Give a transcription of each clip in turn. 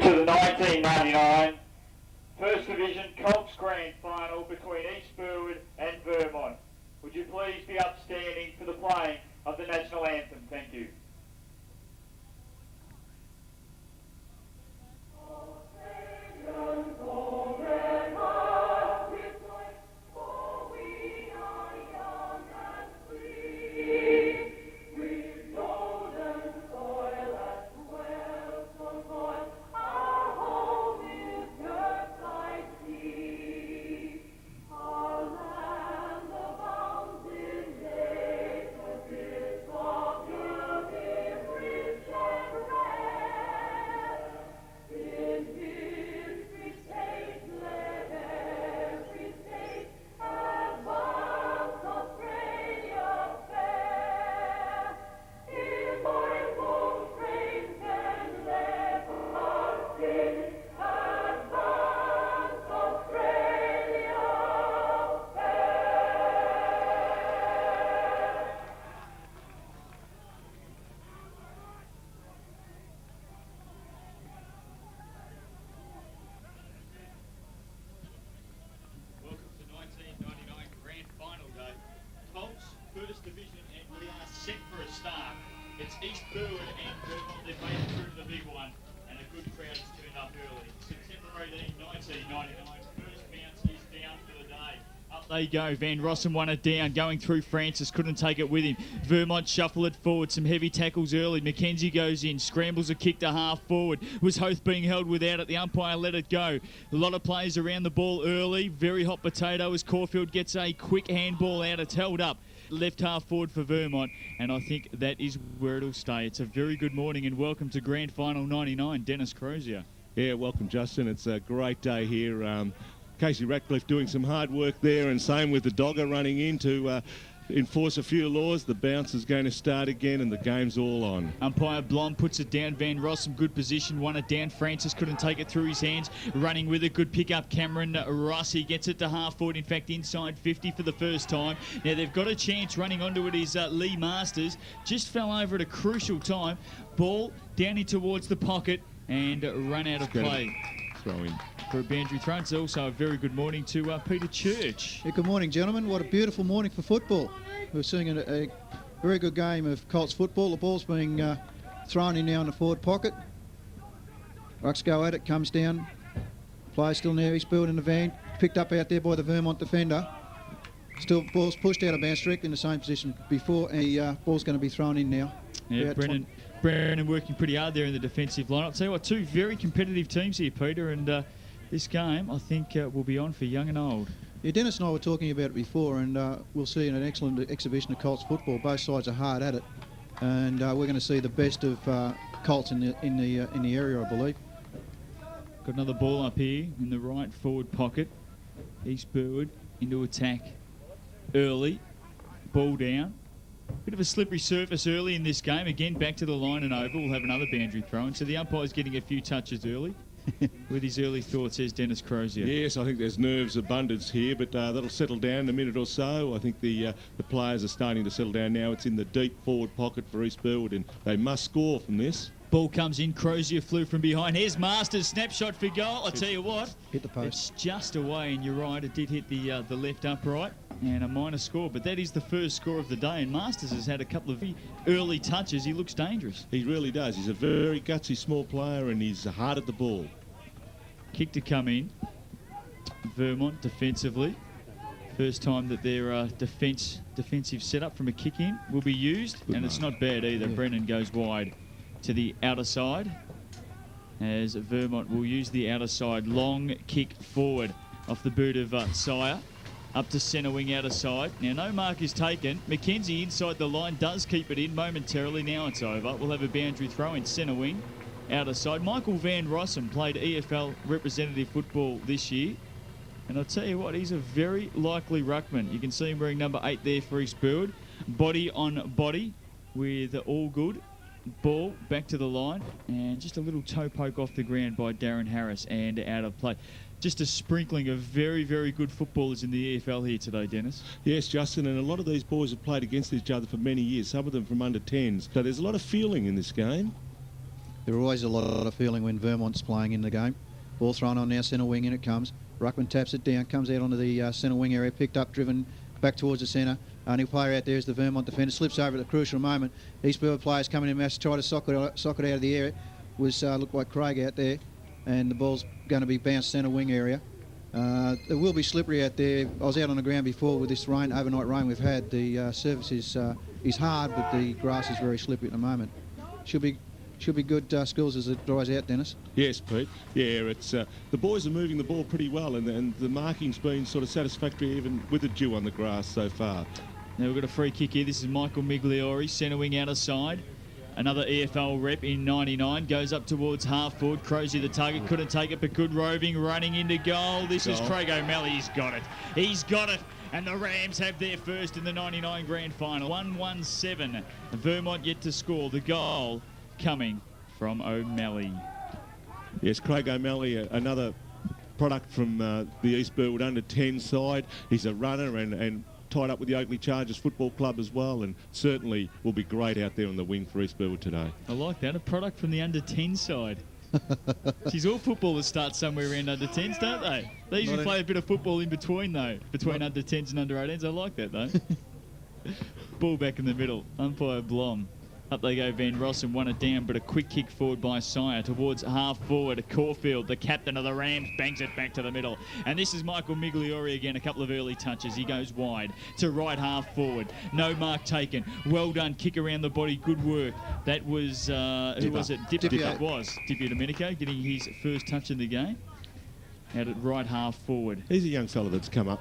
to the 1999 First Division Colts Grand Final between East Burwood and Vermont. Would you please be upstanding for the playing of the National Anthem? Thank you. First Division, and we are set for a start. It's East Burwood and Vermont. They've made it through to the big one, and a good crowd has turned up early. September 18, 1999. First bounce is down for the day. Up they go. Van Rossum won it down, going through Francis, couldn't take it with him. Vermont shuffle it forward, some heavy tackles early. Mackenzie goes in, scrambles a kick to half forward. Was Hoth being held without it? The umpire let it go. A lot of players around the ball early. Very hot potato as Caulfield gets a quick handball out. It's held up. Left half forward for Vermont, and I think that is where it'll stay. It's a very good morning and welcome to Grand Final 99. Dennis Crozier. Yeah, welcome, Justin. It's a great day here. Casey Ratcliffe doing some hard work there, and same with the Dogger running in to enforce a few laws. The bounce is going to start again, and the game's all on. Umpire Blom puts it down. Van Rossum, good position, won it down. Francis couldn't take it through his hands. Running with it, good pick up. Cameron Ross, he gets it to half forward. In fact, inside 50 for the first time. Now they've got a chance. Running onto it is Lee Masters. Just fell over at a crucial time. Ball down in towards the pocket and run out of play. Throw in. For a boundary throw. It's also a very good morning to Peter Church. Yeah, good morning, gentlemen. What a beautiful morning for football. We're seeing a very good game of Colts football. The ball's being thrown in now in the forward pocket. Rucks go at it, comes down. Player still near East Burwood in the van. Picked up out there by the Vermont defender. Still, ball's pushed out of bounds, direct in the same position before. Ball's going to be thrown in now. Yeah, Brennan working pretty hard there in the defensive line. I'll tell you what, two very competitive teams here, Peter, and this game, I think, will be on for young and old. Yeah, Dennis and I were talking about it before, and we'll see an excellent exhibition of Colts football. Both sides are hard at it, and we're going to see the best of Colts in the area, I believe. Got another ball up here in the right forward pocket. East Burwood into attack early. Ball down. Bit of a slippery surface early in this game. Again, back to the line and over. We'll have another boundary throw. And so the umpire's getting a few touches early. With his early thoughts, says Dennis Crozier. Yes, I think there's nerves abundance here, but that'll settle down in a minute or so. I think the players are starting to settle down now. It's in the deep forward pocket for East Burwood, and they must score from this. Ball comes in. Crozier flew from behind. Here's Masters. Snapshot for goal. I'll tell you what. Hit the post. It's just away, and you're right. It did hit the left upright. And a minor score, but that is the first score of the day, and Masters has had a couple of early touches. He looks dangerous. He really does. He's a very gutsy small player, and he's hard at the ball. Kick to come in. Vermont defensively. First time that their defensive setup from a kick in will be used, and it's not bad either. Yeah. Brennan goes wide to the outer side as Vermont will use the outer side. Long kick forward off the boot of Sire. Up to centre wing outer side. Now no mark is taken. Mackenzie inside the line does keep it in momentarily. Now it's over. We'll have a boundary throw in centre wing outer side. Michael Van Rossum played EFL representative football this year. And I'll tell you what, he's a very likely ruckman. You can see him wearing number 8 there for East Burwood. Body on body with all good. Ball back to the line. And just a little toe poke off the ground by Darren Harris and out of play. Just a sprinkling of very, very good footballers in the EFL here today, Dennis. Yes, Justin, and a lot of these boys have played against each other for many years, some of them from under 10s. So there's a lot of feeling in this game. There's always a lot of feeling when Vermont's playing in the game. Ball thrown on now, centre wing, in it comes. Ruckman taps it down, comes out onto the centre wing area, picked up, driven back towards the centre. Only player out there is the Vermont defender, slips over at the crucial moment. East Burwood players coming in, mass, try to sock it out of the area. Looked like Craig out there, and the ball's going to be bounced centre wing area. It will be slippery out there. I was out on the ground before with this rain, overnight rain we've had. The surface is hard, but the grass is very slippery at the moment. Should be good skills as it dries out, Dennis. Yes, Pete. Yeah, it's the boys are moving the ball pretty well, and the marking's been sort of satisfactory even with the dew on the grass so far. Now we've got a free kick here. This is Michael Migliori, centre wing outer side. Another EFL rep in 99. Goes up towards half forward. Crozier the target. Couldn't take it, but good roving. Running into goal. This is Craig O'Malley. He's got it. He's got it. And the Rams have their first in the 99 grand final. 1-1-7. Vermont yet to score. The goal coming from O'Malley. Yes, Craig O'Malley, another product from the East Burwood under-10 side. He's a runner and tied up with the Oakley Chargers Football Club as well, and certainly will be great out there on the wing for East Burwood today. I like that, a product from the under-10 side. Geez, all footballers start somewhere around under-10s, don't they? They usually play a bit of football in between, though, between under-10s and under-18s. I like that, though. Ball back in the middle, umpire Blom. Up they go, Van Rossum won it down, but a quick kick forward by Sire towards half forward. Caulfield, the captain of the Rams, bangs it back to the middle. And this is Michael Migliori again, a couple of early touches. He goes wide to right half forward. No mark taken. Well done, kick around the body, good work. That was, who was it? Dipper. It was. Dipper Domenico getting his first touch in the game. Out at right half forward. He's a young fella that's come up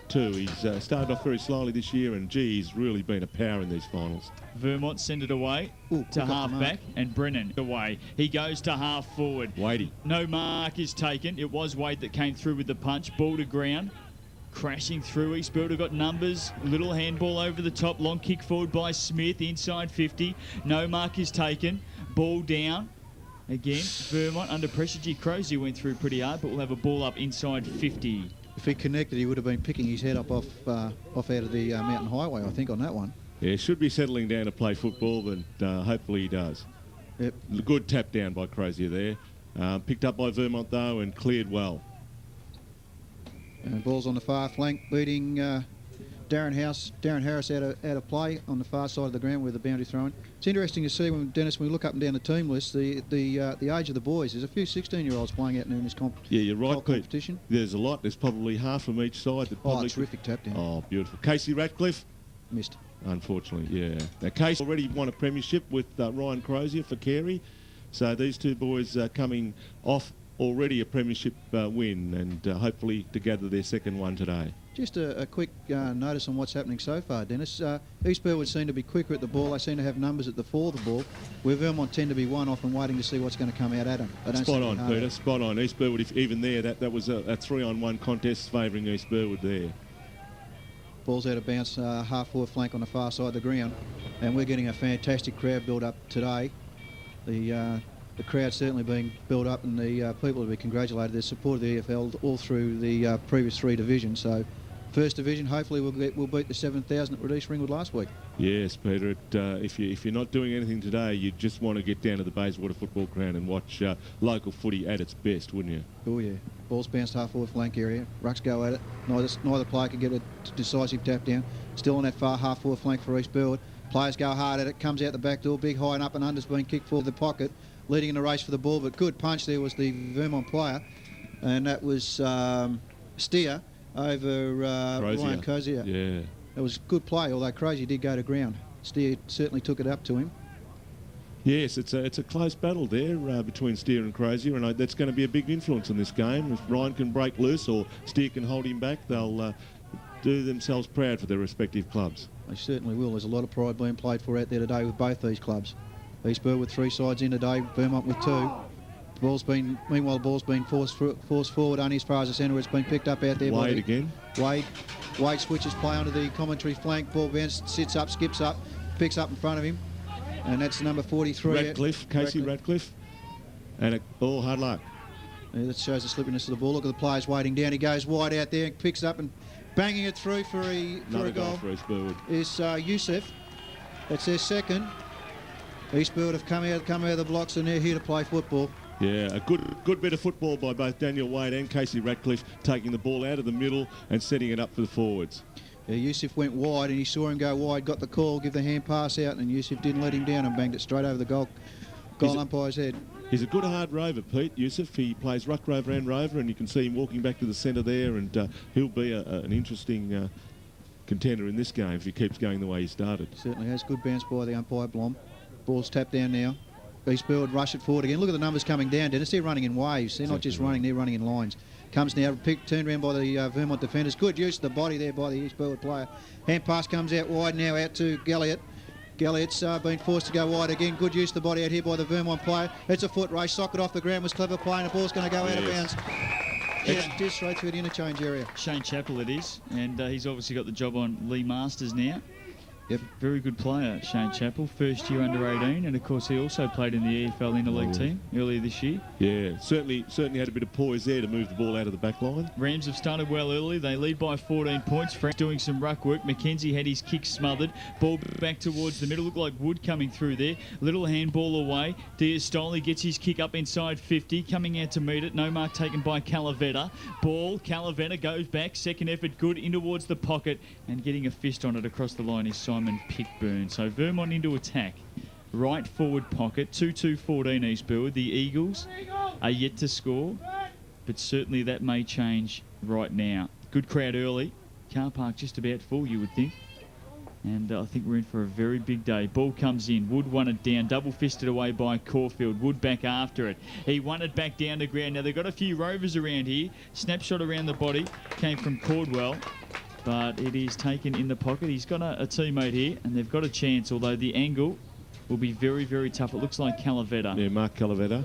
too. He's started off very slowly this year, and he's really been a power in these finals. Vermont send it away to half back, and Brennan away. He goes to half forward. Wadey. No mark is taken. It was Wade that came through with the punch. Ball to ground. Crashing through. East Burwood got numbers. Little handball over the top. Long kick forward by Smith. Inside 50. No mark is taken. Ball down. Again, Vermont under pressure. Crozier went through pretty hard, but we'll have a ball up inside 50. If he connected, he would have been picking his head up off out of the mountain highway, I think, on that one. Yeah, should be settling down to play football, but hopefully he does. Yep. Good tap down by Crozier there. Picked up by Vermont, though, and cleared well. And ball's on the far flank, beating Darren Harris out of play on the far side of the ground with the boundary thrown. It's interesting to see when Dennis, when we look up and down the team list, the age of the boys. There's a few 16-year-olds playing out in this Yeah, you're right, Pete. Competition. There's a lot. There's probably half from each side. That probably terrific tap down. Oh, beautiful. Casey Ratcliffe. Missed. Unfortunately, yeah. Now, Casey already won a premiership with Ryan Crozier for Carey. So these two boys are coming off already a premiership win, and hopefully to gather their second one today. Just a quick notice on what's happening so far, Dennis. East Burwood seem to be quicker at the ball. They seem to have numbers at the fore of the ball, where Vermont tend to be one off and waiting to see what's going to come out at them. Spot on, Peter. Spot on. East Burwood, if even there, that was a 3-on-1 contest favouring East Burwood there. Ball's out of bounce, half forward flank on the far side of the ground, and we're getting a fantastic crowd build up today. The crowd's certainly being built up, and the people to be congratulated. There's support of the EFL all through the previous three divisions. So, first division, hopefully we'll beat the 7,000 that East Ringwood last week. Yes, Peter. If you're not doing anything today, you just want to get down to the Bayswater football ground and watch local footy at its best, wouldn't you? Oh yeah. Ball's bounced half forward flank area. Rucks go at it. Neither player can get a decisive tap down. Still on that far half forward flank for East Burwood. Players go hard at it. Comes out the back door. Big high and up and under's been kicked for the pocket. Leading in the race for the ball, but good punch there was the Vermont player, and that was Steer over Ryan Crozier. Yeah. It was good play, although Crozier did go to ground. Steer certainly took it up to him. Yes, it's a close battle there between Steer and Crozier, and that's going to be a big influence in this game. If Ryan can break loose or Steer can hold him back, they'll do themselves proud for their respective clubs. They certainly will. There's a lot of pride being played for out there today with both these clubs. East Burwood with 3 sides in today, Vermont with 2. Meanwhile, the ball's been forced forward only as far as the centre. It's been picked up out there by Wade again. Wade switches play onto the commentary flank. Ball bounced, sits up, skips up, picks up in front of him, and that's number 43. Casey Ratcliffe, and hard luck. Yeah, that shows the slippiness of the ball. Look at the players waiting down. He goes wide out there, picks up and banging it through for a goal. For East Burwood is Youssef. That's their second. East Burwood have come out of the blocks, and they're here to play football. Yeah, a good bit of football by both Daniel Wade and Casey Ratcliffe, taking the ball out of the middle and setting it up for the forwards. Yeah, Yusuf went wide, and he saw him go wide, got the call, give the hand pass out, and Yusuf didn't let him down and banged it straight over the goal umpire's head. He's a good hard rover, Pete, Yusuf. He plays ruck rover and rover, and you can see him walking back to the centre there, and he'll be an interesting contender in this game if he keeps going the way he started. Certainly has. Good bounce by the umpire, Blom. Ball's tapped down now. East Burwood rush it forward again. Look at the numbers coming down, Dennis. They're running in waves. They're not just running, they're running in lines. Comes now, turned around by the Vermont defenders. Good use of the body there by the East Burwood player. Hand pass comes out wide now out to Galliot. Galliot's been forced to go wide again. Good use of the body out here by the Vermont player. It's a foot race. Socket off the ground was clever playing. The ball's going to go out of bounds. Just straight through the interchange area. Shane Chappell it is, and he's obviously got the job on Lee Masters now. Yep. Very good player, Shane Chappell. First year under 18, and of course he also played in the EFL Interleague team earlier this year. Yeah, certainly had a bit of poise there to move the ball out of the back line. Rams have started well early. They lead by 14 points. Frank's doing some ruck work. Mackenzie had his kick smothered. Ball back towards the middle. Looked like Wood coming through there. Little handball away. Diastoli gets his kick up inside 50. Coming out to meet it. No mark taken by Calavetta. Ball. Calavetta goes back. Second effort good in towards the pocket. And getting a fist on it across the line is Simon Pickburn. So Vermont into attack. Right forward pocket. 2-2-14 East Burwood. The Eagles are yet to score, but certainly that may change right now. Good crowd early. Car park just about full, you would think. And I think we're in for a very big day. Ball comes in. Wood won it down. Double fisted away by Caulfield. Wood back after it. He won it back down to ground. Now they've got a few rovers around here. Snapshot around the body. Came from Cordwell. But it is taken in the pocket. He's got a teammate here, and they've got a chance, although the angle will be very, very tough. It looks like Calavetta. Yeah, Mark Calavetta.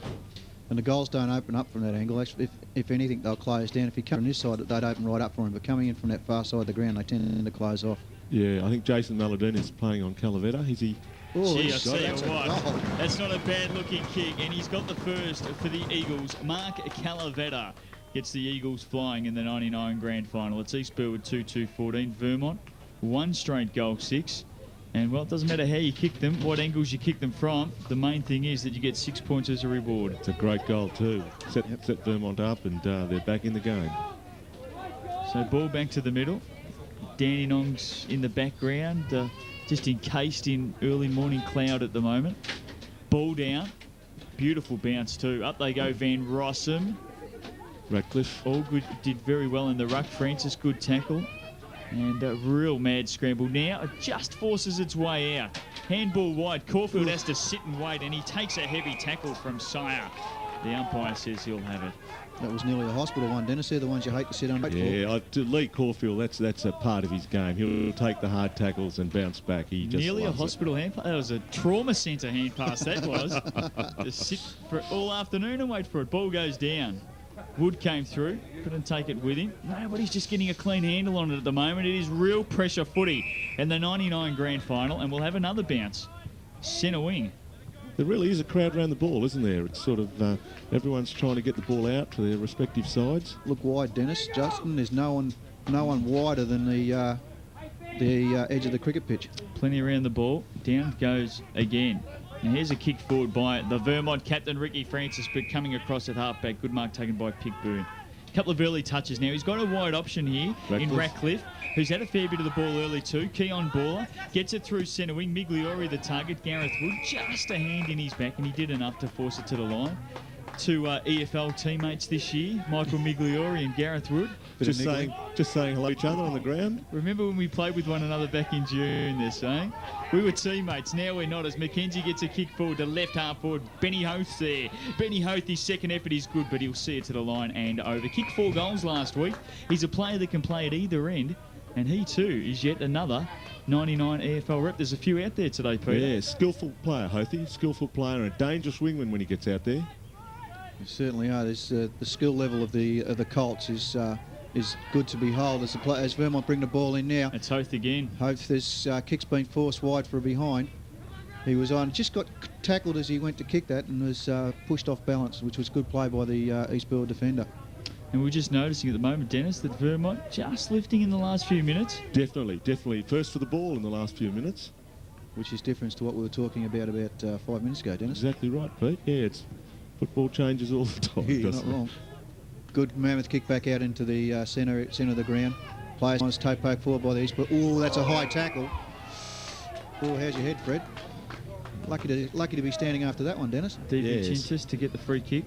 And the goals don't open up from that angle. Actually, if anything, they'll close down. If he comes on this side, they'd open right up for him. But coming in from that far side of the ground, they tend to close off. Yeah, I think Jason Maladin is playing on Calavetta. Is he? Oh, Gee, I tell you what, goal. that's not a bad-looking kick, and he's got the first for the Eagles. Mark Calavetta gets the Eagles flying in the 99 grand final. It's East Burwood 2-2-14. Vermont, one straight goal, 6. And, well, it doesn't matter how you kick them, what angles you kick them from. The main thing is that you get 6 points as a reward. It's a great goal too. Set Vermont up, and they're back in the game. So ball back to the middle. Dandenong's in the background, just encased in early morning cloud at the moment. Ball down. Beautiful bounce too. Up they go, Van Rossum. Ratcliffe. All good, did very well in the ruck. Francis, good tackle. And a real mad scramble now. It just forces its way out. Handball wide. Caulfield has to sit and wait, and he takes a heavy tackle from Sire. The umpire says he'll have it. That was nearly a hospital one, Dennis. They're the ones you hate to sit on. Yeah, to Lee Caulfield, that's a part of his game. He'll take the hard tackles and bounce back. He just nearly a loves hospital hand pass. That was a trauma centre hand pass, that was. Just sit for it all afternoon and wait for it. Ball goes down. Wood came through, couldn't take it with him. Nobody's just getting a clean handle on it at the moment. It is real pressure footy in the 99 grand final, and we'll have another bounce. Centre wing. There really is a crowd around the ball, isn't there? It's sort of everyone's trying to get the ball out to their respective sides. Look wide, Dennis. Justin, there's no one wider than the edge of the cricket pitch. Plenty around the ball. Down goes again. Now here's a kick forward by the Vermont captain, Ricky Francis, but coming across at halfback. Good mark taken by Pickburn. A couple of early touches now. He's got a wide option here in Ratcliffe, who's had a fair bit of the ball early too. Keon Baller gets it through centre wing. Migliori the target. Gareth Wood just a hand in his back, and he did enough to force it to the line. Two EFL teammates this year, Michael Migliori and Gareth Wood. Just saying hello to each other on the ground. Remember when we played with one another back in June, they're saying? We were teammates, now we're not, as Mackenzie gets a kick forward to left half forward. Benny Hoth there. Benny Hoth, his second effort is good, but he'll see it to the line and over. Kicked 4 goals last week. He's a player that can play at either end, and he too is yet another 99 EFL rep. There's a few out there today, Peter. Yeah, skillful player, Hothy. Skillful player and a dangerous wingman when he gets out there. They certainly are. There's, the skill level of the Colts is good to behold as Vermont bring the ball in now. It's Hoth again. Hoth, this kick's been forced wide for a behind. He was on, just got tackled as he went to kick that and was pushed off balance, which was good play by the East Burwood defender. And we're just noticing at the moment, Dennis, that Vermont just lifting in the last few minutes. Definitely. First for the ball in the last few minutes. which is different to what we were talking about 5 minutes ago, Dennis. Exactly right, Pete. Yeah, football changes all the time. Yeah, you're doesn't not it? wrong. Good mammoth kick back out into the centre of the ground. Players on his toe poke forward by the East. Oh, that's a high tackle. Oh, how's your head, Fred? Lucky to be standing after that one, Dennis. DiVincentis to get the free kick.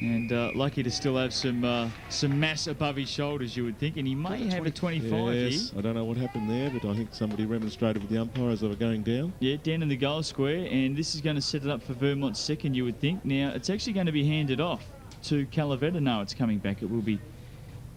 And lucky to still have some mass above his shoulders, you would think. And he may have a 25 Yes, here. I don't know what happened there, but I think somebody remonstrated with the umpire as they were going down. Yeah, down in the goal square. And this is going to set it up for Vermont's second, you would think. Now, it's actually going to be handed off to Calavetta. No, it's coming back. It will be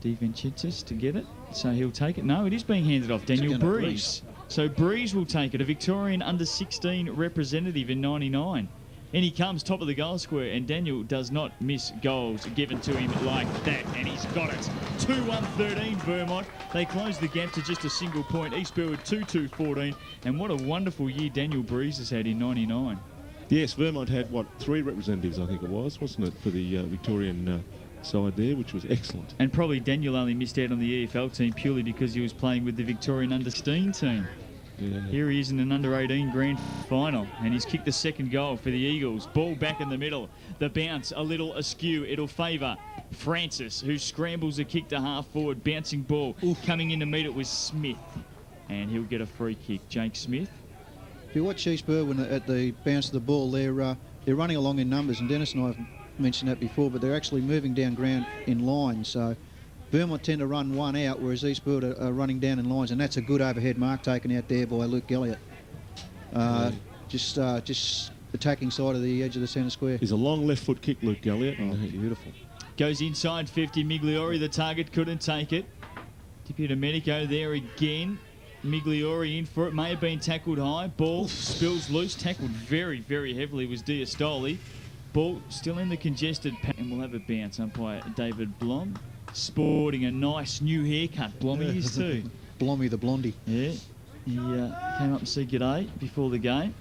DiVincentis to get it. So he'll take it. No, it is being handed off. Daniel Breeze. So Breeze will take it, a Victorian under-16 representative in 99. And he comes top of the goal square, and Daniel does not miss goals given to him like that, and he's got it. 2-1-13 Vermont. They close the gap to just a single point. East Burwood 2-2-14, and what a wonderful year Daniel Breeze has had in 99. Yes, Vermont had, 3 representatives, I think it was, wasn't it, for the Victorian side there, which was excellent. And probably Daniel only missed out on the EFL team purely because he was playing with the Victorian under-16 team. Yeah. Here he is in an under-18 grand final, and he's kicked the second goal for the Eagles. Ball back in the middle. The bounce a little askew. It'll favour Francis, who scrambles a kick to half forward. Bouncing ball. Coming in to meet it with Smith. And he'll get a free kick. Jake Smith. If you watch East Burwood at the bounce of the ball, they're running along in numbers, and Dennis and I have mentioned that before, but they're actually moving down ground in lines. So Vermont tend to run one out, whereas East Burwood are running down in lines, and that's a good overhead mark taken out there by Luke Elliott. Just attacking side of the edge of the centre square. He's a long left foot kick, Luke Elliott. Oh, beautiful. Goes inside 50. Migliori, the target, couldn't take it. Deputy Medico there again. Migliori in for it. May have been tackled high. Ball spills loose. Tackled very, very heavily was Diastoli. Ball still in the congested pack, and we'll have a bounce. Umpire David Blom. Sporting a nice new haircut. Blommy is too. Blommy the blondie. Yeah. He came up and said g'day before the game.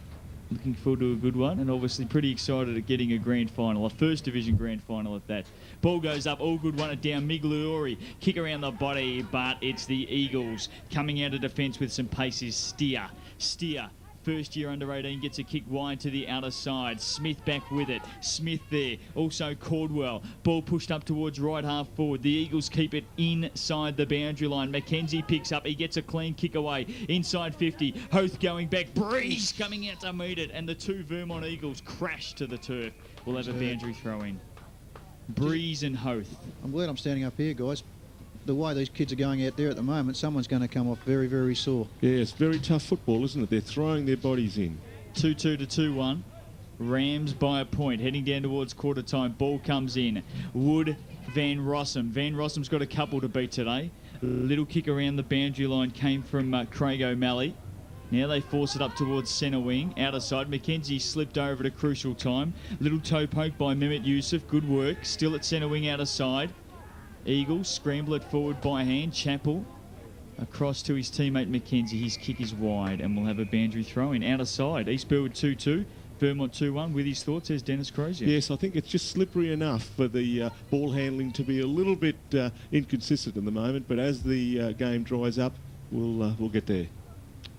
Looking forward to a good one, and obviously pretty excited at getting a grand final, a first division grand final at that. Ball goes up, all good, won it down. Migliori, kick around the body, but it's the Eagles. Coming out of defence with some pace is Steer. First year under 18 gets a kick wide to the outer side. Smith back with it. Smith there. Also Cordwell. Ball pushed up towards right half forward. The Eagles keep it inside the boundary line. McKenzie picks up. He gets a clean kick away. Inside 50. Hoth going back. Breeze coming out to meet it. And the two Vermont Eagles crash to the turf. We'll have a boundary throw in. Breeze and Hoth. I'm glad I'm standing up here, guys. The way these kids are going out there at the moment, someone's going to come off very, very sore. Yeah, it's very tough football, isn't it? They're throwing their bodies in. 2-2 to 2-1. Rams by a point. Heading down towards quarter time. Ball comes in. Wood, Van Rossum. Van Rossum's got a couple to beat today. Little kick around the boundary line came from Craig O'Malley. Now they force it up towards centre wing. Outer side. McKenzie slipped over at a crucial time. Little toe poke by Mehmet Yusuf. Good work. Still at centre wing outer side. Eagles scramble it forward by hand. Chappell across to his teammate McKenzie. His kick is wide, and we'll have a boundary throw in. Outer side. East Burwood 2-2. Vermont 2-1. With his thoughts, says Dennis Crozier. Yes, I think it's just slippery enough for the ball handling to be a little bit inconsistent at the moment, but as the game dries up, we'll get there.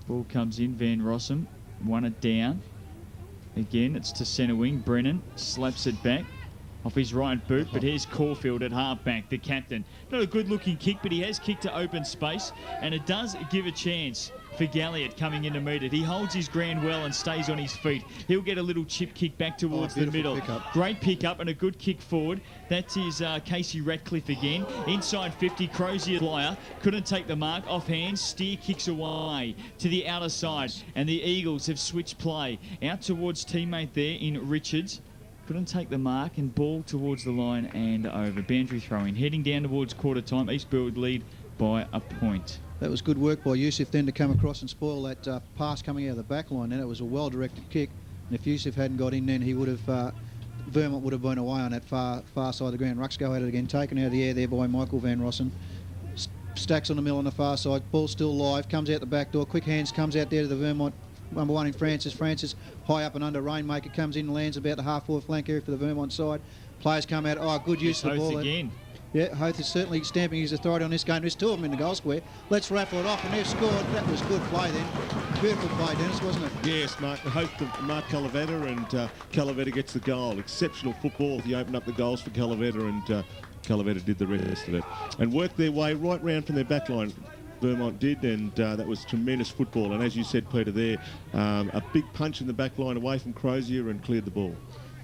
Ball comes in. Van Rossum won it down. Again, it's to centre wing. Brennan slaps it back off his right boot, but here's Caulfield at half-back, the captain. Not a good-looking kick, but he has kicked to open space, and it does give a chance for Galliot coming in to meet it. He holds his ground well and stays on his feet. He'll get a little chip kick back towards the middle. Great pick-up and a good kick forward. That is Casey Ratcliffe again. Inside 50, Crozier flyer. Couldn't take the mark. Offhand, Steer kicks away to the outer side, and the Eagles have switched play. Out towards teammate there in Richards. Couldn't take the mark, and ball towards the line and over. Boundary throwing. Heading down towards quarter time. East Burwood lead by a point. That was good work by Yusuf then to come across and spoil that pass coming out of the back line. Then it was a well-directed kick, and if Yusuf hadn't got in then, he would have Vermont would have been away on that far side of the ground. Rucks go at it again, taken out of the air there by Michael Van Rossum. Stacks on the mill on the far side. Ball still live. Comes out the back door. Quick hands comes out there to the Vermont number one in Francis. Francis high up and under. Rainmaker comes in and lands about the half-forward flank area for the Vermont side. Players come out. Oh, good use of the ball. Again. Yeah, Hoth is certainly stamping his authority on this game. There's two of them in the goal square. Let's raffle it off, and they've scored. That was good play then. Beautiful play, Dennis, wasn't it? Yes, Mark. Hoth to Mark Calavetta, and Calavetta gets the goal. Exceptional football. He opened up the goals for Calavetta, and Calavetta did the rest of it. And worked their way right round from their back line. Vermont did, and that was tremendous football. And as you said, Peter, there, a big punch in the back line away from Crozier and cleared the ball.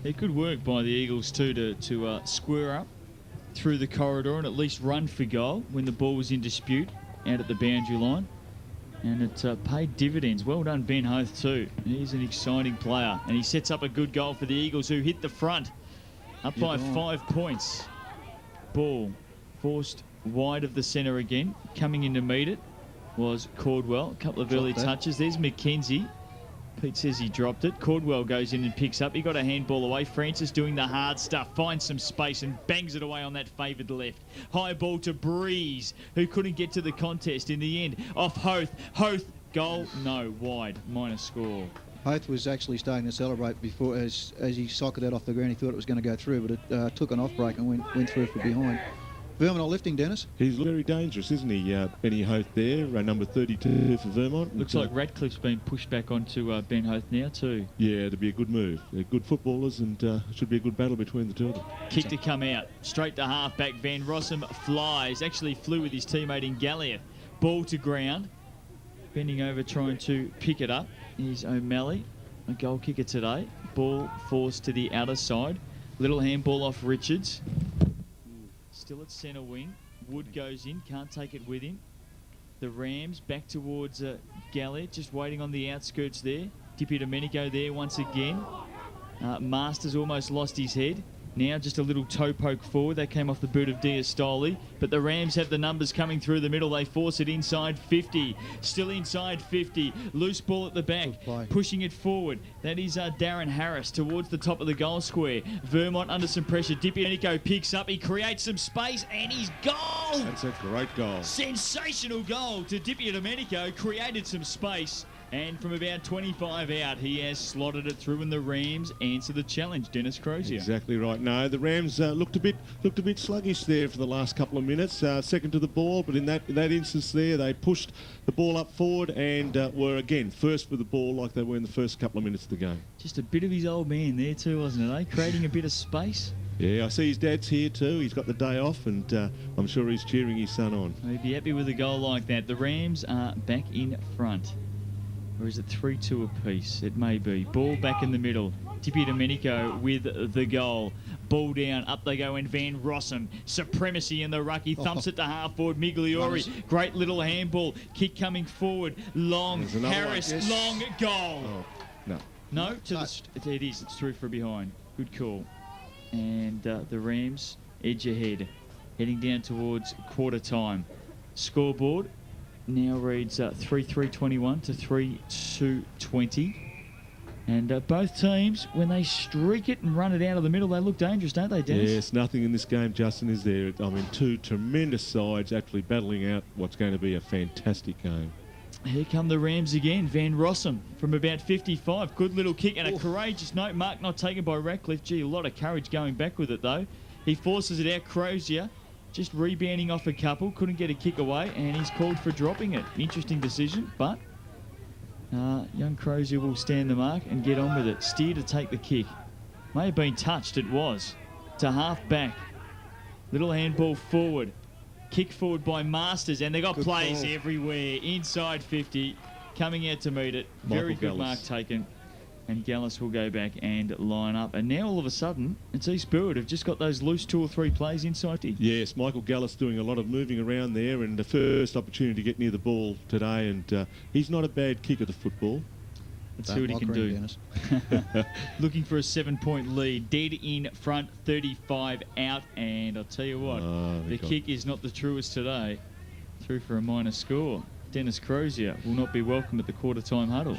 Yeah, good work by the Eagles too to square up through the corridor and at least run for goal when the ball was in dispute out at the boundary line. And it paid dividends. Well done, Ben Hoth too. He's an exciting player, and he sets up a good goal for the Eagles, who hit the front up by 5 points. Ball forced wide of the centre again. Coming in to meet it was Cordwell. A couple of early touches. There's McKenzie. Pete says he dropped it. Cordwell goes in and picks up. He got a handball away. Francis doing the hard stuff. Finds some space and bangs it away on that favoured left. High ball to Breeze, who couldn't get to the contest in the end. Off Hoth. Hoth, goal, no, wide. Minus score. Hoth was actually starting to celebrate before as he socketed that off the ground. He thought it was going to go through, but it took an off break and went through for behind. Vermont are lifting, Dennis. He's very dangerous, isn't he, Benny Hoth there, number 32 for Vermont. Looks like Radcliffe's been pushed back onto Ben Hoth now too. Yeah, it'd be a good move. They're good footballers, and it should be a good battle between the two of them. Kick to come out. Straight to half-back. Van Rossum flies. Actually flew with his teammate in Gallia. Ball to ground. Bending over trying to pick it up. Here's O'Malley, a goal kicker today. Ball forced to the outer side. Little handball off Richards. Still at centre wing. Wood goes in, can't take it with him. The Rams back towards Gallia, just waiting on the outskirts there. Dippy Domenico there once again. Masters almost lost his head. Now just a little toe poke forward. That came off the boot of Diastoli. But the Rams have the numbers coming through the middle. They force it inside 50. Still inside 50. Loose ball at the back. Pushing it forward. That is Darren Harris towards the top of the goal square. Vermont under some pressure. Dippy Domenico picks up. He creates some space and he's goal! That's a great goal. Sensational goal to Dippy Domenico. Created some space. And from about 25 out, he has slotted it through, and the Rams answer the challenge. Dennis Crozier. Exactly right. No, the Rams looked a bit sluggish there for the last couple of minutes. Second to the ball, but in that instance there, they pushed the ball up forward and were again first with the ball like they were in the first couple of minutes of the game. Just a bit of his old man there too, wasn't it? Eh? Creating a bit of space. Yeah, I see his dad's here too. He's got the day off, and I'm sure he's cheering his son on. He'd be happy with a goal like that. The Rams are back in front. Or is it 3-2 apiece? It may be. Ball back in the middle. Dippy Domenico with the goal. Ball down. Up they go, and Van Rossum. Supremacy in the ruck. He thumps it to half forward. Migliori. Great little handball. Kick coming forward. Long. Harris. Yes. Long goal. Oh, no. No? It is. It's through for behind. Good call. And the Rams edge ahead. Heading down towards quarter time. Scoreboard now reads 3-3-21 to 3-2-20. And both teams, when they streak it and run it out of the middle, they look dangerous, don't they, Dennis? Yes, nothing in this game, Justin, is there. I mean, two tremendous sides actually battling out what's going to be a fantastic game. Here come the Rams again. Van Rossum from about 55. Good little kick and a courageous note. Mark not taken by Radcliffe. Gee, a lot of courage going back with it, though. He forces it out. Crozier just rebounding off a couple. Couldn't get a kick away, and he's called for dropping it. Interesting decision, but young Crozier will stand the mark and get on with it. Steer to take the kick. May have been touched. It was. To half back. Little handball forward. Kick forward by Masters, and they got players everywhere. Inside 50, coming out to meet it. Very good mark taken. And Gallus will go back and line up. And now all of a sudden, it's East Burwood have just got those loose 2 or 3 plays inside 50. Yes, Michael Gallus doing a lot of moving around there, and the first opportunity to get near the ball today. And he's not a bad kicker to football. Let's see what he can do. Looking for a 7-point lead. Dead in front, 35 out. And I'll tell you what, the kick is not the truest today. Through for a minor score. Dennis Crozier will not be welcome at the quarter-time huddle.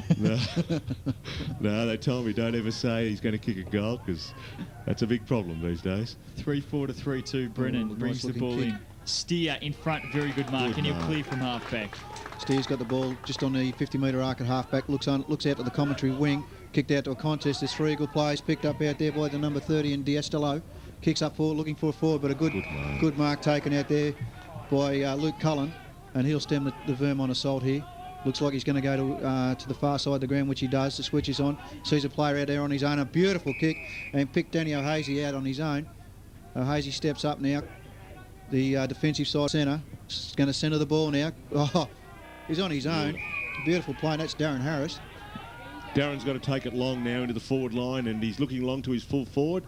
No, they told me don't ever say he's going to kick a goal, because that's a big problem these days. 3-4 to 3-2. Brennan brings the ball in. Steer in front, very good mark, and he'll clear from half-back. Steer's got the ball just on the 50-metre arc at half-back, looks out to the commentary wing, kicked out to a contest. There's 3 good players picked up out there by the number 30 and Diastolo. Kicks up forward, looking for a forward, but a good mark taken out there by Luke Cullen, and he'll stem the Vermont assault here. Looks like he's going to go to the far side of the ground, which he does. The switch is on. Sees a player out there on his own. A beautiful kick, and picked Danny O'Hazy out on his own. O'Hazy steps up now. The defensive side centre is going to centre the ball now. Oh, he's on his own. Beautiful play. That's Darren Harris. Darren's got to take it long now into the forward line, and he's looking long to his full forward.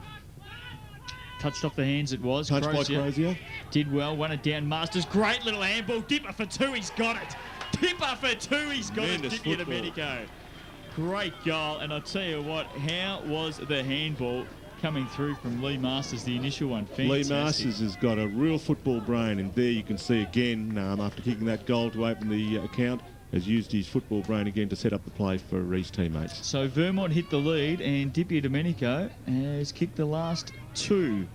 Touched off the hands it was. Touched by Crozier. Did well, won it down. Masters, great little handball. Dipper for two, he's got it. Dipper for two, he's got it. Dipper Domenico. Great goal, and I'll tell you what, how was the handball coming through from Lee Masters, the initial one? Fantastic. Lee Masters has got a real football brain, and there you can see again, after kicking that goal to open the account, has used his football brain again to set up the play for his teammates. So Vermont hit the lead, and Dippy Domenico has kicked the last two.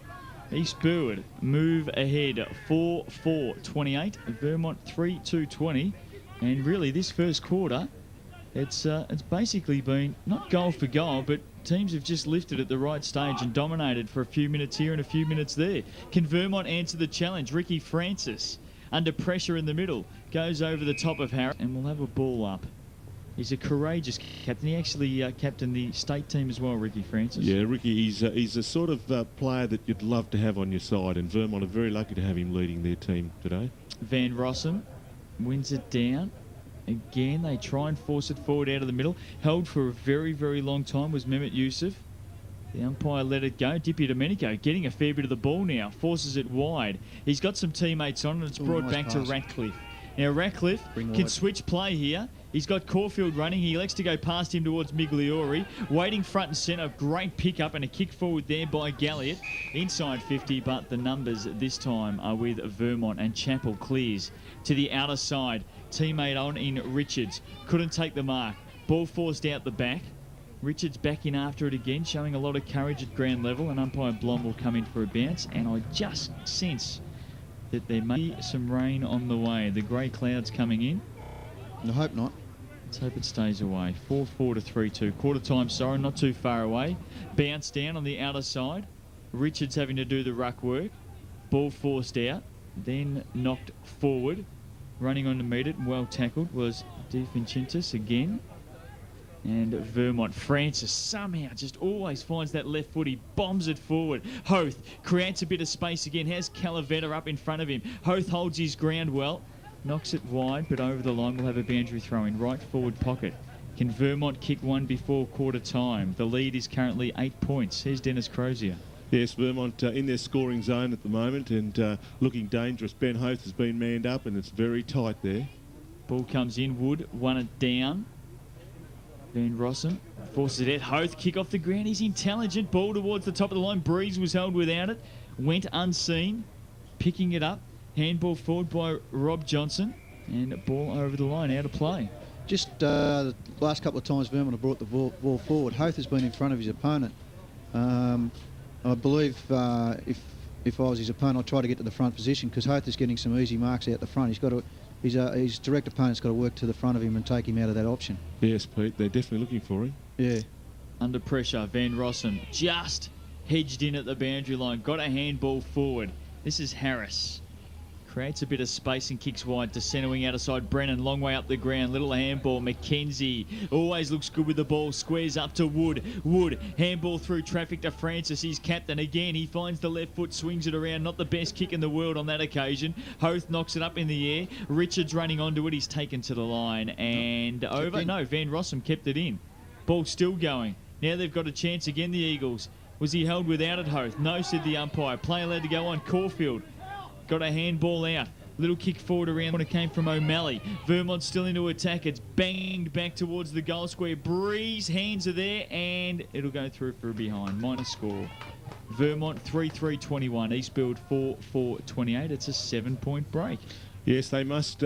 East Burwood move ahead 4-4-28, Vermont 3-2-20, and really this first quarter, it's basically been not goal for goal, but teams have just lifted at the right stage and dominated for a few minutes here and a few minutes there. Can Vermont answer the challenge? Ricky Francis, under pressure in the middle, goes over the top of Harris, and we'll have a ball up. He's a courageous captain. He actually captained the state team as well, Ricky Francis. Yeah, Ricky, he's a sort of player that you'd love to have on your side, and Vermont are very lucky to have him leading their team today. Van Rossum wins it down. Again, they try and force it forward out of the middle. Held for a very, very long time was Mehmet Yusuf. The umpire let it go. Dippy Domenico getting a fair bit of the ball now. Forces it wide. He's got some teammates on, and it's brought back to Ratcliffe. Now, Ratcliffe can switch play here. He's got Caulfield running. He likes to go past him towards Migliori. Waiting front and centre. Great pick-up and a kick forward there by Galliot. Inside 50, but the numbers this time are with Vermont, and Chappell clears to the outer side. Teammate on in Richards. Couldn't take the mark. Ball forced out the back. Richards back in after it again, showing a lot of courage at ground level, and umpire Blom will come in for a bounce, and I just sense that there may be some rain on the way. The grey clouds coming in. I hope not. Let's hope it stays away. 4-4 to 3-2. Quarter time, Soren, not too far away. Bounce down on the outer side. Richards having to do the ruck work. Ball forced out, then knocked forward. Running on to meet it, well tackled, was De Vincentis again. And Vermont. Francis somehow just always finds that left foot. He bombs it forward. Hoth creates a bit of space again. Has Calavetta up in front of him. Hoth holds his ground well. Knocks it wide, but over the line. We'll have a boundary throw in right forward pocket. Can Vermont kick one before quarter time? The lead is currently 8 points. Here's Dennis Crozier. Yes, Vermont in their scoring zone at the moment, and looking dangerous. Ben Hoth has been manned up, and it's very tight there. Ball comes in. Wood won it down. Van Rossum forces it out. Hoth kick off the ground. He's intelligent. Ball towards the top of the line. Breeze was held without it. Went unseen. Picking it up. Handball forward by Rob Johnson. And ball over the line. Out of play. Just the last couple of times Vermont have brought the ball forward, Hoth has been in front of his opponent. I believe if I was his opponent, I'd try to get to the front position, because Hoth is getting some easy marks out the front. His direct opponent's got to work to the front of him and take him out of that option. Yes, Pete, they're definitely looking for him. Yeah. Under pressure, Van Rossum just hedged in at the boundary line. Got a handball forward. This is Harris. Creates a bit of space and kicks wide to centre wing outer side. Brennan, long way up the ground. Little handball. McKenzie always looks good with the ball. Squares up to Wood. Wood, handball through traffic to Francis. He's captain again. He finds the left foot, swings it around. Not the best kick in the world on that occasion. Hoth knocks it up in the air. Richards running onto it. He's taken to the line and over. No, Van Rossum kept it in. Ball still going. Now they've got a chance again, the Eagles. Was he held without it, Hoth? No, said the umpire. Play allowed to go on. Caulfield got a handball out. Little kick forward around when it came from O'Malley. Vermont still into attack. It's banged back towards the goal square. Breeze, hands are there, and it'll go through for a behind. Minor score. Vermont 3-3-21. East Build 4-4-28. It's a 7-point break. Yes, they must,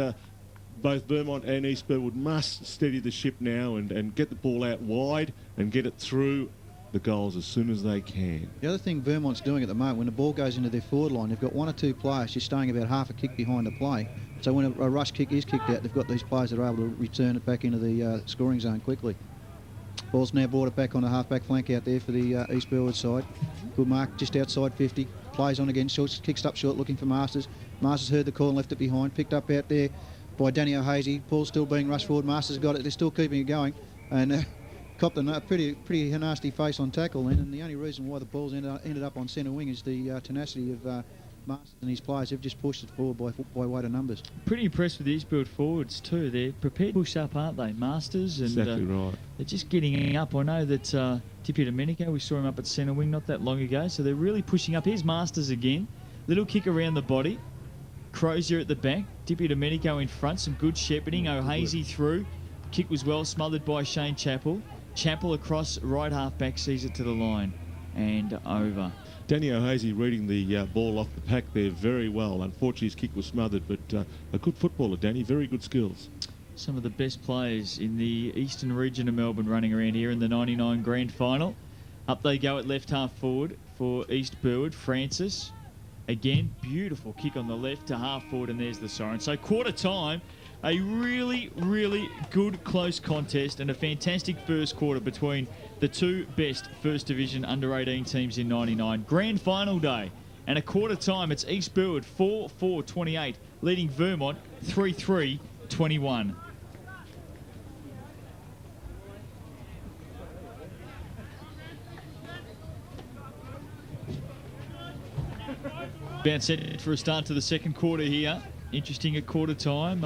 both Vermont and East Burwood must steady the ship now and get the ball out wide and get it through the goals as soon as they can. The other thing Vermont's doing at the moment, when the ball goes into their forward line, they've got one or two players just staying about half a kick behind the play. So when a rush kick is kicked out, they've got these players that are able to return it back into the scoring zone quickly. Ball's now brought it back on the half-back flank out there for the East Burwood side. Good mark just outside 50. Plays on again, short, kicks up short looking for Masters. Masters heard the call and left it behind. Picked up out there by Danny O'Hazy. Ball's still being rushed forward. Masters got it. They're still keeping it going. And copped a pretty nasty face on tackle then. And the only reason why the ball's ended up on centre wing is the tenacity of Masters and his players have just pushed it forward by weight of numbers. Pretty impressed with the East Burwood forwards too. They're prepared to push up, aren't they? Masters and Exactly right. they're just getting up. I know that Tippy Domenico, we saw him up at centre wing not that long ago, so they're really pushing up. Here's Masters again. Little kick around the body. Crozier at the back. Tippy Domenico in front. Some good shepherding. O'Hazy through. Kick was well smothered by Shane Chappell. Chappell across right half back, sees it to the line and over. Danny O'Hazy reading the ball off the pack there very well. Unfortunately, his kick was smothered, but a good footballer, Danny. Very good skills. Some of the best players in the eastern region of Melbourne running around here in the 99 grand final. Up they go at left half forward for East Burwood. Francis, again, beautiful kick on the left to half forward, and there's the siren. So quarter time, a really, really good close contest and a fantastic first quarter between the two best First Division under-18 teams in 99. Grand final day. And a quarter time, it's East Burwood 4-4-28, leading Vermont 3-3-21. About set for a start to the second quarter here. Interesting at quarter time.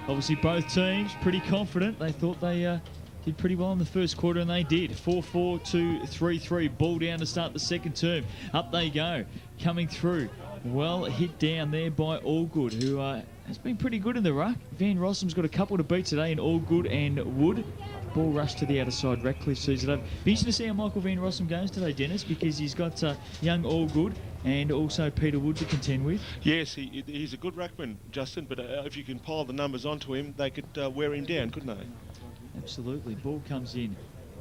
Obviously both teams pretty confident. They thought they did pretty well in the first quarter, and they did. 4-4 to 3-3. Ball down to start the second term. Up they go. Coming through. Well hit down there by Allgood, who has been pretty good in the ruck. Van Rossum's got a couple to beat today in Allgood and Wood. Ball rushed to the outer side. Ratcliffe sees it over. Be interesting to see how Michael Van Rossum goes today, Dennis, because he's got young Allgood and also Peter Wood to contend with. Yes, he's a good ruckman, Justin, but if you can pile the numbers onto him, they could wear him down, couldn't they? Absolutely. Ball comes in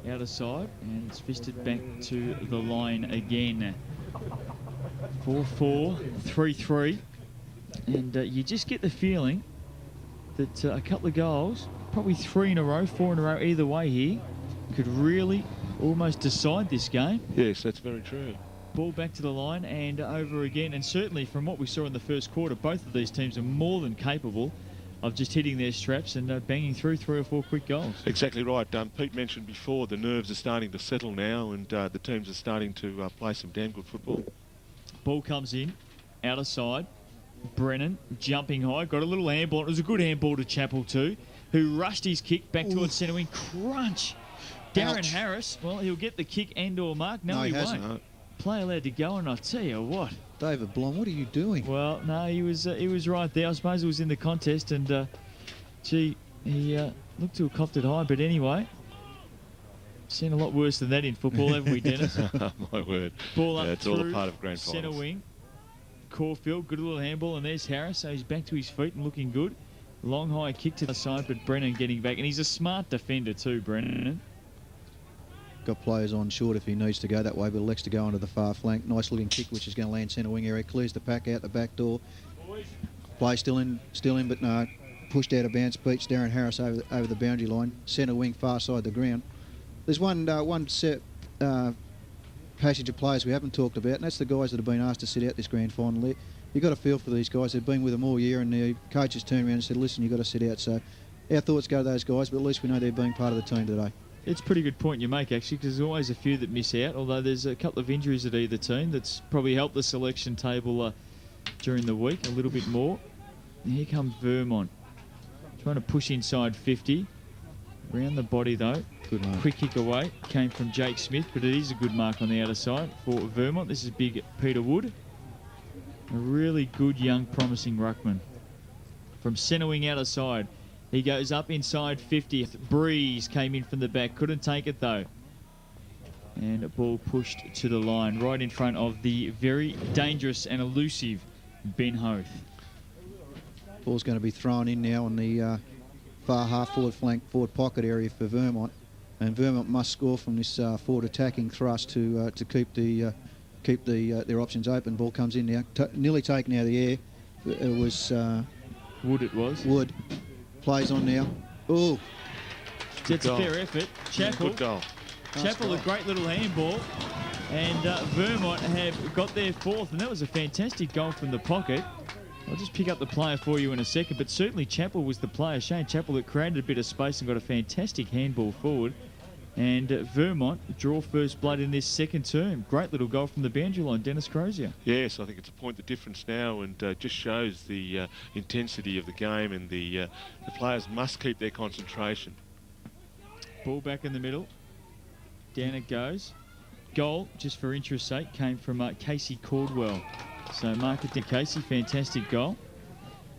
outer side and it's fisted back to the line again. 4-4, 3-3. And you just get the feeling that a couple of goals, probably 3 in a row, 4 in a row, either way here, could really almost decide this game. Yes, that's very true. Ball back to the line and over again. And certainly from what we saw in the first quarter, both of these teams are more than capable of just hitting their straps and banging through 3 or 4 quick goals. Exactly right. Pete mentioned before the nerves are starting to settle now, and the teams are starting to play some damn good football. Ball comes in, outer side. Brennan jumping high, got a little handball. It was a good handball to Chappell too, who rushed his kick back towards centre wing. Crunch. Darren Ouch. Harris, well, he'll get the kick and or mark. No, he hasn't. won't. Play allowed to go, and I tell you what. David Blom, what are you doing? Well, no, he was right there. I suppose it was in the contest, and he looked to have copped it high. But anyway, seen a lot worse than that in football, haven't we, Dennis? My word. Ball up it's through all a part of grand finals. centre wing. Caulfield, good little handball, and there's Harris, so he's back to his feet and looking good. Long high kick to the side, but Brennan getting back, and he's a smart defender too, Brennan. Got players on short if he needs to go that way, but elects to go onto the far flank. Nice looking kick, which is going to land centre wing area. Clears the pack out the back door. Play still in, but no. Pushed out of bounds, beats Darren Harris over the boundary line. Centre wing, far side the ground. There's one set passage of players we haven't talked about, and that's the guys that have been asked to sit out this grand final. You've got a feel for these guys. They've been with them all year, and the coaches turned around and said, listen, you've got to sit out. So our thoughts go to those guys, but at least we know they're being part of the team today. It's a pretty good point you make, actually, because there's always a few that miss out, although there's a couple of injuries at either team that's probably helped the selection table during the week a little bit more. And here comes Vermont, trying to push inside 50. Round the body, though. Good mark. Quick kick away. Came from Jake Smith, but it is a good mark on the outer side for Vermont. This is big Peter Wood. A really good, young, promising ruckman. From centre wing outer side. He goes up inside 50th. Breeze came in from the back. Couldn't take it, though. And a ball pushed to the line right in front of the very dangerous and elusive Ben Hoth. Ball's going to be thrown in now on the far half forward flank, forward pocket area for Vermont. And Vermont must score from this forward attacking thrust to keep their options open. Ball comes in now. Nearly taken out of the air. It was... Wood it was. Wood. Plays on now. Oh, That's a fair effort. Chappell. Good goal. Chapel, a great little handball. And Vermont have got their fourth, and that was a fantastic goal from the pocket. I'll just pick up the player for you in a second, but certainly Chapel was the player. Shane Chapel that created a bit of space and got a fantastic handball forward. And Vermont draw first blood in this second term. Great little goal from the boundary line, Dennis Crozier. Yes, I think it's a point the difference now, and just shows the intensity of the game, and the players must keep their concentration. Ball back in the middle. Down it goes. Goal, just for interest's sake, came from Casey Caldwell. So mark it to Casey, fantastic goal.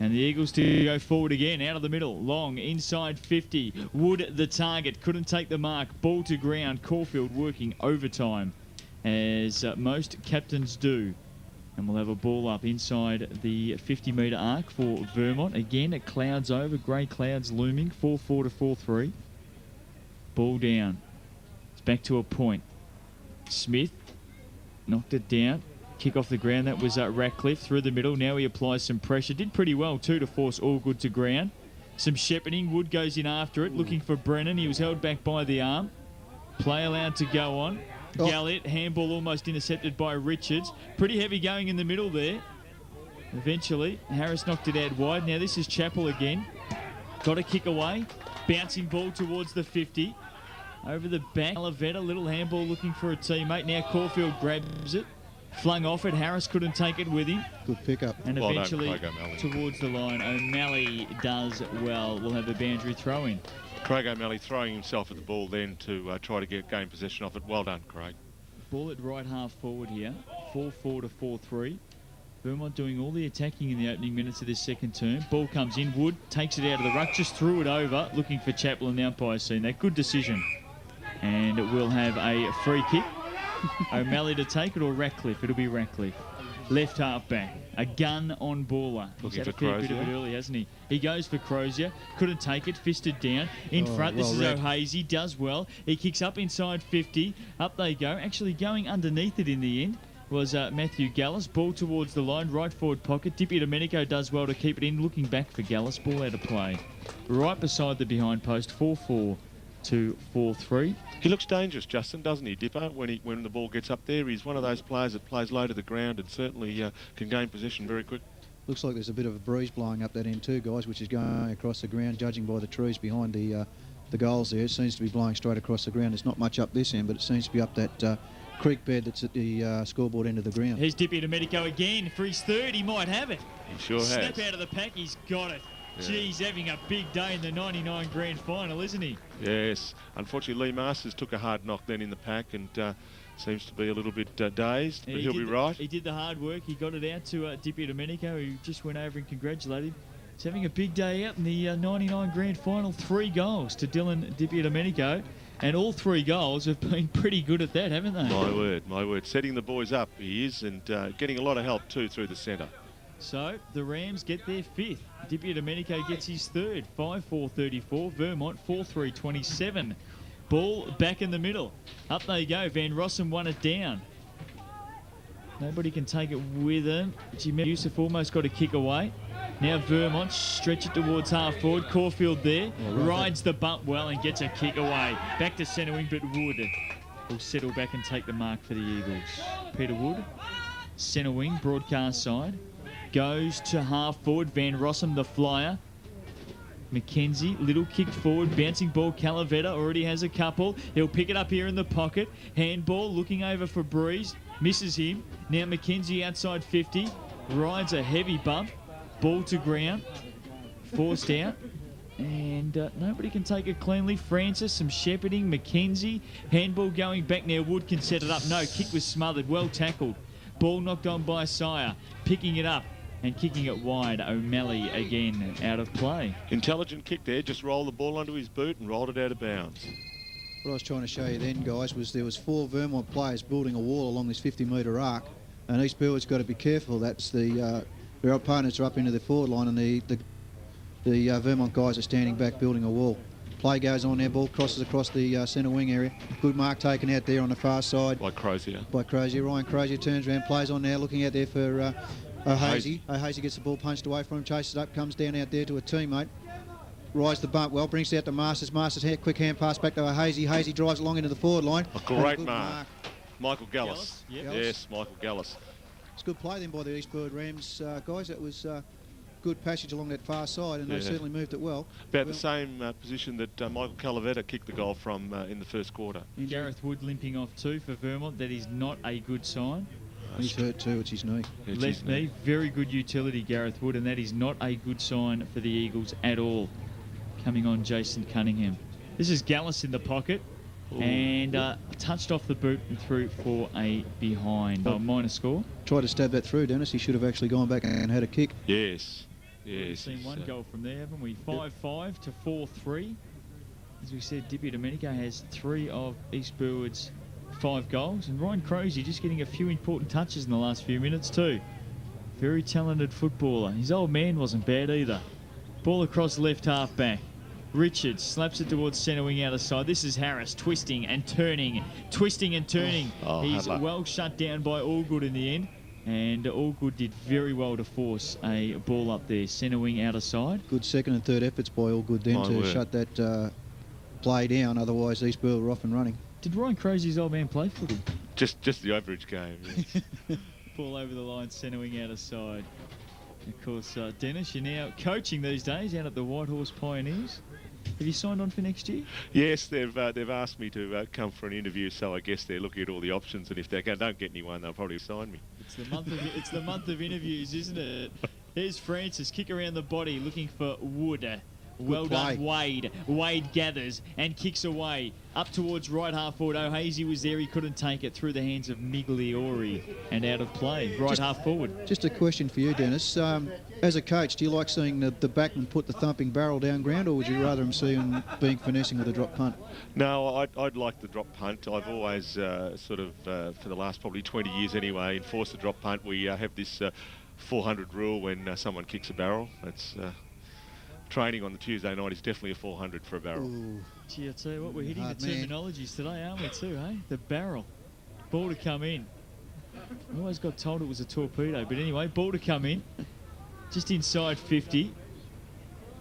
And the Eagles to go forward again, out of the middle, long, inside 50. Wood, the target, couldn't take the mark. Ball to ground, Caulfield working overtime, as most captains do. And we'll have a ball up inside the 50-metre arc for Vermont. Again, it clouds over, grey clouds looming, 4-4 to 4-3. Ball down. It's back to a point. Smith knocked it down. Kick off the ground, that was Ratcliffe through the middle. Now he applies some pressure. Did pretty well too to force all good to ground. Some shepherding. Wood goes in after it, looking for Brennan. He was held back by the arm. Play allowed to go on. Galliot, handball almost intercepted by Richards. Pretty heavy going in the middle there. Eventually, Harris knocked it out wide. Now this is Chapel again. Got a kick away. Bouncing ball towards the 50. Over the back, Alavetta, little handball looking for a teammate. Now Caulfield grabs it. Flung off it. Harris couldn't take it with him. Good pickup. And well eventually done, towards the line. O'Malley does well. We'll have a boundary throw in. Craig O'Malley throwing himself at the ball then to try to get game possession of it. Well done, Craig. Ball at right half forward here. 4-4 to 4-3. Vermont doing all the attacking in the opening minutes of this second term. Ball comes in. Wood takes it out of the ruck. Just threw it over. Looking for Chapel, and the umpire's seen that. Good decision. And we'll have a free kick. O'Malley to take it, or Ratcliffe? It'll be Ratcliffe. Left half back. A gun on baller. Looking He's had for a fair bit Crozier. of it early, hasn't he? He goes for Crozier. Couldn't take it. Fisted down. In front, this is O'Hazy. Does well. He kicks up inside 50. Up they go. Actually going underneath it in the end was Matthew Gallus. Ball towards the line. Right forward pocket. Dippy Domenico does well to keep it in. Looking back for Gallus. Ball out of play. Right beside the behind post. 4-4 to 4-3. He looks dangerous, Justin, doesn't he, Dipper? When the ball gets up there, he's one of those players that plays low to the ground and certainly can gain possession very quick. Looks like there's a bit of a breeze blowing up that end too, guys, which is going across the ground, judging by the trees behind the goals there. It seems to be blowing straight across the ground. There's not much up this end, but it seems to be up that creek bed that's at the scoreboard end of the ground. Here's Dippy Domenico again for his third. He might have it. He sure has. Step out of the pack. He's got it. Yeah. Gee, he's having a big day in the 99 grand final, isn't he? Yes. Unfortunately, Lee Masters took a hard knock then in the pack and seems to be a little bit dazed, but he'll be right. He did the hard work. He got it out to Dippy Domenico, who just went over and congratulated him. He's having a big day out in the 99 grand final. 3 goals to Dylan Dippy Domenico. And all 3 goals have been pretty good at that, haven't they? My word, my word. Setting the boys up, he is, and getting a lot of help too through the centre. So the Rams get their 5th. Dippy Domenico gets his 3rd. 5-4-34. Vermont 4-3-27. Ball back in the middle. Up they go. Van Rossum won it down. Nobody can take it with him. Jimmy Youssef almost got a kick away. Now Vermont stretch it towards half forward. Caulfield there. Rides the bump well and gets a kick away. Back to centre wing, but Wood will settle back and take the mark for the Eagles. Peter Wood, centre wing, broadcast side. Goes to half forward. Van Rossum, the flyer. McKenzie, little kick forward. Bouncing ball. Calavetta already has a couple. He'll pick it up here in the pocket. Handball looking over for Breeze. Misses him. Now McKenzie outside 50. Rides a heavy bump. Ball to ground. Forced out. And nobody can take it cleanly. Francis, some shepherding. McKenzie. Handball going back. Now Wood can set it up. No, kick was smothered. Well tackled. Ball knocked on by Sire. Picking it up and kicking it wide. O'Malley again out of play. Intelligent kick there. Just rolled the ball onto his boot and rolled it out of bounds. What I was trying to show you then, guys, was there was 4 Vermont players building a wall along this 50-metre arc, and East Burwood's got to be careful. That's their opponents are up into the forward line, and the Vermont guys are standing back building a wall. Play goes on there, ball crosses across the centre wing area. Good mark taken out there on the far side. By Crozier. Ryan Crozier turns around, plays on there, looking out there for O'Hazy. O'Hazy gets the ball punched away from him, chases it up, comes down out there to a teammate. rides the bump well, brings it out to Masters. Masters, quick hand pass back to Hazy. Hazy drives along into the forward line. A great mark. Michael Gallis. Yep. Yes, Michael Gallis. It's good play then by the East Burwood Rams guys. That was good passage along that far side, and they certainly moved it well. About the same position that Michael Calavetta kicked the goal from in the first quarter. Gareth Wood limping off too for Vermont. That is not a good sign. He's hurt too. It's his knee. Left knee. Very good utility, Gareth Wood, and that is not a good sign for the Eagles at all. Coming on, Jason Cunningham. This is Gallis in the pocket. Ooh. And touched off the boot and through for a behind. Minor score. Tried to stab that through, Dennis. He should have actually gone back and had a kick. Yes. Yes. We've seen one goal from there, haven't we? 5-5 to 4-3. As we said, Dippy Domenico has 3 of East Burwood's 5 goals. And Ryan Crozier just getting a few important touches in the last few minutes too. Very talented footballer. His old man wasn't bad either. Ball across left half back. Richards slaps it towards centre wing out of side. This is Harris twisting and turning. He's well shut down by Allgood in the end. And Allgood did very well to force a ball up there. Centre wing out of side. Good second and third efforts by Allgood then to shut that play down. Otherwise, East Burwood were off and running. Did Ryan Crozier's old man play footy? Just the average game, yes. Ball over the line, centre wing out of side. Of course, Dennis, you're now coaching these days out at the White Horse Pioneers. Have you signed on for next year? Yes, they've asked me to come for an interview, so I guess they're looking at all the options, and if they don't get anyone, they'll probably sign me. It's the month of interviews, isn't it? Here's Francis, kick around the body, looking for Wood. Well done, Wade. Wade gathers and kicks away up towards right half forward. O'Hazy was there. He couldn't take it through the hands of Migliori and out of play. Half forward. Just a question for you, Dennis. As a coach, do you like seeing the backman put the thumping barrel down ground, or would you rather him see him being finessing with a drop punt? No, I'd like the drop punt. I've always for the last probably 20 years anyway, enforced the drop punt. We have this 400 rule when someone kicks a barrel. That's... training on the Tuesday night is definitely a 400 for a barrel. Ooh. Gee, I tell you what, we're hitting the terminologies today, aren't we too, eh? The barrel. Ball to come in. I always got told it was a torpedo, but anyway, ball to come in. Just inside 50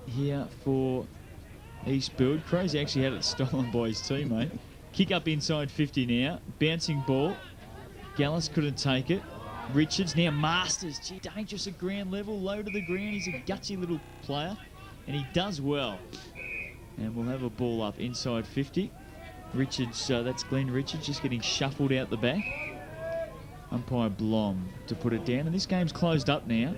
here for East Burwood. Crozier actually had it stolen by his teammate. Kick up inside 50 now. Bouncing ball. Gallis couldn't take it. Richards now Masters. Gee, dangerous at ground level. Low to the ground. He's a gutsy little player. And he does well. And we'll have a ball up inside 50. Richards, that's Glenn Richards, just getting shuffled out the back. Umpire Blom to put it down. And this game's closed up now.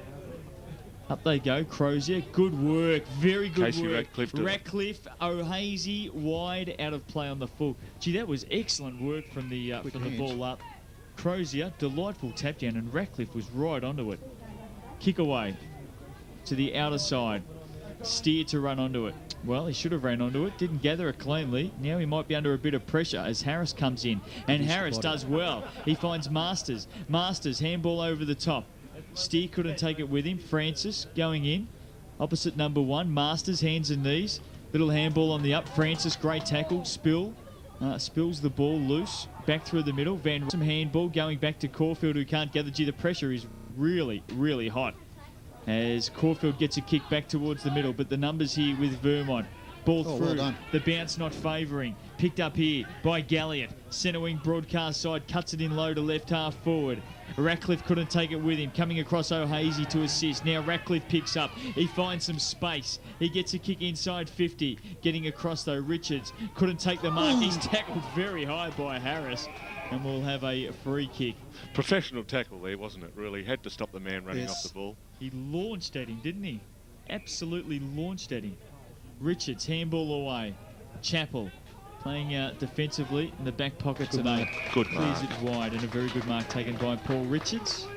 Up they go. Crozier, good work. Very good Casey work. Ratcliffe, O'Hazy wide out of play on the full. Gee, that was excellent work from the ball up. Crozier, delightful tap down, and Ratcliffe was right onto it. Kick away to the outer side. Steer to run onto it. Well, he should have ran onto it. Didn't gather it cleanly. Now he might be under a bit of pressure as Harris comes in. And Harris does well. He finds Masters. Masters, handball over the top. Steer couldn't take it with him. Francis going in. Opposite number 1. Masters, hands and knees. Little handball on the up. Francis, great tackle. Spills the ball loose. Back through the middle. Some handball going back to Caulfield, who can't gather. Gee, the pressure is really, really hot. As Caulfield gets a kick back towards the middle, but the numbers here with Vermont. Ball through, well, the bounce not favouring. Picked up here by Galliot. Centre wing broadcast side, cuts it in low to left half forward. Ratcliffe couldn't take it with him. Coming across O'Hazy to assist. Now Ratcliffe picks up. He finds some space. He gets a kick inside 50. Getting across though, Richards couldn't take the mark. He's tackled very high by Harris. And we'll have a free kick. Professional tackle there, wasn't it, really? Had to stop the man running off the ball. He launched at him, didn't he? Absolutely launched at him. Richards, handball away. Chappell playing defensively in the back pocket today. Good mark. Clears it wide, and a very good mark taken by Paul Richards.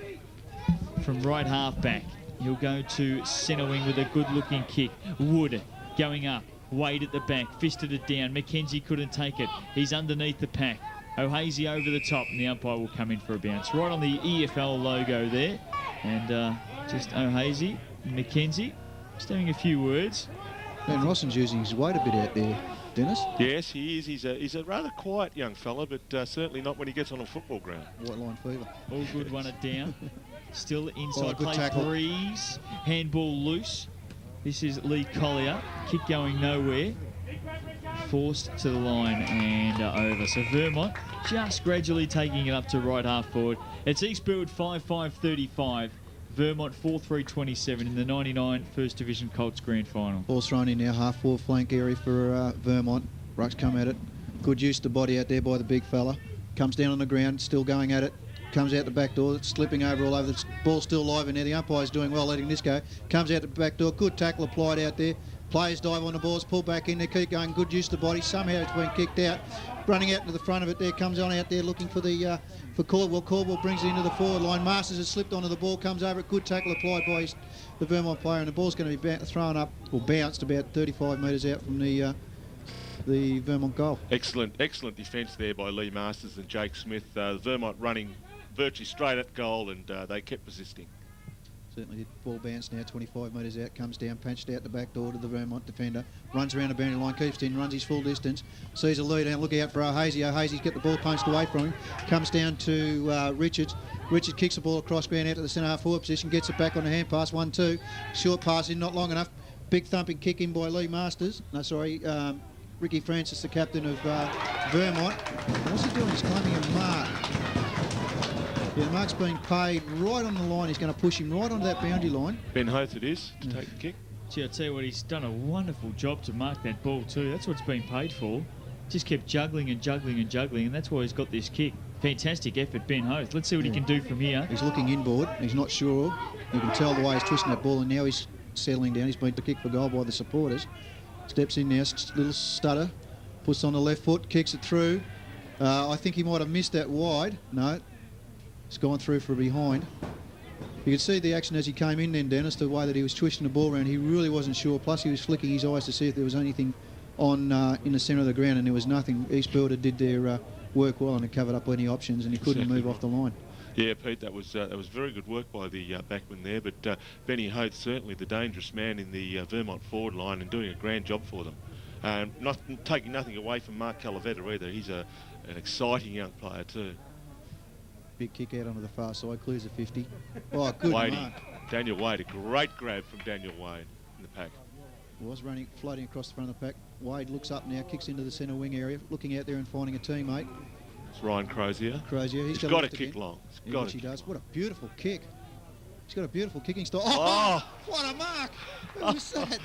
From right half back, he'll go to centre wing with a good-looking kick. Wood going up. Wade at the back, fisted it down. McKenzie couldn't take it. He's underneath the pack. O'Hazy over the top, and the umpire will come in for a bounce. Right on the EFL logo there. And just O'Hazy, McKenzie, just having a few words. Ben Rosson's using his weight a bit out there, Dennis. Yes, he is. He's a rather quiet young fella, but certainly not when he gets on a football ground. White line fever. All good, won it down. Still inside good play. Tackle. Breeze, handball loose. This is Lee Collier. Kick going nowhere. Forced to the line and over. So Vermont just gradually taking it up to right half forward. It's East Burwood 5-5-35. Vermont 4-3-27 in the 99 First Division Colts Grand Final. Ball's thrown in now, half forward flank area for Vermont. Rucks come at it. Good use to body out there by the big fella. Comes down on the ground, still going at it. Comes out the back door, slipping over all over. The ball's still live in there. The umpire's doing well letting this go. Comes out the back door. Good tackle applied out there. Players dive on the balls, pull back in there, keep going. Good use to body. Somehow it's been kicked out. Running out to the front of it there. Comes on out there looking for the for Caldwell. Caldwell brings it into the forward line. Masters has slipped onto the ball. Comes over it. Good tackle applied by the Vermont player. And the ball's going to be thrown up or bounced about 35 metres out from the Vermont goal. Excellent defence there by Lee Masters and Jake Smith. Vermont running virtually straight at goal, and they kept resisting. Certainly did. Ball bounce now, 25 metres out, comes down, punched out the back door to the Vermont defender, runs around the boundary line, keeps in, runs his full distance, sees a lead out, look out for O'Hazy. O'Hazy's got the ball punched away from him, comes down to Richards. Richard kicks the ball across ground out to the centre half forward position, gets it back on the hand pass, 1-2. Short pass in, not long enough. Big thumping kick in by Lee Masters. No, sorry, Ricky Francis, the captain of Vermont. What's he doing? He's claiming a mark. Yeah, the mark's been paid right on the line. He's going to push him right onto that boundary line. Ben Hoth it is to take the kick. Gee, I tell you what, he's done a wonderful job to mark that ball too. That's what it's been paid for. Just kept juggling and juggling and juggling, and that's why he's got this kick. Fantastic effort, Ben Hoth. Let's see what he can do from here. He's looking inboard. He's not sure. You can tell the way he's twisting that ball, and now he's settling down. He's been to kick for goal by the supporters. Steps in now, little stutter. Puts on the left foot, kicks it through. I think he might have missed that wide. No. It's gone through for a behind. You could see the action as he came in then, Dennis, the way that he was twisting the ball around. He really wasn't sure. Plus, he was flicking his eyes to see if there was anything on in the centre of the ground, and there was nothing. East Burwood did their work well and it covered up any options, and he couldn't move off the line. Yeah, Pete, that was very good work by the backman there. But Benny Hoth, certainly the dangerous man in the Vermont forward line, and doing a grand job for them. Not taking nothing away from Mark Calavetta either. He's an exciting young player too. Big kick out onto the far side, clears the 50. Oh, good Wadey, mark. Daniel Wade, a great grab from Daniel Wade in the pack. Was running, floating across the front of the pack. Wade looks up now, kicks into the centre wing area, looking out there and finding a teammate. It's Ryan Crozier. Crozier, he's got to kick long. He does. What a beautiful kick. He's got a beautiful kicking style. Oh, what a mark! Who was that?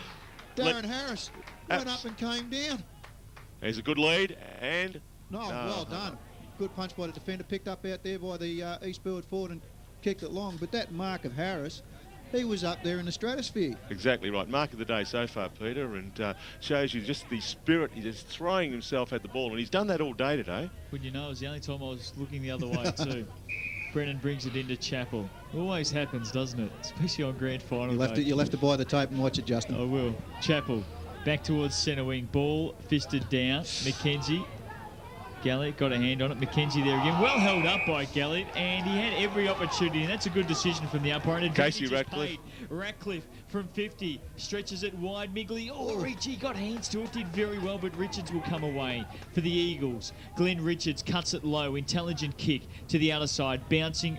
Darren Harris went up and came down. There's a good lead, and... Well done. Good punch by the defender, picked up out there by the East Burwood forward and kicked it long. But that mark of Harris, he was up there in the stratosphere. Exactly right. Mark of the day so far, Peter, and shows you just the spirit. He's just throwing himself at the ball, and he's done that all day today. Wouldn't you know, it was the only time I was looking the other way too. Brennan brings it into Chapel. Always happens, doesn't it? Especially on grand final day. You'll have to buy the tape and watch it, Justin. I will. Chapel, back towards centre wing. Ball fisted down. McKenzie. Galliot got a hand on it. McKenzie there again. Well held up by Galliot, and he had every opportunity, and that's a good decision from the umpire. And Casey Ratcliffe. Ratcliffe from 50 stretches it wide. Migley, Richie got hands to it, did very well, but Richards will come away for the Eagles. Glenn Richards cuts it low, intelligent kick to the other side, bouncing.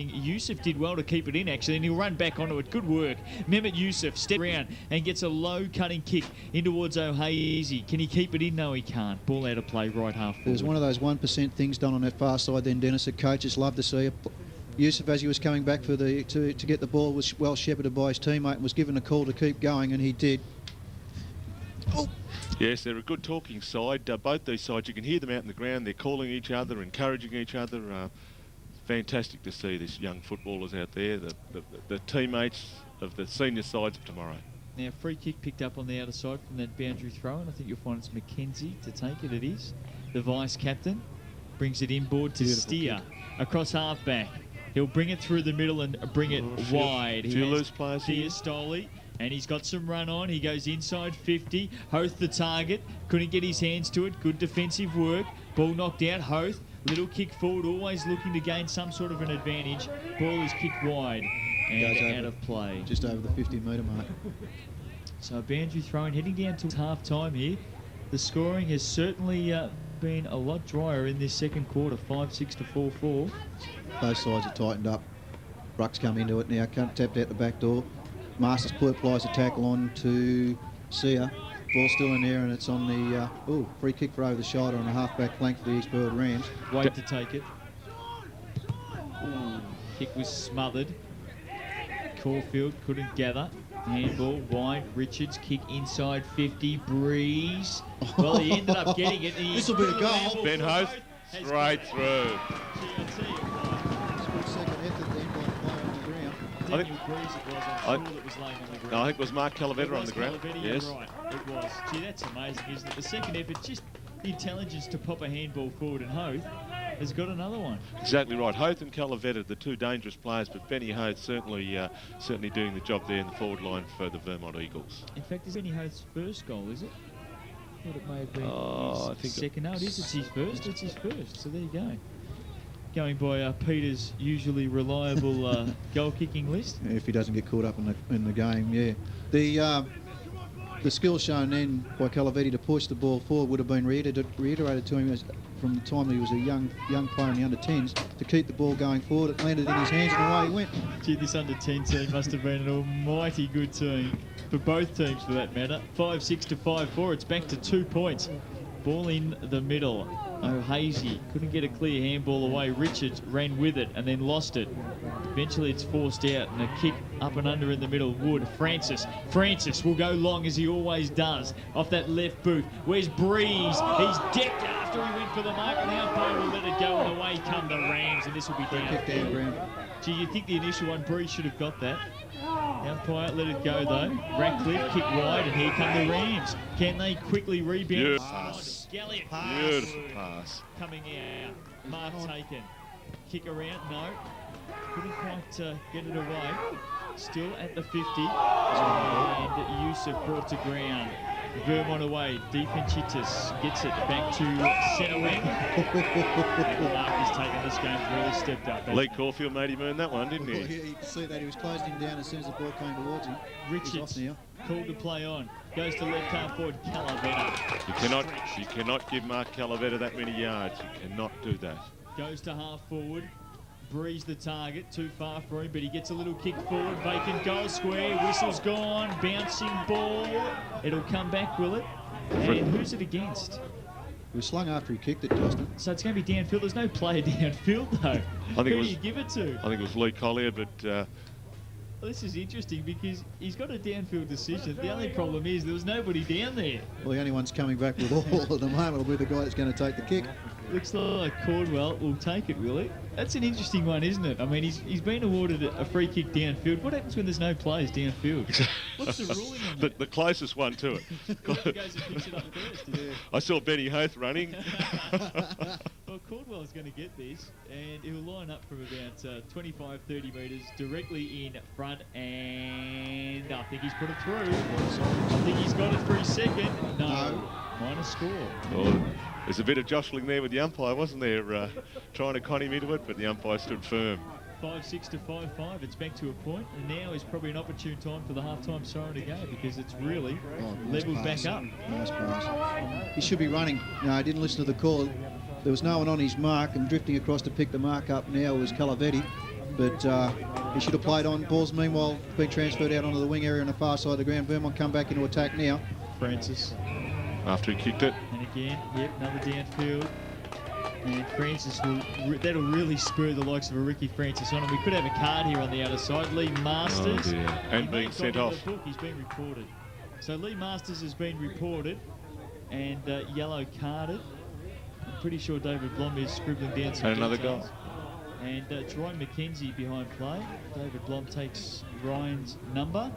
Yusuf did well to keep it in, actually, and he'll run back onto it. Good work. Mehmet Yusuf steps around and gets a low cutting kick in towards O'Hazy. Can he keep it in? No, he can't. Ball out of play, right half forward. There's one of those 1% things done on that far side then, Dennis, that coaches love to see. Yusuf, as he was coming back for to get the ball, was well shepherded by his teammate and was given a call to keep going, and he did. Oh! Yes, they're a good talking side. Both these sides, you can hear them out in the ground. They're calling each other, encouraging each other. Fantastic to see these young footballers out there, the teammates of the senior sides of tomorrow. Now, free kick picked up on the outer side from that boundary throw, and I think you'll find it's McKenzie to take it. It is. The vice-captain brings it inboard to Steer across half-back. He'll bring it through the middle and bring it wide. Few loose players here. Stoley, and he's got some run on. He goes inside 50. Hoth the target. Couldn't get his hands to it. Good defensive work. Ball knocked out. Hoth, little kick forward, always looking to gain some sort of an advantage. Ball is kicked wide and out of play. Just over the 50-metre mark. So a boundary throw-in heading down to half-time here. The scoring has certainly been a lot drier in this second quarter, 5-6 to 4-4. Both sides are tightened up. Ruck's come into it now, tapped out the back door. Masters applies a tackle on to Sia. Ball still in there, and it's on the free kick for over the shoulder on the half-back flank for the East Burwood Rams. Wade to take it. Kick was smothered. Caulfield couldn't gather. Handball wide. Richards kick inside 50. Breeze. Well, he ended up getting it. This will be a goal. Ben Hoth straight through. Second effort then by the player on the ground. Daniel Breeze it was. I'm sure that was laying on the ground. No, I think it was Mark Calavetta on the ground. Yes. Right, it was. Gee, that's amazing, isn't it? The second effort, just the intelligence to pop a handball forward, and Hoth has got another one. Exactly right. Hoth and Calavetta, the two dangerous players, but Benny Hoth certainly doing the job there in the forward line for the Vermont Eagles. In fact, is Benny Hoth's first goal, is it? I thought it may have been I think second. No, it is. It's his first. It's his first. So there you go. Going by Peter's usually reliable goal-kicking list. If he doesn't get caught up in the game, yeah. The skill shown then by Calavetti to push the ball forward would have been reiterated to him from the time he was a young player in the under-10s to keep the ball going forward. It landed in his hands and away he went. Gee, this under-10 team must have been an almighty good team for both teams for that matter. 5-6 to 5-4. It's back to 2 points. Ball in the middle. O'Hazy couldn't get a clear handball away. Richards ran with it and then lost it. Eventually it's forced out and a kick up and under in the middle. Wood, Francis will go long as he always does off that left boot. Where's Breeze? He's decked after he went for the mark. The umpire will let it go and away come the Rams, and this will be down. Kick down ground. Gee, you think the initial one, Breeze should have got that. The umpire let it go though. Ratcliffe kick wide, and here come the Rams. Can they quickly rebound? Pass. Beautiful pass. Coming out. Mark taken. Kick around, no. Couldn't quite get it away. Still at the 50. And Yusuf brought to ground. Vermont away. Defensitas gets it back to centre wing. Mark has taken this game, really stepped up. Lee Caulfield made him earn that one, didn't he? Yeah, you can see that he was closing him down as soon as the ball came towards him. Richards called to play on. Goes to left half forward. Calavetta. You cannot give Mark Calavetta that many yards. You cannot do that. Goes to half forward. Breeze the target, too far for him, but he gets a little kick forward. Vacant goal square, whistle's gone, bouncing ball. It'll come back, will it? And who's it against? It was slung after he kicked it, Justin. So it's going to be downfield. There's no player downfield, though. Who do you give it to? I think it was Lee Collier, but... Well, this is interesting because he's got a downfield decision. The only problem is there was nobody down there. Well, the only one's coming back with all at the moment will be the guy that's going to take the kick. Looks like Cordwell will take it, will he? That's an interesting one, isn't it? I mean, he's been awarded a free kick downfield. What happens when there's no players downfield? What's the ruling on that? The closest one to it. Goes and picks it up first. Yeah. I saw Benny Hoth running. Well, Cordwell's going to get this, and he'll line up from about 25-30 metres directly in front, and I think he's put it through. I think he's got it for his second. No. Minus score. Oh, there's a bit of jostling there with the umpire, wasn't there? Trying to con him into it, but the umpire stood firm. 5-6 to 5-5. It's back to a point, and now is probably an opportune time for the half-time siren to go because it's really levelled back up. Nice pass. He should be running. No, I didn't listen to the call. There was no one on his mark, and drifting across to pick the mark up now was Calavetti. But he should have played on. Ball's meanwhile being transferred out onto the wing area on the far side of the ground. Vermont come back into attack now. Francis. After he kicked it. And again, another downfield. And Francis that'll really spur the likes of a Ricky Francis on. And we could have a card here on the outer side. Lee Masters. Oh dear. And being sent off. He's been reported. So Lee Masters has been reported and yellow carded. I'm pretty sure David Blom is scribbling down some And another details. goal. And Ryan McKenzie behind play. David Blom takes Ryan's number.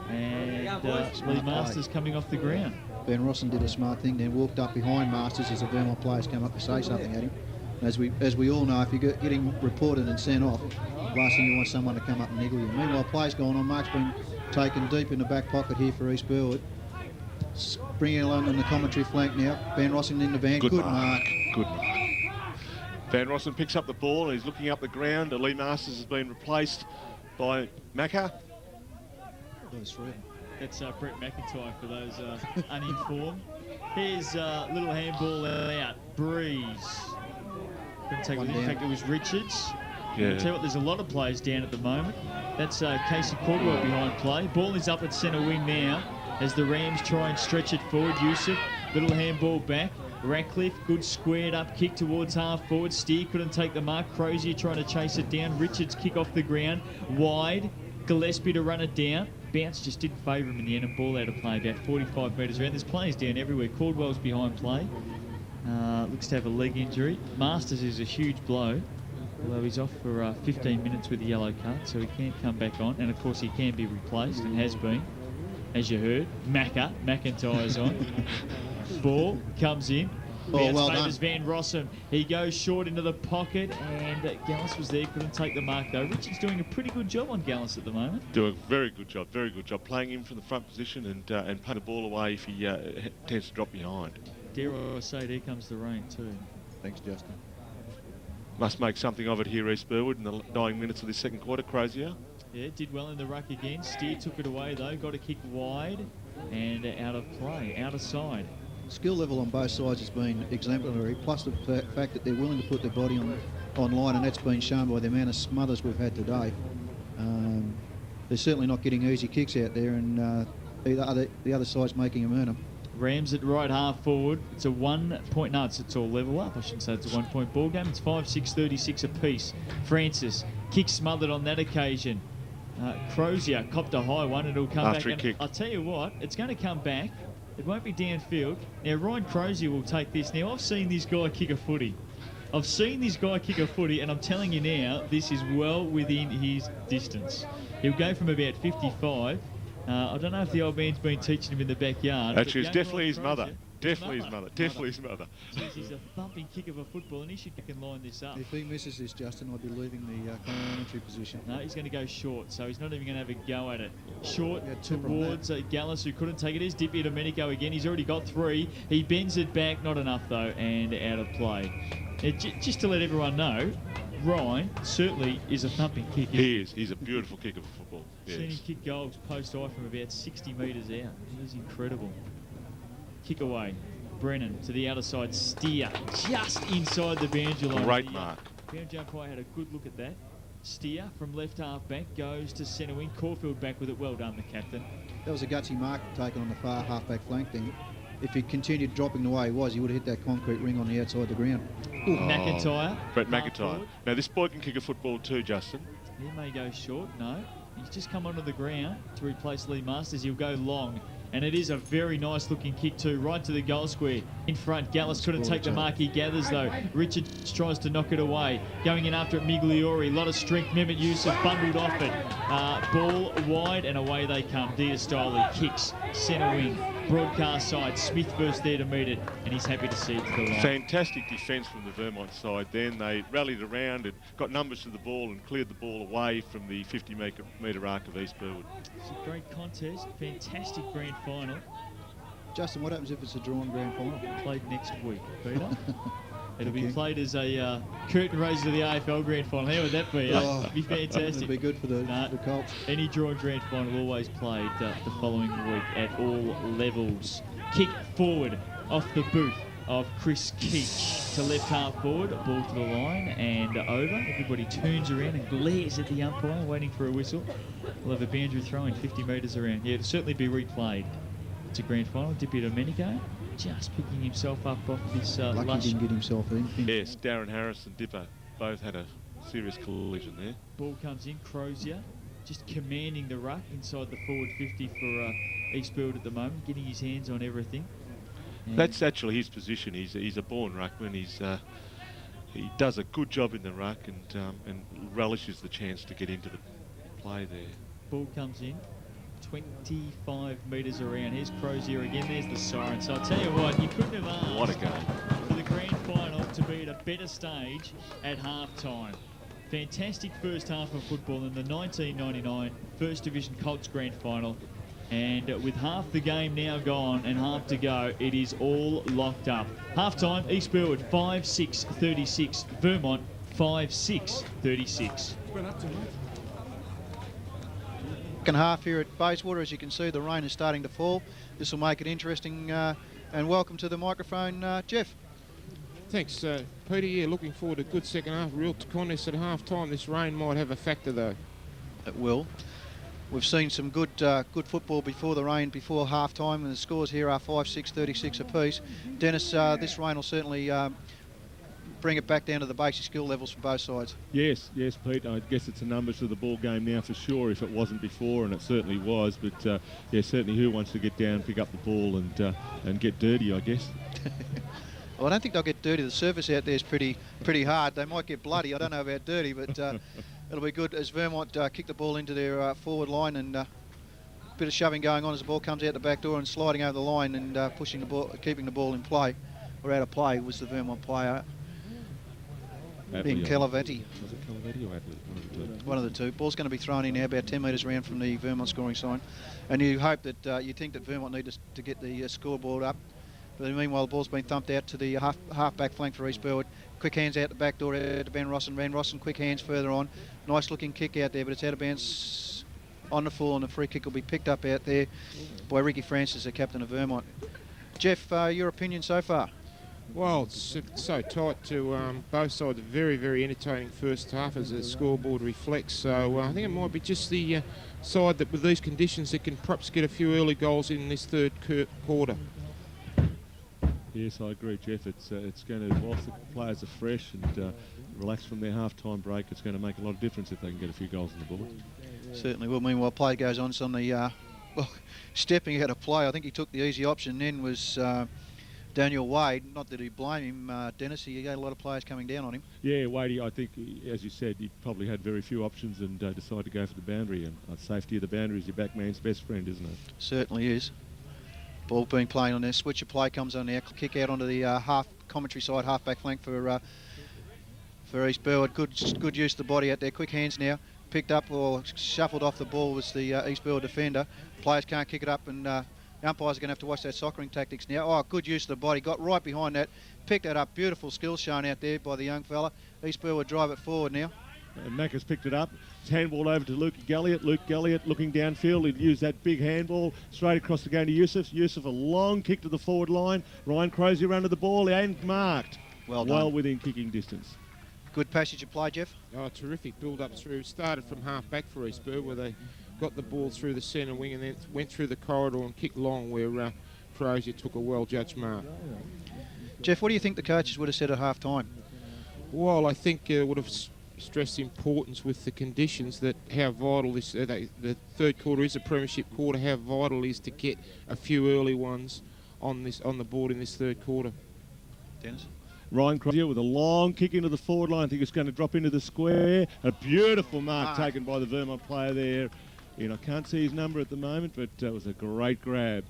And Lee Masters coming off the ground. Ben Rosson did a smart thing, then walked up behind Masters as the Vermont players come up to say something at him. As we all know, if you're getting reported and sent off, last thing you want someone to come up and niggle you. Meanwhile, play's going on. Mark's been taken deep in the back pocket here for East Burwood. Bringing along on the commentary flank now. Ben Rosson in the van. Good mark. Good mark. Van Rossen picks up the ball and he's looking up the ground. Lee Masters has been replaced by Macca. Those three. That's Brett McIntyre for those uninformed. Here's little handball out. Breeze. Couldn't take it. In fact, it was Richards. Yeah. I'll tell you what, there's a lot of players down at the moment. That's Casey Caldwell behind play. Ball is up at centre wing now as the Rams try and stretch it forward. Yusuf, little handball back. Ratcliffe, good squared up kick towards half forward. Steer couldn't take the mark. Crozier trying to chase it down. Richards kick off the ground. Wide. Gillespie to run it down. Bounce just didn't favour him in the end, and ball out of play about 45 metres around. There's players down everywhere. Caldwell's behind play. Looks to have a leg injury. Masters is a huge blow, although he's off for 15 minutes with a yellow card, so he can't come back on. And of course, he can be replaced and has been, as you heard. McIntyre's on. Ball comes in. Oh, well done. Van Rossum. He goes short into the pocket, and Gallus was there, couldn't take the mark though. Richard's doing a pretty good job on Gallus at the moment. Doing a very good job, playing him from the front position and putting the ball away if he tends to drop behind. Dare I say, there comes the rain too. Thanks, Justin. Must make something of it here, East Burwood, in the dying minutes of this second quarter. Crozier. Yeah, did well in the ruck again. Steer took it away though, got a kick wide and out of play, out of side. Skill level on both sides has been exemplary, plus the fact that they're willing to put their body on line, and that's been shown by the amount of smothers we've had today. They're certainly not getting easy kicks out there, and the other side's making them earn them. Rams at right half forward. It's a 1 point. No, it's all level up. I shouldn't say it's a 1 point ball game. It's 5-6, 36 apiece. Francis kick smothered on that occasion. Crozier copped a high one. It'll come After back. he kicked. I'll tell you what, it's going to come back. It won't be downfield. Now, Ryan Crozier will take this. Now, I've seen this guy kick a footy. And I'm telling you now, this is well within his distance. He'll go from about 55. I don't know if the old man's been teaching him in the backyard. Actually, it's definitely his Crozier, mother. Definitely his mother. Jeez, he's a thumping kick of a football, and he should can line this up. If he misses this, Justin, I'd be leaving the complimentary position. No, he's going to go short, so he's not even going to have a go at it. Short Yeah, tip from towards Gallus, who couldn't take it. Is Dippy Domenico again. He's already got 3. He bends it back, not enough though, and out of play. Just to let everyone know, Ryan certainly is a thumping kick. He is. He's a beautiful kick of football. Yes. Seen him kick goals post eye from about 60 metres out. It was incredible. Kick away. Brennan to the outer side. Steer just inside the boundary line. Great mark. Boundary umpire had a good look at that. Steer from left half back goes to centre wing. Caulfield back with it. Well done, the captain. That was a gutsy mark taken on the far half-back flank then. If he continued dropping the way he was, he would have hit that concrete ring on the outside of the ground. Ooh, McIntyre. Brett half McIntyre. forward. Now, this boy can kick a football too, Justin. He may go short. No. He's just come onto the ground to replace Lee Masters. He'll go long. And it is a very nice looking kick too, right to the goal square. In front, Gallus couldn't take the mark. He gathers though. Richards tries to knock it away. Going in after it, Migliori. A lot of strength. Mehmet Yusuf bundled off it. Ball wide and away they come. Diastoli kicks. Centre wing. Broadcast side. Smith first there to meet it. And he's happy to see it to the line. Fantastic defence from the Vermont side. Then they rallied around and got numbers to the ball and cleared the ball away from the 50-metre arc of East Burwood. It's a great contest. Fantastic grand final. Justin, what happens if it's a drawn grand final? Played next week, Peter. It'll be played as a curtain raiser to the AFL grand final. How would that be? Oh, It'd be fantastic. It'd be good for the Colts. Any drawn grand final always played the following week at all levels. Kick forward off the boot of Chris Keach to left half forward. Ball to the line and over. Everybody turns around and glares at the umpire, waiting for a whistle. We'll have a boundary throw in 50 metres around. Yeah, it'll certainly be replayed. It's a grand final. Dippy Domenico just picking himself up off this Lucky lush. he didn't get himself in. Yes, Darren Harris and Dipper both had a serious collision there. Ball comes in. Crozier just commanding the ruck inside the forward 50 for East Burwood at the moment, getting his hands on everything. And That's actually his position. He's a born ruckman. He does a good job in the ruck and relishes the chance to get into the play there. ball comes in. 25 metres around. Here's Crozier again. There's the siren. So I'll tell you what, you couldn't have asked What a game. for the grand final to be at a better stage at half-time. Fantastic first half of football in the 1999 First Division Colts Grand Final. And with half the game now gone and half to go, it is all locked up. Half-time, East Burwood 5-6-36. Vermont 5-6-36. Second half here at Bayswater. As you can see, the rain is starting to fall. This will make it interesting. And welcome to the microphone, Jeff. Thanks, Peter. Yeah, looking forward to a good second half. Real contest at half-time. This rain might have a factor, though. It will. We've seen some good football before the rain, before half-time, and the scores here are 5-6, 36 apiece. Dennis, this rain will certainly bring it back down to the basic skill levels for both sides. Yes, Pete. I guess it's a numbers of the ball game now for sure, if it wasn't before, and it certainly was. But yeah, certainly who wants to get down, pick up the ball, and get dirty, I guess. Well, I don't think they'll get dirty. The surface out there is pretty hard. They might get bloody. I don't know about dirty, but it'll be good as Vermont kick the ball into their forward line, and a bit of shoving going on as the ball comes out the back door and sliding over the line and pushing the ball, keeping the ball in play or out of play was the Vermont player. Being Calavetti. Was it Calavetti or Atley? One of the two. Ball's going to be thrown in now, about 10 metres around from the Vermont scoring sign, and you hope that you think that Vermont need to get the scoreboard up. But meanwhile, the ball's been thumped out to the half-back flank for East Burwood. Quick hands out the back door to Van Rossen. Van Rossen, quick hands further on. Nice looking kick out there, but it's out of bounds on the full, and the free kick will be picked up out there by Ricky Francis, the captain of Vermont. Jeff, your opinion so far? Well, it's so tight to both sides. A very, very entertaining first half as the scoreboard reflects. So I think it might be just the side that with these conditions that can perhaps get a few early goals in this third quarter. Yes, I agree, Jeff. It's going to, whilst the players are fresh and relaxed from their half-time break, it's going to make a lot of difference if they can get a few goals on the board. Certainly will. Meanwhile, play goes on. It's on the stepping out of play. I think he took the easy option then was Daniel Wade. Not that he blame him, Dennis. He had a lot of players coming down on him. Yeah, Wadey, I think, as you said, he probably had very few options and decided to go for the boundary. And safety of the boundary is your back man's best friend, isn't it? Certainly is. Ball being played on there. Switch of play comes on there. Kick out onto the half commentary side, half back flank for East Burwood. Good use of the body out there. Quick hands now. Picked up or shuffled off the ball was the East Burwood defender. Players can't kick it up, and the umpires are going to have to watch that soccering tactics now. Oh, good use of the body. Got right behind that. Picked that up. Beautiful skills shown out there by the young fella. East Burwood drive it forward now. Mack has picked it up. It's handball over to Luke Galliot. Luke Galliot looking downfield. He'd use that big handball straight across the game to Yusuf. Yusuf a long kick to the forward line. Ryan Crozier under the ball and marked. Well done. Well within kicking distance. Good passage of play, Jeff. Oh, terrific build-up through. Started from half-back for East Burwood where they got the ball through the centre wing and then went through the corridor and kicked long where Crozier took a well-judged mark. Jeff, what do you think the coaches would have said at half-time? Well, I think would have stressed the importance with the conditions that how vital this the third quarter is a premiership quarter, how vital it is to get a few early ones on the board in this third quarter. Dennis? Ryan Crozier with a long kick into the forward line. I think it's going to drop into the square. A beautiful mark taken by the Vermont player there. I can't see his number at the moment, but it was a great grab.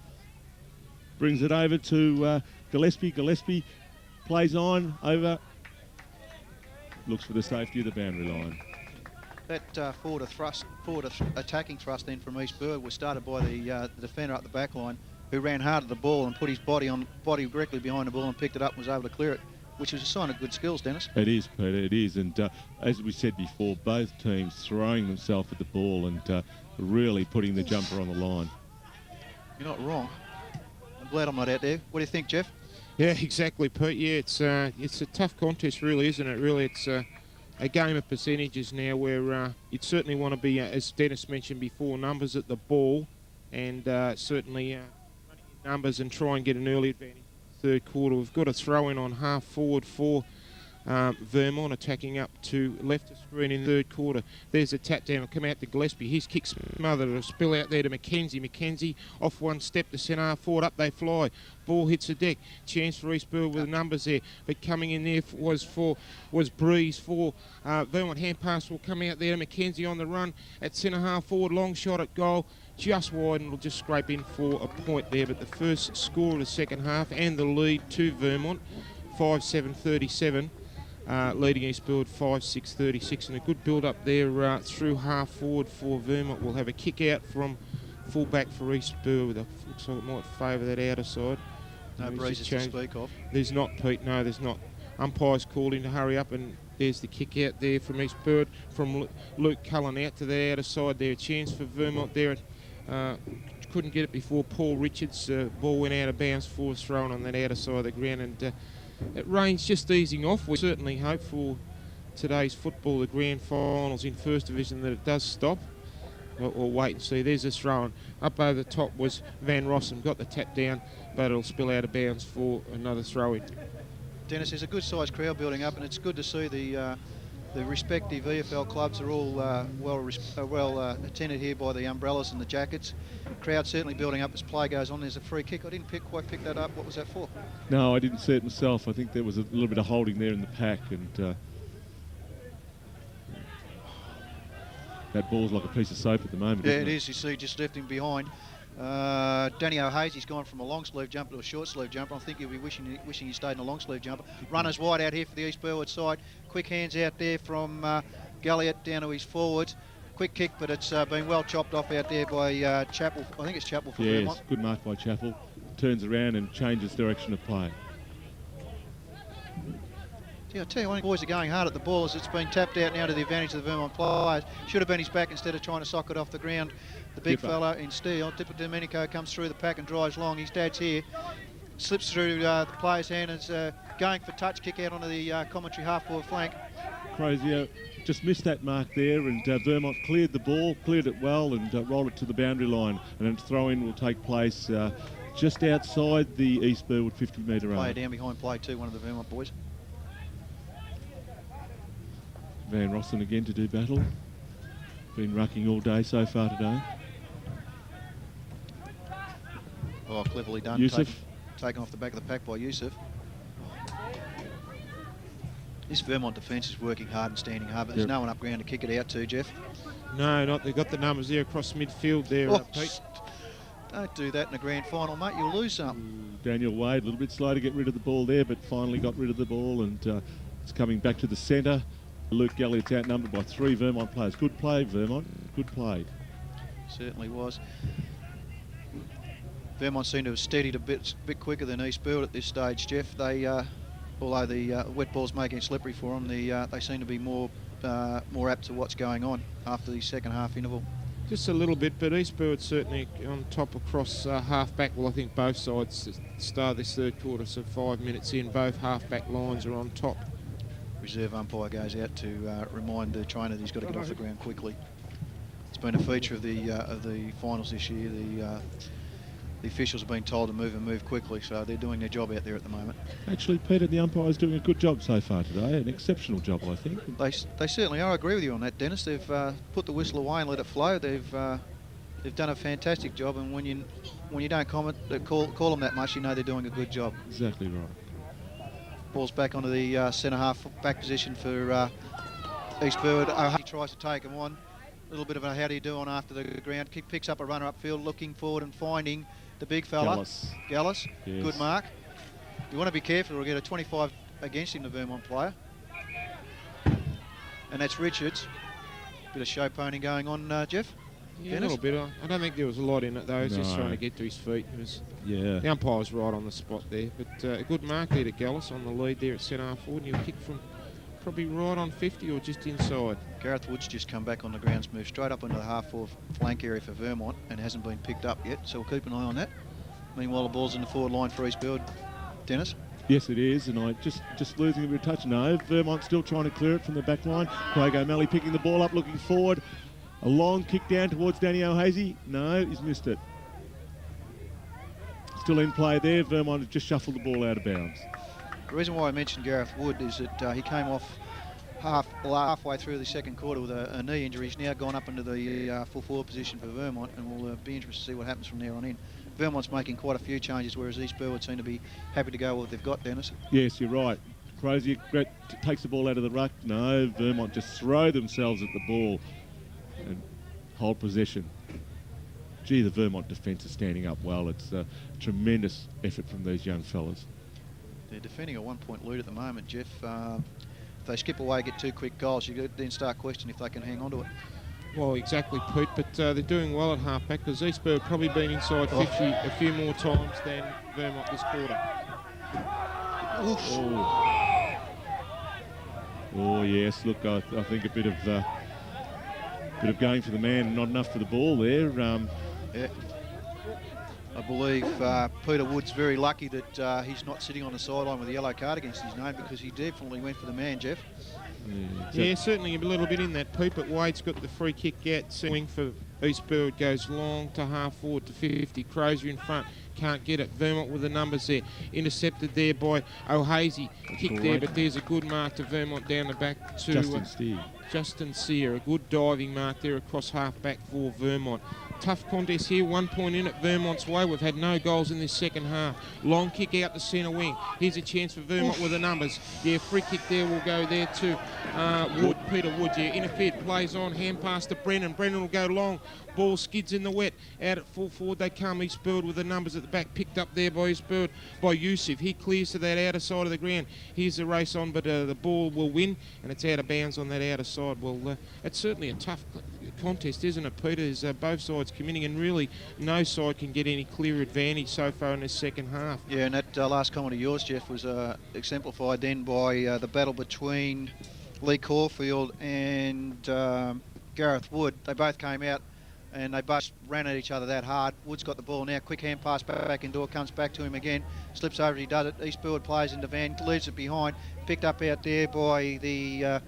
Brings it over to Gillespie. Gillespie plays on over. Looks for the safety of the boundary line. That forward attacking thrust then from East Burwood was started by the defender up the back line, who ran hard at the ball and put his body directly behind the ball and picked it up and was able to clear it, which was a sign of good skills, Dennis. It is, Peter, it is. And as we said before, both teams throwing themselves at the ball and really putting the jumper on the line. You're not wrong. I'm glad I'm not out there. What do you think, Jeff? Yeah, exactly, Pete. Yeah, it's a tough contest, really, isn't it? Really, it's a game of percentages now where you'd certainly want to be, as Dennis mentioned before, numbers at the ball and certainly running in numbers and try and get an early advantage in the third quarter. We've got a throw-in on half forward for Vermont, attacking up to left of screen in the third quarter. There's a tap down, come out to Gillespie. His kick's smothered, it'll spill out there to Mackenzie. Mackenzie off one step to centre half forward, up they fly. Ball hits the deck. Chance for East Burwood with the numbers there, but coming in there was Breeze for Vermont. Hand pass will come out there to Mackenzie on the run at centre half forward. Long shot at goal. Just wide and will just scrape in for a point there. But the first score of the second half and the lead to Vermont, 5-7-37. Leading East Burwood 5-6-36, and a good build-up there through half forward for Vermont. We'll have a kick out from full-back for East Burwood. Looks like it might favour that outer side. No breezes to speak of. There's not, Pete, no, there's not. Umpires called in to hurry up, and there's the kick out there from East Burwood, from Luke Cullen out to the outer side there. A chance for Vermont there. Couldn't get it before Paul Richards. Ball went out of bounds, force thrown on that outer side of the ground, and It rain's just easing off. We certainly hope for today's football, the grand finals in First Division, that it does stop. We'll wait and see. There's a throw-in. Up over the top was Van Rossum. Got the tap down, but it'll spill out of bounds for another throw-in. Dennis, there's a good-sized crowd building up, and it's good to see the respective EFL clubs are all well attended here by the umbrellas and the jackets. Crowd certainly building up as play goes on. There's a free kick. I didn't quite pick that up. What was that for? No, I didn't see it myself. I think there was a little bit of holding there in the pack, and that ball's like a piece of soap at the moment. Yeah, isn't it is. You see, just left him behind. Danny O'Hazy's gone from a long sleeve jumper to a short sleeve jumper. I think he'll be wishing he stayed in a long sleeve jumper. Runners wide out here for the East Burwood side. Quick hands out there from Galliot down to his forwards. Quick kick, but it's been well chopped off out there by Chappell. I think it's Chappell for Vermont. Yes, good mark by Chappell. Turns around and changes direction of play. Yeah, I tell you, one of the boys are going hard at the ball as it's been tapped out now to the advantage of the Vermont players. Should have been his back instead of trying to sock it off the ground. The big fella in steel, Dipper Domenico, comes through the pack and drives long. His dad's here, slips through the player's hand and is going for touch, kick out onto the commentary half-forward flank. Crozier just missed that mark there, and Vermont cleared the ball, cleared it well, and rolled it to the boundary line. And then throw-in will take place just outside the East Burwood 50-metre Player line. down behind play too, one of the Vermont boys. Van Rossum again to do battle. Been rucking all day so far today. Oh, cleverly done. Yusuf. Taken off the back of the pack by Yusuf. This Vermont defence is working hard and standing hard, but there's no one up ground to kick it out to, Jeff. No, not. They've got the numbers there across midfield there, Pete. Don't do that in the grand final, mate. You'll lose some. Daniel Wade, a little bit slow to get rid of the ball there, but finally got rid of the ball, and it's coming back to the centre. Luke Galliott's outnumbered by 3 Vermont players. Good play, Vermont. Good play. Certainly was. Vermont seemed to have steadied a bit quicker than East Burwood at this stage, Jeff. They, although the wet ball's making it slippery for them, they seem to be more apt to what's going on after the second half interval. Just a little bit, but East Burwood certainly on top across half-back. Well, I think both sides start this third quarter, so 5 minutes in, both half-back lines are on top. Reserve umpire goes out to remind the trainer that he's got to get off the ground quickly. It's been a feature of the finals this year. The officials have been told to move quickly, so they're doing their job out there at the moment. Actually, Peter, the umpire's doing a good job so far today. An exceptional job, I think. They certainly are. I agree with you on that, Dennis. They've put the whistle away and let it flow. They've done a fantastic job, and when you don't call them that much, you know they're doing a good job. Exactly right. Ball's back onto the centre half back position for East Burwood. He tries to take him on. A little bit of a how do you do on after the ground. Picks up a runner upfield, looking forward and finding the big fella. Gallus. Yes. Good mark. You want to be careful or get a 25 against him, the Vermont player. And that's Richards. Bit of show ponying going on, Jeff. Yeah, a little bit. I don't think there was a lot in it, though. He was just trying to get to his feet. The umpire was right on the spot there. But a good mark there to Gallus on the lead there at centre half forward. And he'll kick from probably right on 50 or just inside. Gareth Wood's just come back on the grounds, moved straight up into the half-forward flank area for Vermont and hasn't been picked up yet, so we'll keep an eye on that. Meanwhile, the ball's in the forward line for East Burwood. Dennis? Yes, it is, and I just losing a bit of touch. No, Vermont still trying to clear it from the back line. Craig O'Malley picking the ball up, looking forward. A long kick down towards Danny O'Hazy. No, he's missed it. Still in play there. Vermont has just shuffled the ball out of bounds. The reason why I mentioned Gareth Wood is that he came off halfway through the second quarter with a knee injury. He's now gone up into the full forward position for Vermont, and we'll be interested to see what happens from there on in. Vermont's making quite a few changes, whereas East Burwood seem to be happy to go with what they've got, Dennis. Yes, you're right. Crozier takes the ball out of the ruck. No, Vermont just throw themselves at the ball and hold possession. Gee, the Vermont defence is standing up well. It's a tremendous effort from these young fellas. They're defending a 1-point lead at the moment, Jeff. If they skip away, get 2 quick goals, you then start questioning if they can hang on to it. Well, exactly, Pete, but they're doing well at half-back because East Burwood probably been inside 50 a few more times than Vermont this quarter. Oh yes, look, I think a bit of going for the man and not enough for the ball there. Yeah. I believe Peter Wood's very lucky that he's not sitting on the sideline with a yellow card against his name, because he definitely went for the man, Jeff. Yeah, certainly a little bit in that poop, but Wade's got the free kick out. Swing for East Burwood goes long to half forward to 50. Crozier in front, can't get it. Vermont with the numbers there. Intercepted there by O'Hazy. Kick there, but there's a good mark to Vermont down the back to Justin Sear. A good diving mark there across half back for Vermont. Tough contest here, 1 point in at Vermont's way. We've had no goals in this second half. Long kick out the centre wing. Here's a chance for Vermont with the numbers. Yeah, free kick there will go there to Peter Wood. Yeah, interfered, plays on, hand pass to Brennan. Brennan will go long. Ball skids in the wet. Out at full forward they come. East Burwood with the numbers at the back. Picked up there by East Burwood by Yusuf. He clears to that outer side of the ground. Here's the race on, but the ball will win, and it's out of bounds on that outer side. Well, it's certainly a tough contest, isn't it, Peter? There's both sides committing, and really no side can get any clear advantage so far in this second half. Yeah, and that last comment of yours, Jeff, was exemplified then by the battle between Lee Caulfield and Gareth Wood. They both came out and they both ran at each other that hard. Wood's got the ball now, quick hand pass back indoor, comes back to him again, slips over, he does it. East Burwood plays into Van, leaves it behind, picked up out there by the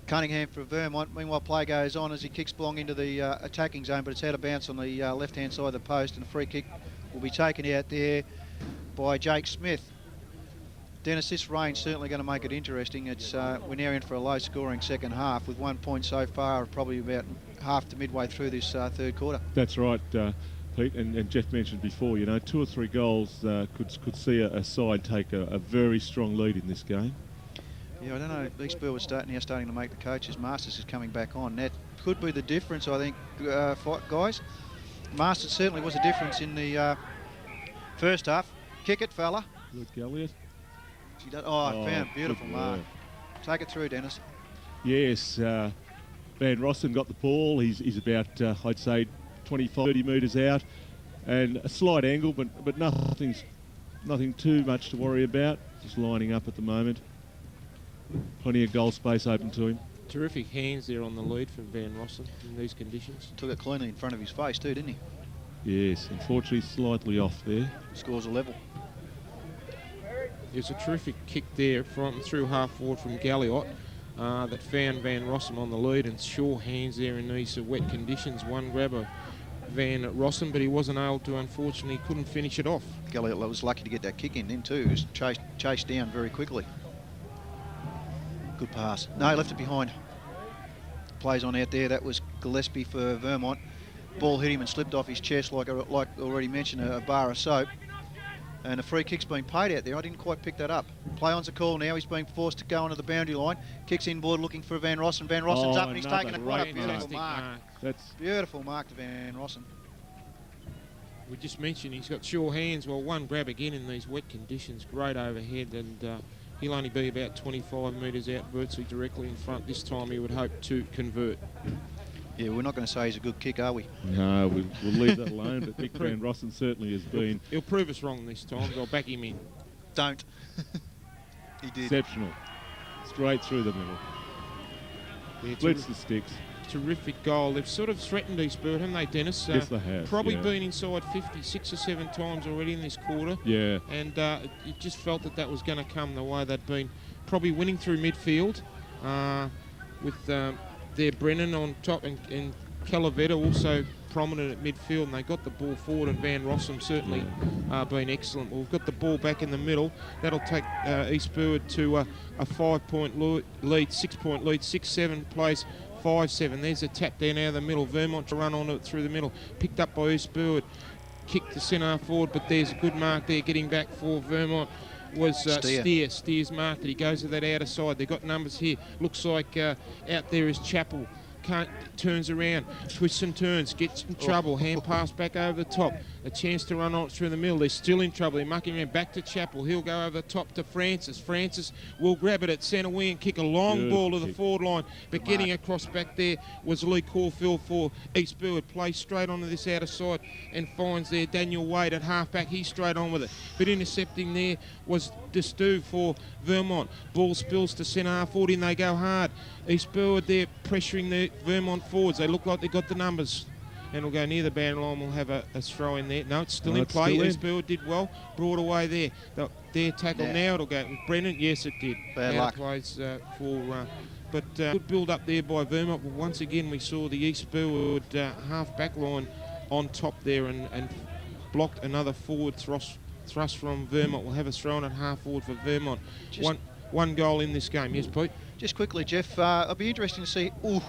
Cunningham for Vermont. Meanwhile, play goes on as he kicks belong into the attacking zone, but it's out of bounds on the left-hand side of the post, and a free kick will be taken out there by Jake Smith. Dennis, this rain's certainly going to make it interesting. It's we're now in for a low-scoring second half with 1 point so far, probably about half to midway through this third quarter. That's right, Pete, and Jeff mentioned before, you know, 2 or 3 goals could see a side take a very strong lead in this game. Yeah, I don't know. East Burwood now starting to make the coaches. Masters is coming back on. That could be the difference, I think, guys. Masters certainly was a difference in the first half. Kick it, fella. Good, Galliot. She does. Oh, I found beautiful mark. Take it through, Dennis. Yes, Van Rossen got the ball. He's about, I'd say, 25, 30 metres out, and a slight angle, but nothing too much to worry about. Just lining up at the moment. Plenty of goal space open to him. Terrific hands there on the lead from Van Rossen in these conditions. Took it cleanly in front of his face too, didn't he? Yes, unfortunately slightly off there. Scores a level. There's a terrific kick there from through half forward from Galliot that found Van Rossen on the lead, and sure hands there in these wet conditions. One grabber, Van Rossen, but he wasn't able to, unfortunately, couldn't finish it off. Galliot was lucky to get that kick in then too. He was chased down very quickly. Good pass. No, left it behind. Plays on out there. That was Gillespie for Vermont. Ball hit him and slipped off his chest, like already mentioned, a bar of soap. And a free kick's been paid out there. I didn't quite pick that up. Play on's a call now. He's being forced to go onto the boundary line. Kicks inboard looking for Van Rossen. Van Rossen's up and he's taken it. What a beautiful mark. That's beautiful mark to Van Rossen. We just mentioned he's got sure hands. Well, one grab again in these wet conditions. Great overhead, and he'll only be about 25 metres out, virtually directly in front. This time he would hope to convert. Yeah, we're not going to say he's a good kick, are we? No, we'll leave that alone, but Nick Van Rossen certainly has been... He'll prove us wrong this time, so I'll back him in. Don't. He did. Exceptional. Straight through the middle. Yeah, Blitz the sticks. Terrific goal. They've sort of threatened East Burwood, haven't they, Dennis? Yes, they have. Probably been inside 50 6 or 7 times already in this quarter. Yeah. And you just felt that was going to come the way they'd been probably winning through midfield with their Brennan on top and Calavetta also prominent at midfield, and they got the ball forward, and Van Rossum certainly been excellent. Well, we've got the ball back in the middle. That'll take East Burwood to a 5-point lead, 6-point lead, 6-7 plays 5-7. There's a tap down out of the middle. Vermont to run on it through the middle. Picked up by East Burwood. Kicked to centre forward, but there's a good mark there. Getting back for Vermont was Steers marked it. He goes to that outer side. They've got numbers here. Looks like out there is Chappell. Turns around, twists and turns, gets in trouble, hand pass back over the top, a chance to run on through the middle. They're still in trouble. They're mucking around back to Chappell. He'll go over the top to Francis. Francis will grab it at centre wing and kick a long ball to the forward line, but getting across back there was Lee Caulfield for East Burwood. Plays straight onto this outer side and finds there Daniel Wade at half back. He's straight on with it, but intercepting there was Destu for Vermont. Ball spills to centre half forward, and they go hard. East Burwood there pressuring the Vermont forwards. They look like they got the numbers. and will go near the boundary line. We'll have a throw in there. No, it's still in it's play. still in. East Burwood did well. Brought away there. Their tackle now. It'll go with Brennan. Yes, it did. Bad Out luck. of plays but good build up there by Vermont. But once again, we saw the East Burwood half back line on top there and blocked another forward thrust from Vermont. We'll have a throw in at half forward for Vermont. One goal in this game. Yes, Pete? Just quickly, Jeff, it'll be interesting to see. Ooh,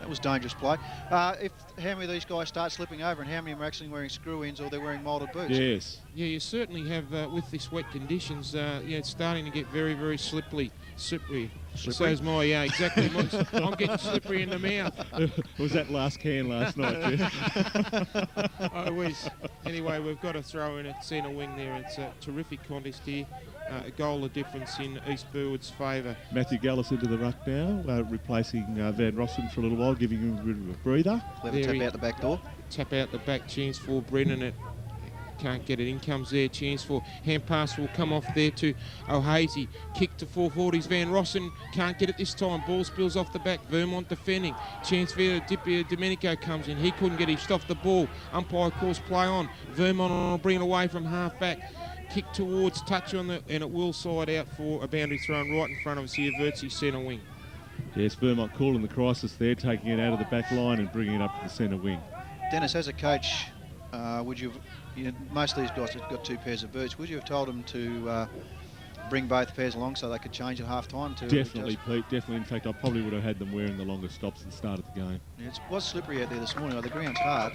that was dangerous play. How many of these guys start slipping over, and how many are actually wearing screw-ins or they're wearing moulded boots? Yes. Yeah, you certainly have with this wet conditions. It's starting to get very, very slippery. So is my exactly. I'm getting slippery in the mouth. Was that last can last night, Jeff? I was. Anyway, we've got a throw in at centre wing there. It's a terrific contest here. A goal of difference in East Burwood's favour. Matthew Gallis into the ruck now, replacing Van Rossen for a little while, giving him a bit of a breather. Clever tap out the back door. Tap out the back, chance for Brennan. It can't get it in, comes there, chance for hand pass will come off there to O'Hazy. Kick to 440s, Van Rossen can't get it this time. Ball spills off the back, Vermont defending. Chance for Domenico comes in, he couldn't get it off the ball. Umpire calls play on. Vermont will bring it away from half back. Kick towards, touch on the, and it will side out for a boundary thrown right in front of us here, Vertsy centre wing. Yes, Vermont calling the crisis there, taking it out of the back line and bringing it up to the centre wing. Dennis, as a coach, would you know, most of these guys have got two pairs of boots. Would you have told them to bring both pairs along so they could change at half time? Definitely, Pete, definitely. In fact, I probably would have had them wearing the longer stops at the start of the game. Yeah, it was slippery out there this morning. The ground's hard.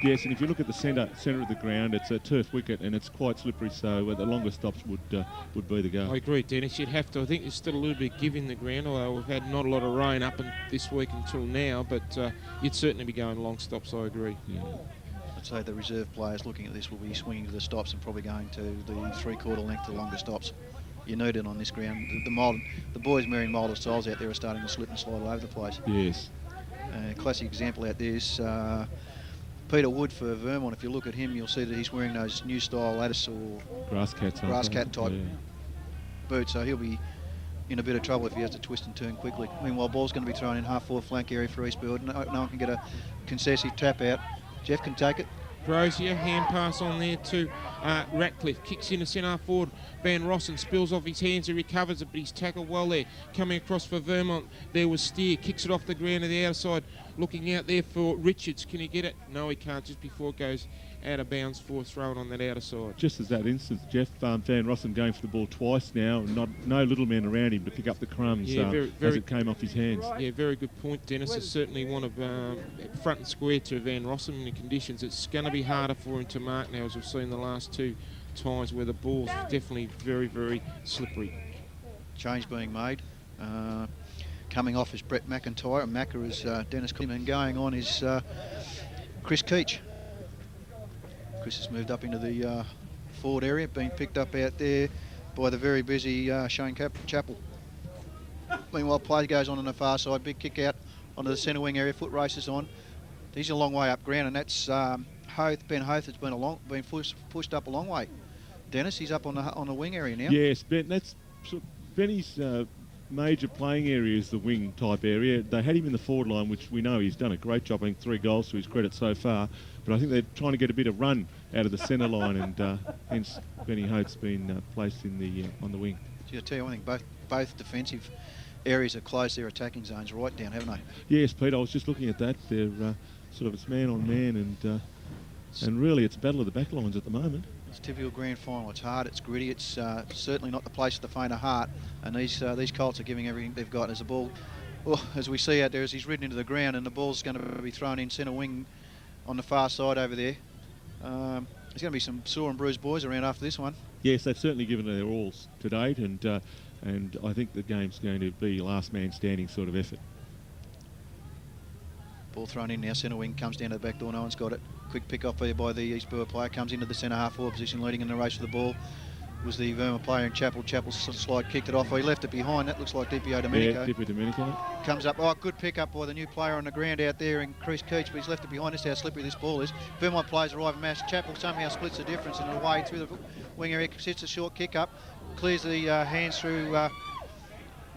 Yes, and if you look at the centre of the ground, it's a turf wicket and it's quite slippery, so the longer stops would be the go. I agree, Dennis. You'd have to. I think there's still a little bit of give in the ground, although we've had not a lot of rain up this week until now, but you'd certainly be going long stops, I agree. Yeah. I'd say the reserve players looking at this will be swinging to the stops and probably going to the three-quarter length to the longer stops. You need it on this ground. The boys wearing moulded styles out there are starting to slip and slide all over the place. Yes. Classic example out there is Peter Wood for Vermont. If you look at him, you'll see that he's wearing those new style lattice or Grass cat type boots, so he'll be in a bit of trouble if he has to twist and turn quickly. Meanwhile, ball's going to be thrown in half-forward flank area for East Burwood. No one can get a concessive tap out. Jeff can take it. Brozier, hand pass on there to Ratcliffe. Kicks in the centre forward. Van Rossen spills off his hands. He recovers it, but he's tackled well there. Coming across for Vermont, there was Steer. Kicks it off the ground to the outside. Looking out there for Richards. Can he get it? No, he can't. Just before it goes out of bounds for throwing on that outer side. Just as that instance, Jeff, Van Rossen going for the ball twice now, and no little men around him to pick up the crumbs as it came off his hands. Yeah, very good point, Dennis. It's certainly one of front and square to Van Rossen in the conditions. It's going to be harder for him to mark now, as we've seen the last two times where the ball's definitely very, very slippery. Change being made. Coming off is Brett McIntyre, and Macca is Dennis Clean, and going on is Chris Keach. Chris has moved up into the forward area, being picked up out there by the very busy Shane Chappell. Meanwhile, play goes on the far side, big kick out onto the centre wing area, foot races on. He's a long way up ground, and that's Ben Hoth has been pushed up a long way. Dennis, he's up on the wing area now. Yes, Ben, that's Benny's major playing area is the wing type area. They had him in the forward line, which we know he's done a great job. I think 3 goals to his credit so far. But I think they're trying to get a bit of run out of the centre line, and hence Benny Hoth's been placed in the on the wing. I tell you, I think both defensive areas have closed their attacking zones right down, haven't they? Yes, Pete. I was just looking at that. They're sort of it's man on man, and really it's a battle of the back lines at the moment. It's a typical grand final. It's hard, it's gritty, it's certainly not the place of the faint of heart. And these Colts are giving everything they've got. As the ball, as we see out there, as he's ridden into the ground, and the ball's going to be thrown in centre wing on the far side over there. There's going to be some sore and bruised boys around after this one. Yes, they've certainly given their alls to date, and I think the game's going to be last man standing sort of effort. Ball thrown in now, centre wing comes down to the back door, no one's got it. Quick pick off there by the East Burwood player, comes into the centre half forward position, leading in the race for the ball. Was the Vermont player in Chappell. Chappell's slide kicked it off. He left it behind. That looks like Dipio Domenico. Yeah, Dipio Domenico. Comes up. Good pick up by the new player on the ground out there in Chris Keach, but he's left it behind. That's how slippery this ball is. Vermont players arrive and mash. Chappell somehow splits the difference and away through the wing area. Sits a short kick up. Clears the hands through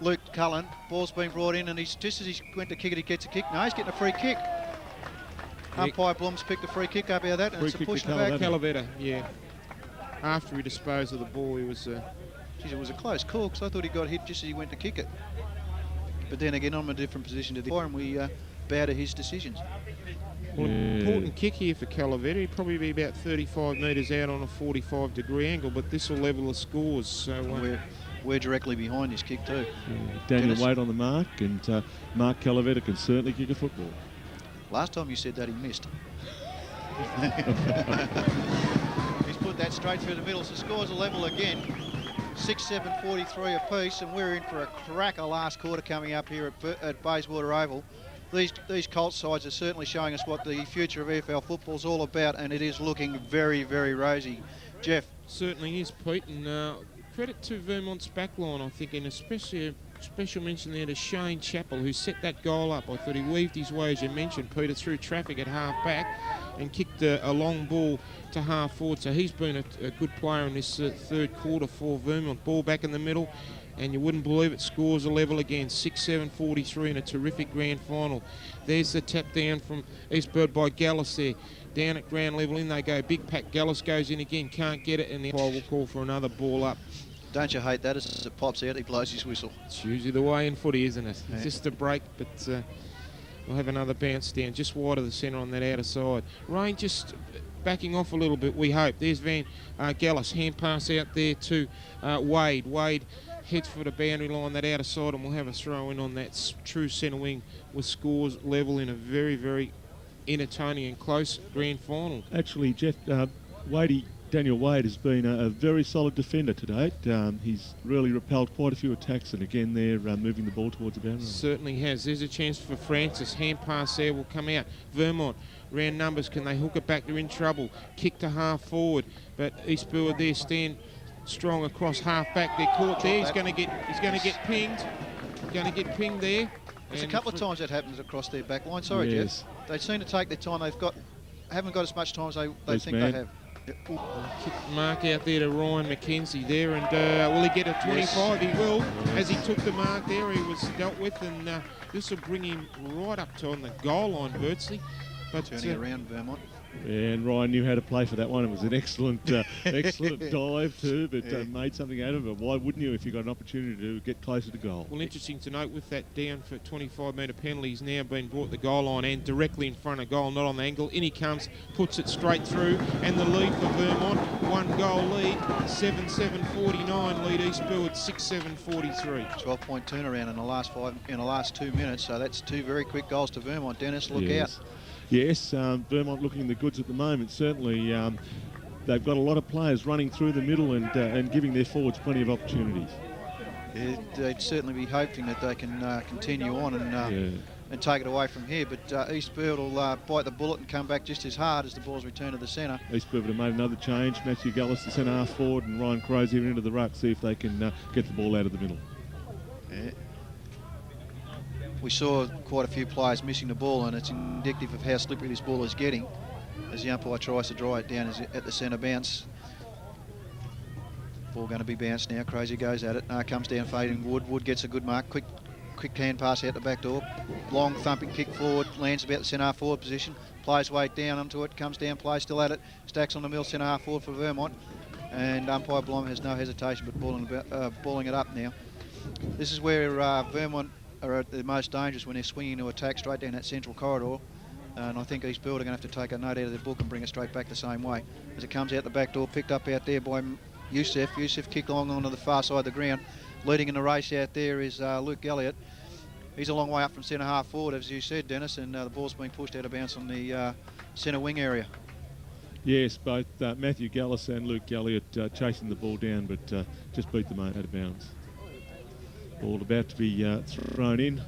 Luke Cullen. Ball's been brought in, and he's just as he went to kick it, he gets a kick. No, he's getting a free kick. Umpire Blum's picked a free kick up out of that, and Free it's a kick push to in the back. Calavetta, yeah. After he disposed of the ball, he was... Geez, it was a close call, because I thought he got hit just as he went to kick it. But then again, I'm in a different position to the umpire, and we bow to his decisions. Well, important kick here for Calavetta. He'd probably be about 35 metres out on a 45-degree angle, but this will level the scores. So we're directly behind this kick too. Daniel Wade on the mark, and Mark Calavetta can certainly kick a football. Last time you said that, he missed. He's put that straight through the middle, so scores are level again. 6-7-43 apiece, and we're in for a cracker last quarter coming up here at Bayswater Oval. These Colts sides are certainly showing us what the future of AFL football is all about, and it is looking very, very rosy. Jeff? Certainly is, Pete, and credit to Vermont's backline, I think, and especially a special mention there to Shane Chappell, who set that goal up. I thought he weaved his way, as you mentioned, Peter, through traffic at half-back and kicked a long ball to half-forward. So he's been a good player in this third quarter for Vermont. Ball back in the middle, and you wouldn't believe it, scores a level again, 6-7-43 in a terrific grand final. There's the tap down from East Burwood by Gallus there. Down at ground level, in they go. Big pack, Gallus goes in again, can't get it, and the umpire will call for another ball up. Don't you hate that? As it pops out, he blows his whistle. It's usually the way in footy, isn't it? Yeah. Just a break, but we'll have another bounce down, just wide of the centre on that outer side. Rain just backing off a little bit, we hope. There's Van Gallus, hand pass out there to Wade. Wade heads for the boundary line, that outer side, and we'll have a throw in on that true centre wing with scores level in a very, very entertaining and close grand final. Actually, Jeff, Daniel Wade has been a very solid defender to date. He's really repelled quite a few attacks, and again they're moving the ball towards the boundary. Certainly has. There's a chance for Francis. Hand pass there will come out. Vermont, round numbers, can they hook it back? They're in trouble. Kick to half forward, but East Burwood there stand strong across half back. They're caught there. He's going to get pinged. Going to get pinged there. There's a couple of times that happens across their back line. Sorry, yes. Jeff. They seem to take their time. Haven't got as much time as they think they have. Kick mark out there to Ryan McKenzie there, and will he get a 25? Yes. He will. Yes. As he took the mark there, he was dealt with, and this will bring him right up to on the goal line virtually. But turning around Vermont. And Ryan knew how to play for that one. It was an excellent dive too, but made something out of it. Why wouldn't you if you got an opportunity to get closer to goal? Well, interesting to note, with that down for 25-metre penalty, he's now been brought the goal line and directly in front of goal, not on the angle. In he comes, puts it straight through, and the lead for Vermont, 1-goal lead, 7-7-49, lead East Burwood 6-7-43. 12-point turnaround in the last 2 minutes, so that's two very quick goals to Vermont. Dennis, look out. Yes, Vermont looking the goods at the moment. Certainly, they've got a lot of players running through the middle and giving their forwards plenty of opportunities. They'd certainly be hoping that they can continue on and take it away from here. But East Burwood will bite the bullet and come back just as hard as the ball's returned to the centre. East Burwood have made another change. Matthew Gallus, the centre half forward, and Ryan Crozier even into the ruck. See if they can get the ball out of the middle. Yeah. We saw quite a few players missing the ball, and it's indicative of how slippery this ball is getting as the umpire tries to dry it down at the centre bounce. Ball going to be bounced now. Crazy goes at it. Comes down fading Wood. Wood gets a good mark. Quick hand pass out the back door. Long thumping kick forward. Lands about the centre half forward position. Plays weight down onto it. Comes down. Plays still at it. Stacks on the middle centre half forward for Vermont. And umpire Blom has no hesitation but balling it up now. This is where Vermont are at the most dangerous, when they're swinging to attack straight down that central corridor, and I think East Burwood are going to have to take a note out of their book and bring it straight back the same way. As it comes out the back door, picked up out there by Youssef. Youssef kicked along onto the far side of the ground. Leading in the race out there is Luke Elliott. He's a long way up from centre half forward, as you said, Dennis, and the ball's being pushed out of bounds on the centre wing area. Yes, both Matthew Gallus and Luke Elliott chasing the ball down, but just beat them out of bounds. Ball about to be thrown in.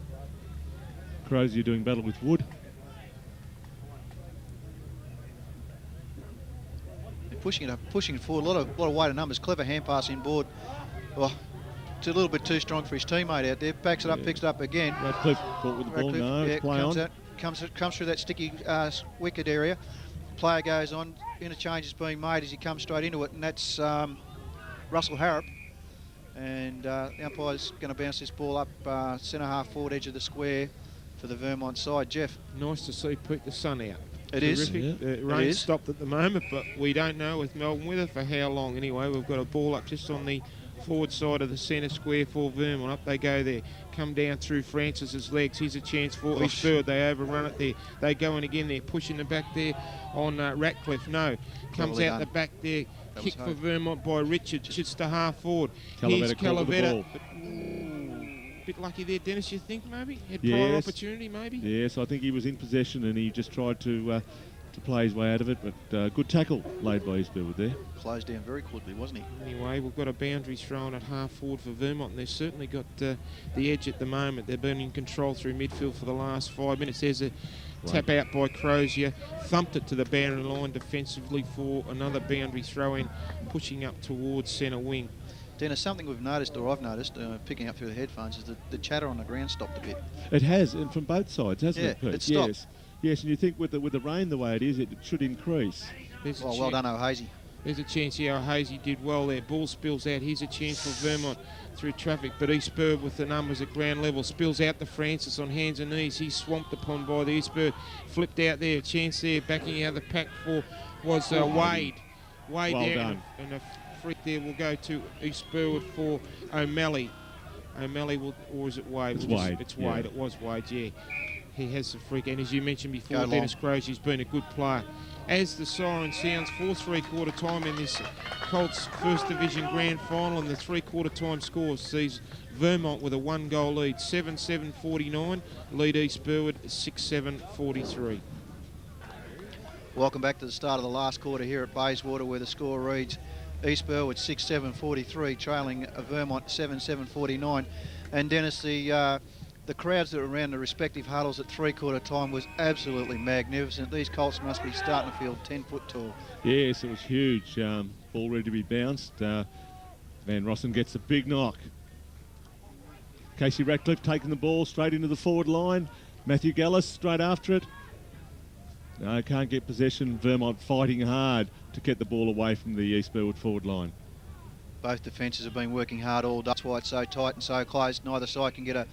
Crozier doing battle with Wood. They're pushing it forward. A lot of weight of numbers. Clever hand pass inboard. Oh, it's a little bit too strong for his teammate out there. Backs it up, picks it up again. Radcliffe caught with the ball. No, play on. Comes through that sticky wicket area. Player goes on. Interchange is being made as he comes straight into it, and that's Russell Harrop. And the umpire's going to bounce this ball up centre half forward edge of the square for the Vermont side. Jeff. Nice to see Pete the sun out. It is. Terrific. Yeah. The rain is. stopped at the moment, but we don't know with Melbourne weather for how long. Anyway, we've got a ball up just on the forward side of the centre square for Vermont. Up they go there. Come down through Francis's legs. Here's a chance for East Burwood. They overrun it there. They go in again. They're pushing the back there on Ratcliffe. No. Comes Cleverly out done. the back there. That Kick was for hope. Vermont by Richard. It's to half forward. Calavetta Here's caught the Calavetta. ball. Bit lucky there, Dennis, you think, maybe? Had prior Yes. opportunity, maybe? Yes, I think he was in possession and he just tried to play his way out of it, but good tackle laid by East Burwood there. Closed down very quickly, wasn't he? Anyway, we've got a boundary thrown at half forward for Vermont, and they've certainly got the edge at the moment. They've been in control through midfield for the last 5 minutes. There's a tap out by Crozier, thumped it to the boundary line defensively for another boundary throw in, pushing up towards centre wing. Dennis, something we've noticed, or I've noticed, picking up through the headphones, is that the chatter on the ground stopped a bit. It has, and from both sides, hasn't Yeah, it, Pete? it stopped. Yes. Yes, and you think with the rain the way it is, it should increase. There's a Well done, O'Hazy. There's a chance here. O'Hazy did well there. Ball spills out. Here's a chance for Vermont through traffic, but East Burwood with the numbers at ground level. Spills out to Francis on hands and knees. He's swamped upon by the East Burwood. Flipped out there. A chance there. Backing out the pack for was Wade. Wade Well there. done. And a freak there will go to East Burwood for O'Malley. O'Malley will, or is it Wade? It's Wade. It's Yeah. Wade. It was Wade, yeah. He has the freak, and as you mentioned before, Go long. Dennis Crozier's been a good player. As the siren sounds for three-quarter time in this Colts First Division Grand Final, and the three-quarter time score sees Vermont with a 1-goal lead, 7-7-49, lead East Burwood 6-7-43. Welcome back to the start of the last quarter here at Bayswater, where the score reads East Burwood 6-7-43, trailing Vermont 7-7-49. And Dennis, the crowds that were around the respective huddles at three-quarter time was absolutely magnificent. These Colts must be starting to feel 10-foot tall. Yes, it was huge. Ball ready to be bounced. Van Rossen gets a big knock. Casey Ratcliffe taking the ball straight into the forward line. Matthew Gallis straight after it. No, can't get possession. Vermont fighting hard to get the ball away from the East Burwood forward line. Both defences have been working hard all day. That's why it's so tight and so close. Neither side can get a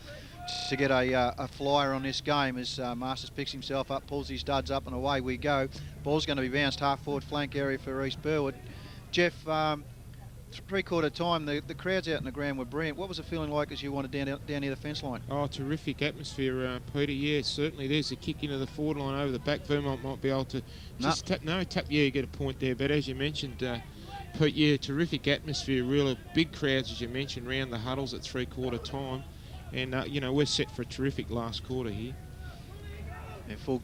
flyer on this game as Masters picks himself up, pulls his studs up, and away we go. Ball's going to be bounced half forward flank area for East Burwood. Jeff, three-quarter time, the crowds out in the ground were brilliant. What was it feeling like as you wanted down near the fence line? Oh, terrific atmosphere, Peter. Yeah, certainly. There's a kick into the forward line over the back. Vermont might be able to just tap. Yeah, you get a point there. But as you mentioned, Pete, yeah, terrific atmosphere. Really big crowds, as you mentioned, round the huddles at three-quarter time. And, you know, we're set for a terrific last quarter here. Yeah, full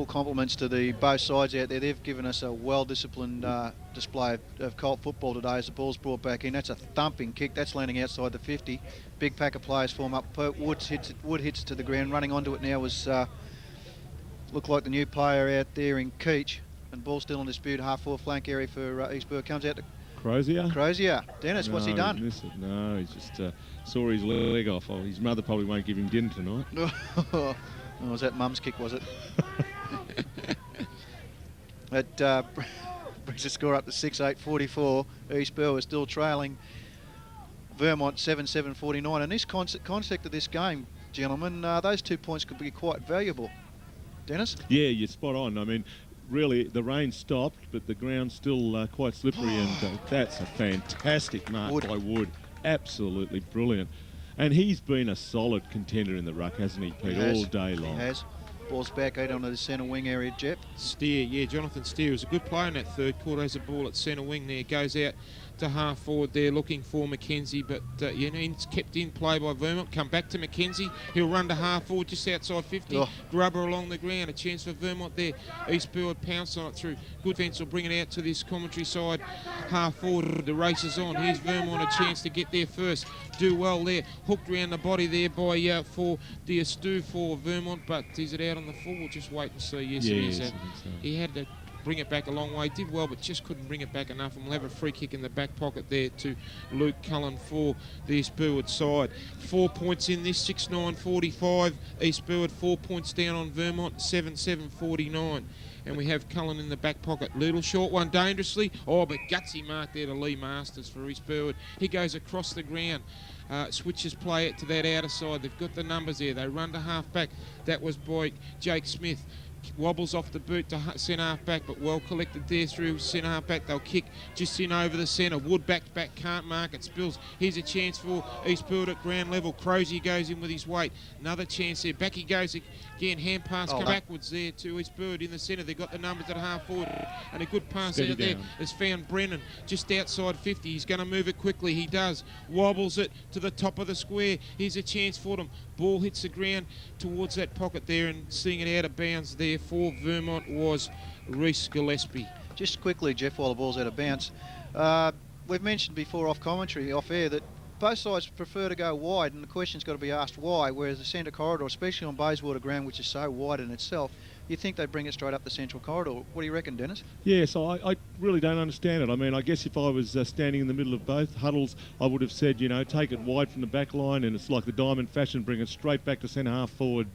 compliments to both sides out there. They've given us a well-disciplined display of Colt football today as the ball's brought back in. That's a thumping kick. That's landing outside the 50. Big pack of players form up. Wood hits it to the ground. Running onto it now was looked like the new player out there in Keach. And ball still in dispute. Half-forward flank area for East Burwood. Comes out to Crozier. Dennis, what's he done? No, he's just saw his leg off. Oh, his mother probably won't give him dinner tonight. Oh, was that mum's kick, was it? It brings the score up to 6-8-44. East Burwood is still trailing Vermont 7-7-49. And this concept of this game, gentlemen, those 2 points could be quite valuable. Dennis? Yeah, you're spot on. I mean, really, the rain stopped, but the ground's still quite slippery, and that's a fantastic mark by Wood. Absolutely brilliant. And he's been a solid contender in the ruck, hasn't he, Pete, all day long? He has. Ball's back out onto the centre wing area, Jep. Steer, yeah, Jonathan Steer was a good player in that third quarter. Has a ball at centre wing there, goes out to half forward there looking for McKenzie, but you know, he's kept in play by Vermont. Come back to McKenzie, he'll run to half forward just outside 50. Grubber along the ground, a chance for Vermont there. East Burwood pounce on it through. Good fence will bring it out to this commentary side. Half forward, the race is on. Here's Vermont, a chance to get there first. Do well there, hooked around the body there by for Diastu for Vermont, but is it out on the full? We'll just wait and see. Yes, it is. So. He had to bring it back a long way. Did well, but just couldn't bring it back enough. And we'll have a free kick in the back pocket there to Luke Cullen for the East Burwood side. 4 points in this, 6-9-45. East Burwood 4 points down on Vermont, 7-7-49. And we have Cullen in the back pocket. Little short one dangerously. Oh, but gutsy mark there to Lee Masters for East Burwood. He goes across the ground. switches play it to that outer side. They've got the numbers there. They run to half back. That was by Jake Smith. Wobbles off the boot to centre half back, but well collected there through centre half back. They'll kick just in over the centre. Wood back can't mark it. Spills. Here's a chance for East Burwood at ground level. Crozier goes in with his weight. Another chance there. Back he goes again. Hand pass backwards there to East Burwood in the centre. They've got the numbers at half forward, and a good pass out there has found Brennan just outside 50. He's going to move it quickly. He does. Wobbles it to the top of the square. Here's a chance for them. Ball hits the ground towards that pocket there, and seeing it out of bounds there for Vermont was Reece Gillespie. Just quickly, Jeff, while the ball's out of bounds, we've mentioned before off commentary, off air, that both sides prefer to go wide, and the question's got to be asked why, whereas the centre corridor, especially on Bayswater ground, which is so wide in itself, you think they'd bring it straight up the central corridor. What do you reckon, Dennis? Yes, I really don't understand it. I mean, I guess if I was standing in the middle of both huddles, I would have said, you know, take it wide from the back line, and it's like the diamond fashion, bring it straight back to centre half forward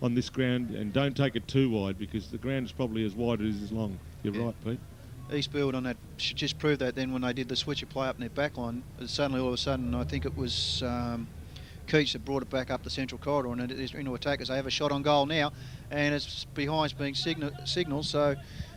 on this ground, and don't take it too wide, because the ground is probably as wide as it is long. You're right, Pete. East Burwood on that should just prove that then when they did the switch of play up in their back line, suddenly all of a sudden, I think it was Keats that brought it back up the central corridor, and it is into attack as they have a shot on goal now, and it's behind being signalled, so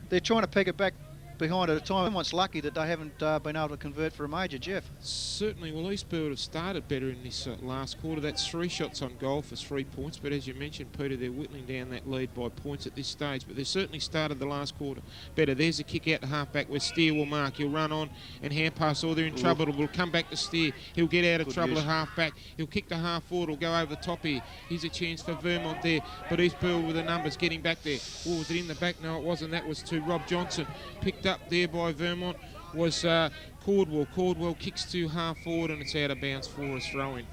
they're trying to peg it back behind at a time. Everyone's lucky that they haven't been able to convert for a major, Jeff. Certainly, well, East Burwood have started better in this last quarter. That's 3 shots on goal for 3 points, but as you mentioned, Peter, they're whittling down that lead by points at this stage, but they've certainly started the last quarter better. There's a kick out to half-back where Steer will mark. He'll run on and hand pass, or they're in trouble. It will come back to Steer. He'll get out of trouble at half-back. He'll kick to half-forward. He'll go over the top here. Here's a chance for Vermont there, but East Burwood with the numbers getting back there. Oh, was it in the back? No, it wasn't. That was to Rob Johnson. Picked up there by Vermont was Cordwell. Cordwell kicks to half forward, and it's out of bounds for a throw-in.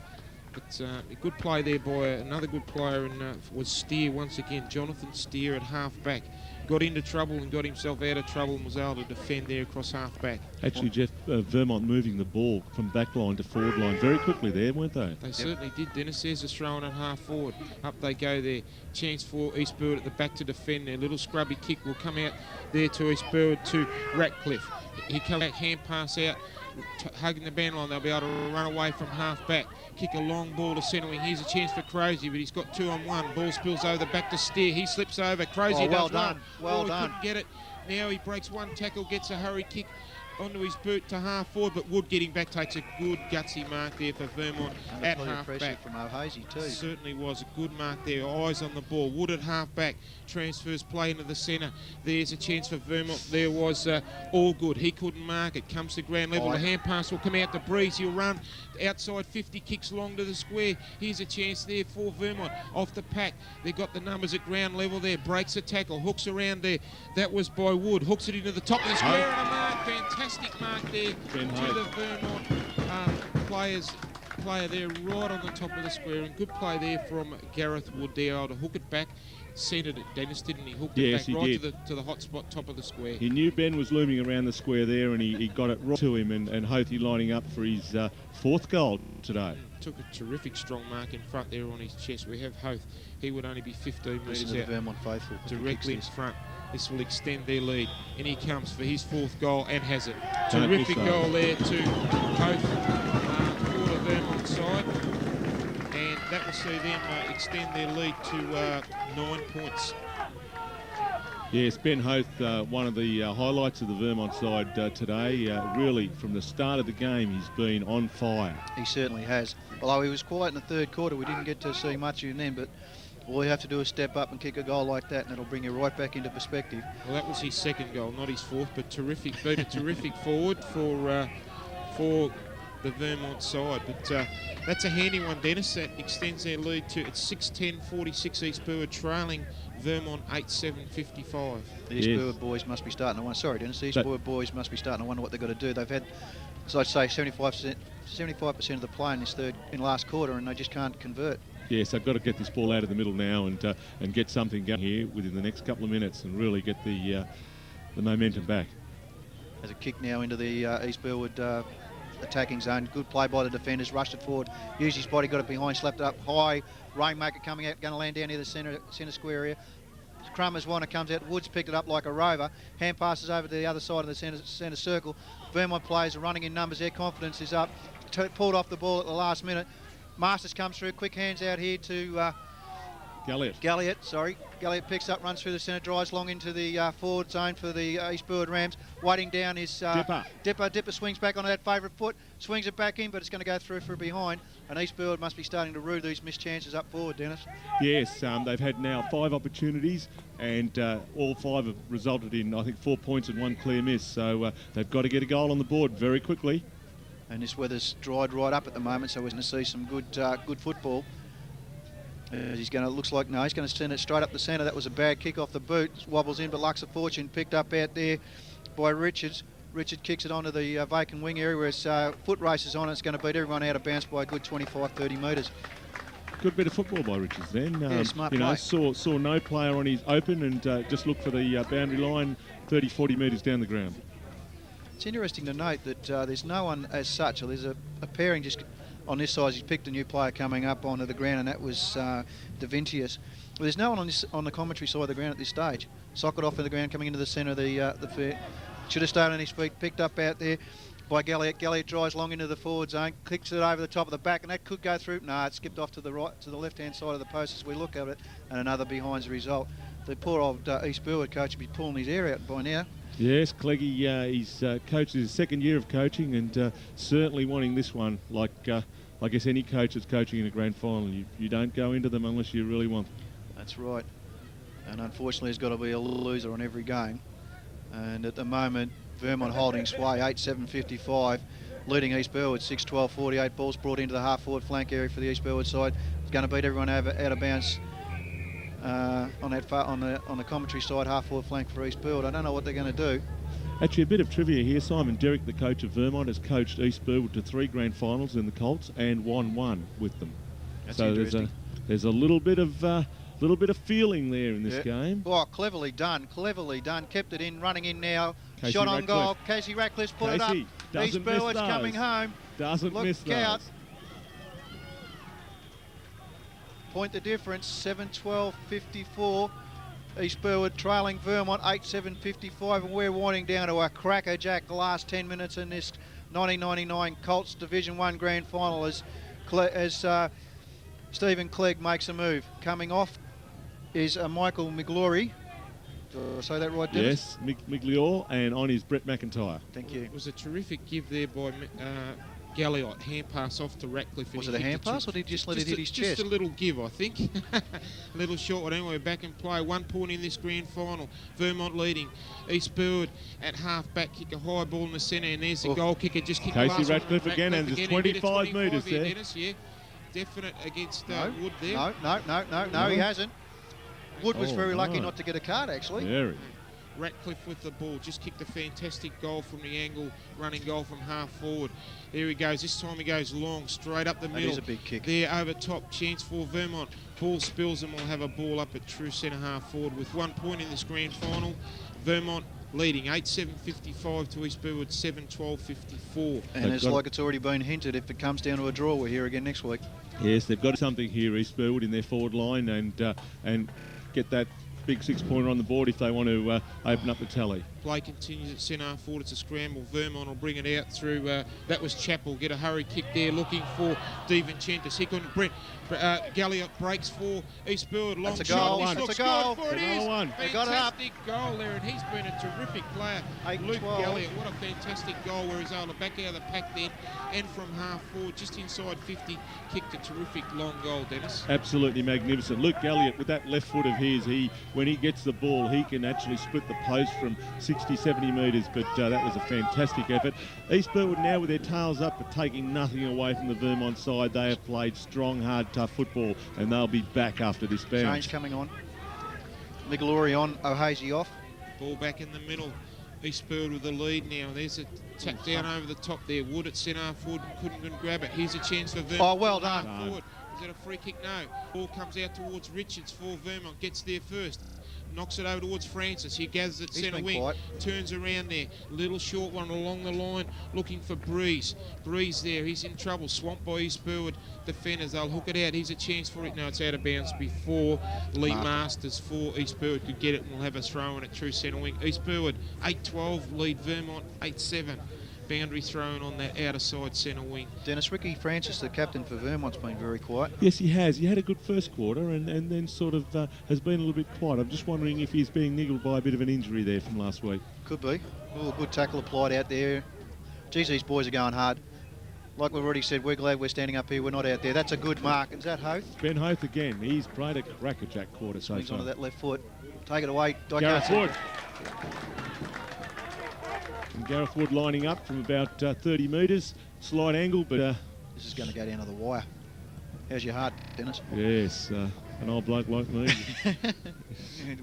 But a good play there by another good player, and was Steer once again. Jonathan Steer at half back. Got into trouble and got himself out of trouble and was able to defend there across half back. Actually, Jeff, Vermont moving the ball from back line to forward line very quickly there, weren't they? They certainly did, Dennis. There's a throw-in at half forward. Up they go there. Chance for East Burwood at the back to defend there. Little scrubby kick will come out there to East Burwood to Ratcliffe. He comes back, hand pass out, hugging the band line. They'll be able to run away from half back. Kick a long ball to centre wing. Here's a chance for Crozier, but he's got 2-on-1. Ball spills over the back to Steer. He slips over. Crozier does done. Well done. Couldn't get it. Now he breaks one tackle, gets a hurry kick onto his boot to half forward, but Wood getting back takes a good gutsy mark there for Vermont at half back. From O'Hazy too. Certainly was a good mark there. Eyes on the ball. Wood at half back. Transfers play into the centre. There's a chance for Vermont. There was all good. He couldn't mark it. Comes to ground level. The hand pass will come out to Breeze. He'll run outside 50, kicks long to the square. Here's a chance there for Vermont. Off the pack. They got the numbers at ground level there. Breaks a tackle. Hooks around there. That was by Wood. Hooks it into the top of the square and a mark. Fantastic mark there to the Vermont player there right on the top of the square, and good play there from Gareth Wood there, able to hook it back. Centred it, Dennis, didn't he? Hooked it back right to the hot spot top of the square. He knew Ben was looming around the square there, and he got it right to him, and Hothy lining up for his 4th goal today. Took a terrific strong mark in front there on his chest. We have Hoth. He would only be 15 metres out. The Vermont faithful. Directly in front. This will extend their lead. And he comes for his 4th goal and has it. Terrific goal there to Hoth for the Vermont side. And that will see them extend their lead to 9 points. Yes, Ben Hoth, one of the highlights of the Vermont side today. Really, from the start of the game, he's been on fire. He certainly has. Although he was quiet in the 3rd quarter, we didn't get to see much of him then, but all you have to do is step up and kick a goal like that, and it'll bring you right back into perspective. Well, that was his 2nd goal, not his 4th, but terrific. Been a terrific forward for the Vermont side. But that's a handy one, Dennis. That extends their lead to, it's 6-10-46 East Burwood, trailing Vermont 8-7-55. The East Burwood boys must be starting to wonder. Sorry, Dennis. The East Burwood boys must be starting to wonder what they've got to do. They've had, as I say, 75% of the play in this last quarter, and they just can't convert. Yes, they've got to get this ball out of the middle now and get something going here within the next couple of minutes and really get the momentum back. There's a kick now into the East Burwood attacking zone. Good play by the defenders. Rushed it forward. Used his body. Got it behind. Slapped it up high. Rainmaker coming out. Going to land down near the centre square area. Crummers Warner comes out. Woods picked it up like a rover. Hand passes over to the other side of the centre circle. Vermont players are running in numbers. Their confidence is up. pulled off the ball at the last minute. Masters comes through, quick hands out here to Galliot, sorry. Galliot picks up, runs through the centre, drives long into the forward zone for the East Burwood Rams. Waiting down is Dipper. Dipper swings back onto that favourite foot, swings it back in, but it's going to go through for behind. And East Burwood must be starting to rue these missed chances up forward, Dennis. Yes, they've had now 5 opportunities, and all 5 have resulted in, I think, 4 points and 1 clear miss. So they've got to get a goal on the board very quickly. And this weather's dried right up at the moment, so we're going to see some good football. He's going to send it straight up the centre. That was a bad kick off the boot. Wobbles in, but Lux of Fortune picked up out there by Richards. Richard kicks it onto the vacant wing area where his foot races on. It's going to beat everyone out of bounds by a good 25-30 metres. Good bit of football by Richards then. Yeah, smart play. Saw no player on his open and just looked for the boundary line 30-40 metres down the ground. It's interesting to note that there's no one as such. There's a pairing just on this side. He's picked a new player coming up onto the ground, and that was Daventius. Well, there's no one on the commentary side of the ground at this stage. Socket off of the ground, coming into the centre of the fair. Should have stayed on his feet, picked up out there by Galliot. Galliot drives long into the forward zone, kicks it over the top of the back, and that could go through. No, it skipped off to the right, to the left-hand side of the post as we look at it, and another behind's the result. The poor old East Burwood coach would be pulling his hair out by now. Yes, Cleggy, he's coached his second year of coaching and certainly wanting this one like I guess any coach that's coaching in a grand final. You don't go into them unless you really want them. That's right. And unfortunately, there's got to be a loser on every game. And at the moment, Vermont holding sway, 8-7-55, leading East Burwood 6-12-48. Ball's brought into the half-forward flank area for the East Burwood side. It's going to beat everyone out of bounds on the commentary side, half-forward flank for East Burwood. I don't know what they're going to do. Actually, a bit of trivia here. Simon Derrick, the coach of Vermont, has coached East Burwood to 3 grand finals in the Colts and won 1 with them. That's so interesting. There's a little bit of feeling there in this game. Oh, cleverly done. Kept it in, running in now. Casey Shot on Ratcliffe. goal. Casey Ratcliffe's put it up. East Burwood's coming home. Doesn't miss those. Out. Point the difference, 7-12-54. East Burwood trailing Vermont 8-7-55, and we're winding down to a crackerjack last 10 minutes in this 1999 Colts Division 1 Grand Final as Stephen Clegg makes a move. Coming off is Michael McGlory. Did I say that right, Dennis? Yes, Migliore, and on is Brett McIntyre. Thank you. It was a terrific give there by Galliot. Hand pass off to Ratcliffe. Was it a hand pass, or did he just let it hit his chest? Just a little give, I think. A little short one. Anyway, back in play. 1 point in this grand final. Vermont leading. East Burwood at half-back. Kick a high ball in the centre, and there's the goal kicker. Just kick Casey the last Ratcliffe one. again, and there's 25 metres there. Dennis, yeah. Definite against Wood there. No, he hasn't. Wood was very lucky not to get a card, actually. Very. Ratcliffe with the ball, just kicked a fantastic goal from the angle, running goal from half forward. There he goes, this time he goes long, straight up the middle. That is a big kick. There over top, chance for Vermont. Ball spills and we'll have a ball up at true centre half forward with 1 point in this grand final. Vermont leading 8-7-55 to East Burwood 7-12-54. And it's like it's already been hinted, if it comes down to a draw, we're here again next week. Yes, they've got something here, East Burwood, in their forward line and get that big 6-pointer on the board if they want to open up the tally. Play continues at centre half forward. It's a scramble. Vermont will bring it out through. That was Chappell. Get a hurry kick there, looking for DiVincentis. He couldn't. Galliot breaks for East Burwood. Long That's a goal. shot. That's a goal. For it is. They got it up. Fantastic goal there, and he's been a terrific player. Luke Galliot, what a fantastic goal where he's able to back out of the pack then, and from half forward, just inside 50, kicked a terrific long goal, Dennis. Absolutely magnificent. Luke Galliot, with that left foot of his, when he gets the ball, he can actually split the post from 60-70 metres, but that was a fantastic effort. East Burwood now with their tails up, but taking nothing away from the Vermont side. They have played strong, hard, tough football, and they'll be back after this bounce. Change coming on. Miglori on, O'Hazy off. Ball back in the middle. East Burwood with the lead now. There's a tap down over the top there. Wood at centre forward couldn't grab it. Here's a chance for Vermont. Oh, well done. Forward. Is that a free kick? No. Ball comes out towards Richards for Vermont. Gets there first. Knocks it over towards Francis. He gathers at centre wing. Quiet. Turns around there. Little short one along the line. Looking for Breeze. Breeze there. He's in trouble. Swamped by East Burwood defenders. They'll hook it out. Here's a chance for it. No, it's out of bounds before Lee Masters for East Burwood could get it, and we'll have a throw in at true centre wing. East Burwood 8-12 lead Vermont 8-7. boundary thrown on that outer side centre wing. Dennis, Ricky Francis, the captain for Vermont's been very quiet. Yes, he has. He had a good first quarter and then sort of has been a little bit quiet. I'm just wondering if he's being niggled by a bit of an injury there from last week. Could be. Oh, good tackle applied out there. Geez, these boys are going hard. Like we've already said, we're glad we're standing up here. We're not out there. That's a good mark. Is that Hoth? Ben Hoth again. He's played a crackerjack quarter so Swings far. onto that left foot. Take it away. Gareth Wood. And Gareth Wood lining up from about 30 metres. Slight angle, but... this is going to go down to the wire. How's your heart, Dennis? yes, an old bloke like me.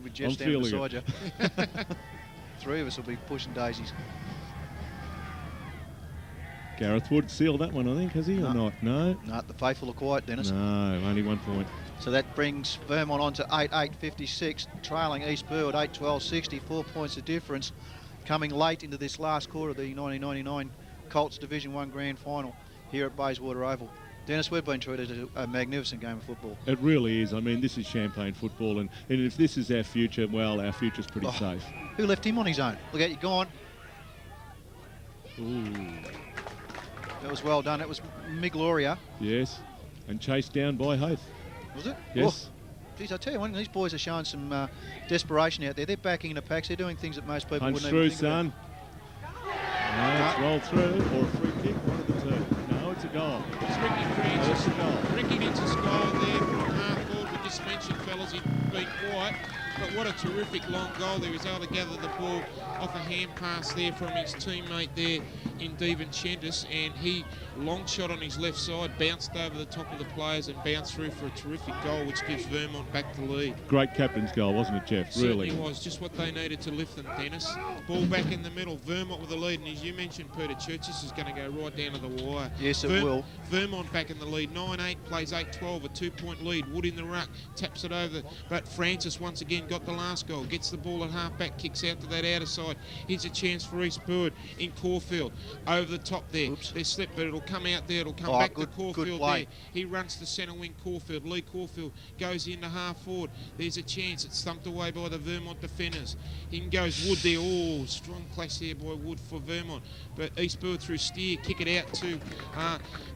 With Jeff I'm standing feeling beside you. 3 of us will be pushing daisies. Gareth Wood sealed that one, I think, has he, or not? No? No, the faithful are quiet, Dennis. No, only 1 point. So that brings Vermont on to 8-8-56, trailing East Burwood 8-12-60, 4 points of difference, coming late into this last quarter of the 1999 Colts Division 1 Grand Final here at Bayswater Oval. Dennis, we've been treated to a magnificent game of football. It really is. I mean, this is champagne football, and if this is our future, well, our future's pretty safe. Who left him on his own? Look out, you're gone. Ooh. That was well done. That was Migloria. Yes, and chased down by Hoth. Was it? Yes. Oh, geez, I tell you, one of these boys are showing some desperation out there. They're backing in the packs. They're doing things that most people Punch wouldn't through, even think son. No, it's rolled through, or a free kick, one of the two. No, it's a goal. It's Ricky Francis. Ricky gets a goal there from half forward. We just mentioned, fellas, he'd been quiet. But what a terrific long goal there. He was able to gather the ball off a hand pass there from his teammate there in DiVincentis, and he long shot on his left side, bounced over the top of the players and bounced through for a terrific goal, which gives Vermont back the lead. Great captain's goal, wasn't it, Jeff? Certainly Really was. Just what they needed to lift them, Dennis. Ball back in the middle. Vermont with the lead, and as you mentioned, Peter Church, this is going to go right down to the wire. Yes, it will. Vermont back in the lead. 9-8 plays 8-12, a 2-point lead. Wood in the ruck, taps it over, but Francis once again got the last goal. Gets the ball at half-back, kicks out to that outer side. Here's a chance for East Burwood in Caulfield. Over the top there. Oops. They slip, but it'll come out there. It'll come back good, to Caulfield good play. there. He runs to centre wing Caulfield. Lee Caulfield goes into half forward. There's a chance. It's thumped away by the Vermont defenders. In goes Wood there. Oh, strong clash there by Wood for Vermont. But East Burwood through steer, kick it out to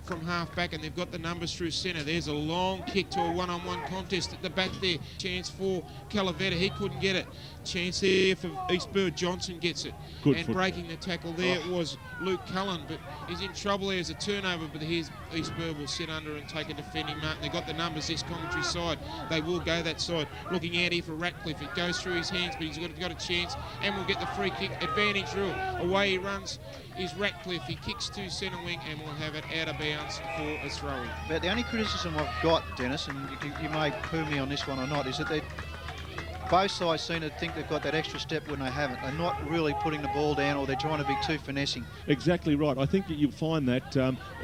from half back, and they've got the numbers through centre. There's a long kick to a one-on-one contest at the back there. Chance for Calavetta. He couldn't get it. Chance there for East Burwood. Johnson gets it. Good and foot. breaking the tackle there was Luke Cullen, but he's in trouble. There's a turnover, but here's East Burwood will sit under and take a defending mark. They've got the numbers this commentary side. They will go that side. Looking out here for Ratcliffe. It goes through his hands, but he's got a chance and will get the free kick. Advantage rule. Away he runs is Ratcliffe. He kicks to centre wing and will have it out of bounds for a throw-in. But the only criticism I've got, Dennis, and you may poo me on this one or not, is that both sides seem to think they've got that extra step when they haven't. They're not really putting the ball down, or they're trying to be too finessing. Exactly right. I think that you'll find that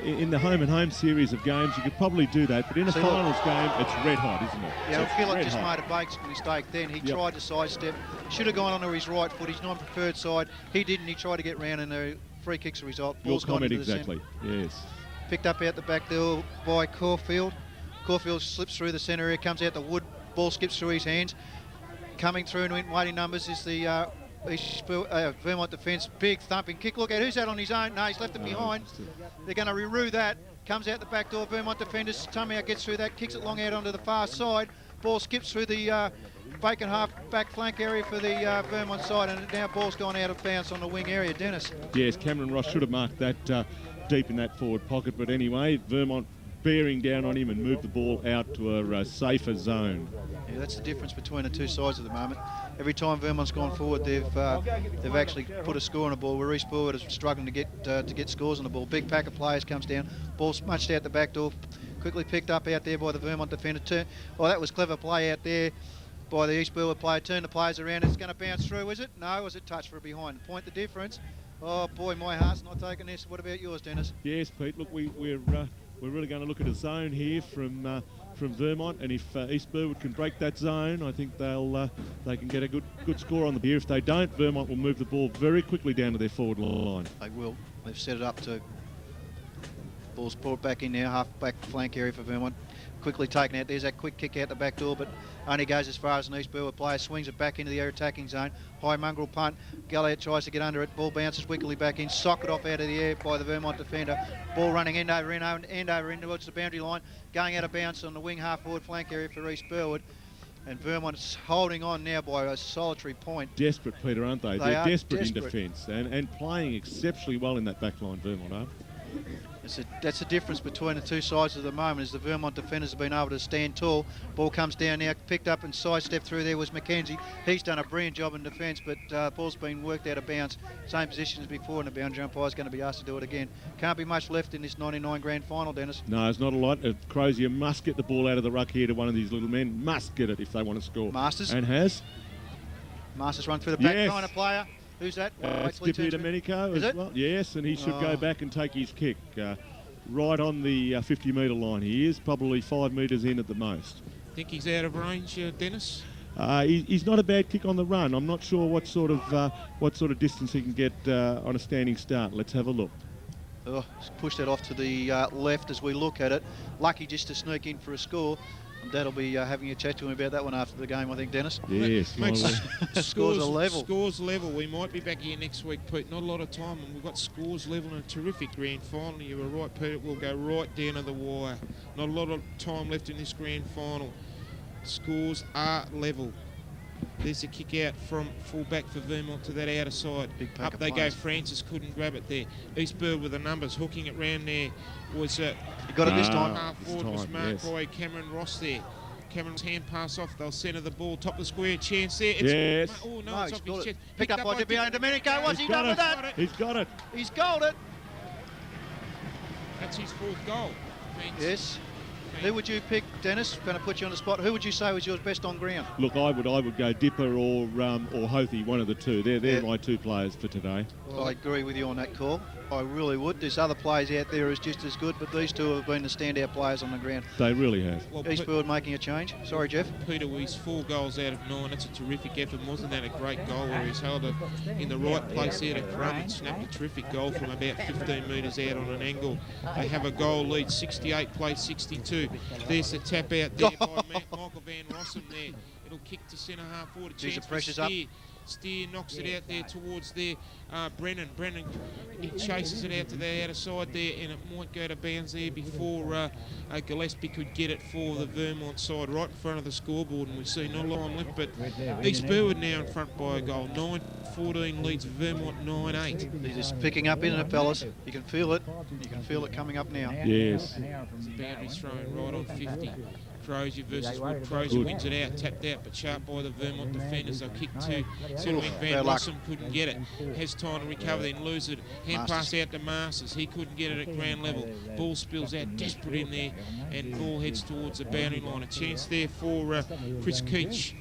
in the home and home series of games, you could probably do that, but in a finals game, it's red hot, isn't it? Yeah, So I feel like red just hot. made a basic mistake then. He tried to sidestep, should have gone onto his right foot, his non-preferred side. He didn't. He tried to get round, and the free kick's a result. Your Ball's gone comment into the exactly. Yes. Picked up out the back there by Caulfield. Caulfield slips through the centre area, comes out the Wood. Ball skips through his hands. Coming through in waiting numbers is the Vermont defence. Big thumping kick. Look at who's that on his own. No, he's left it behind. They're going to re-roo that. Comes out the back door. Vermont defenders. Tummy out gets through that. Kicks it long out onto the far side. Ball skips through the vacant half back flank area for the Vermont side, and now ball's gone out of bounds on the wing area. Dennis. Yes, Cameron Ross should have marked that deep in that forward pocket, but anyway, Vermont bearing down on him and moved the ball out to a safer zone. Yeah, that's the difference between the two sides at the moment. Every time Vermont's gone forward, they've actually put a score on the ball, where East Burwood is struggling to get scores on the ball. Big pack of players comes down, ball smunched out the back door, quickly picked up out there by the Vermont defender. Oh, that was clever play out there by the East Burwood player. Turn the players around. It's going to bounce through, is it? No, was it touched for a behind? Point the difference. Oh boy, my heart's not taking this. What about yours, Dennis? Yes, Pete. Look, we're really going to look at a zone here from Vermont, and if East Burwood can break that zone, I think they can get a good score on the beer. If they don't, Vermont will move the ball very quickly down to their forward line. They will. They've set it up to. Ball's brought back in now, half back flank area for Vermont. quickly taken out. There's that quick kick out the back door, but only goes as far as an East Burwood player. Swings it back into the air attacking zone. High mongrel punt. Gallagher tries to get under it. Ball bounces wickedly back in. Socket off out of the air by the Vermont defender. Ball running end over in towards the boundary line. Going out of bounds on the wing half forward flank area for East Burwood. And Vermont's holding on now by a solitary point. Desperate, Peter, aren't they? They're are desperate in defence and playing exceptionally well in that back line, Vermont are. That's the difference between the two sides at the moment, is the Vermont defenders have been able to stand tall. Ball comes down now, picked up and sidestepped through there was Mackenzie. He's done a brilliant job in defence, but ball's been worked out of bounds. Same position as before, and the boundary umpire's going to be asked to do it again. Can't be much left in this 99 grand final, Dennis. No, it's not a lot. Crozier must get the ball out of the ruck here to one of these little men. Must get it if they want to score. Masters. And has. Masters run through the back, Yes. kind of player. Who's that? Skippy Domenico Is as it? well. Yes, and he should go back and take his kick. Right on the 50-metre line. He is probably 5 metres in at the most. Think he's out of range, Dennis? He's not a bad kick on the run. I'm not sure what sort of distance he can get on a standing start. Let's have a look. Oh, push that off to the left as we look at it. Lucky just to sneak in for a score. And Dad'll be having a chat to him about that one after the game, I think, Dennis. Yes. Scores are level. Scores level. We might be back here next week, Pete. Not a lot of time, and we've got scores level and a terrific grand final. You were right, Pete. We'll go right down to the wire. Not a lot of time left in this grand final. Scores are level. There's a kick out from full back for Vermont to that outer side. Up they go. Francis couldn't grab it there. East Burwood with the numbers, hooking it round there was You got it this time. half forward was marked by Cameron Ross there. Cameron's hand pass off. They'll centre the ball. Top of the square. Chance there. Yes. Oh, no, No, it's he's off got his it. chest. Picked up by Domenico. What's he done with that? He's got it. He's goaled it. That's his fourth goal. Means Yes. Who would you pick, Dennis? Going to put you on the spot. Who would you say was yours best on ground? Look, I would go Dipper or Hothy, one of the two. They're my two players for today. I agree with you on that call. I really would. There's other players out there who's just as good, but these two have been the standout players on the ground. They really have. Well, East Burwood making a change. Sorry, Jeff. Peter Weiss, 4 goals out of 9. That's a terrific effort. Wasn't that a great goal where he's held it in the right place there to Crumb and snapped a terrific goal from about 15 metres out on an angle. They have a goal lead, 68 plays 62. There's the tap out there by Michael Van Rossum there. It'll kick to centre half forward. A chance for Steer. Steer knocks it out there towards there. Brennan, he chases it out to the outer side there, and it might go to bounds there before Gillespie could get it for the Vermont side, right in front of the scoreboard, and we see not a lot left, but East Burwood now in front by a goal. 9-14 leads Vermont 9-8. He's just picking up, isn't it, fellas? You can feel it. You can feel it coming up now. Yes. Boundaries thrown right on 50. Crozier versus Wood. Crozier wins it out, tapped out, but sharp by the Vermont defenders. They'll kick to centre wing. Van Rossum couldn't get it. Has time to recover, then lose it. Hand pass out to Masters. He couldn't get it at ground level. Ball spills out, desperate in there, and ball heads towards the boundary line. A chance there for Chris Keach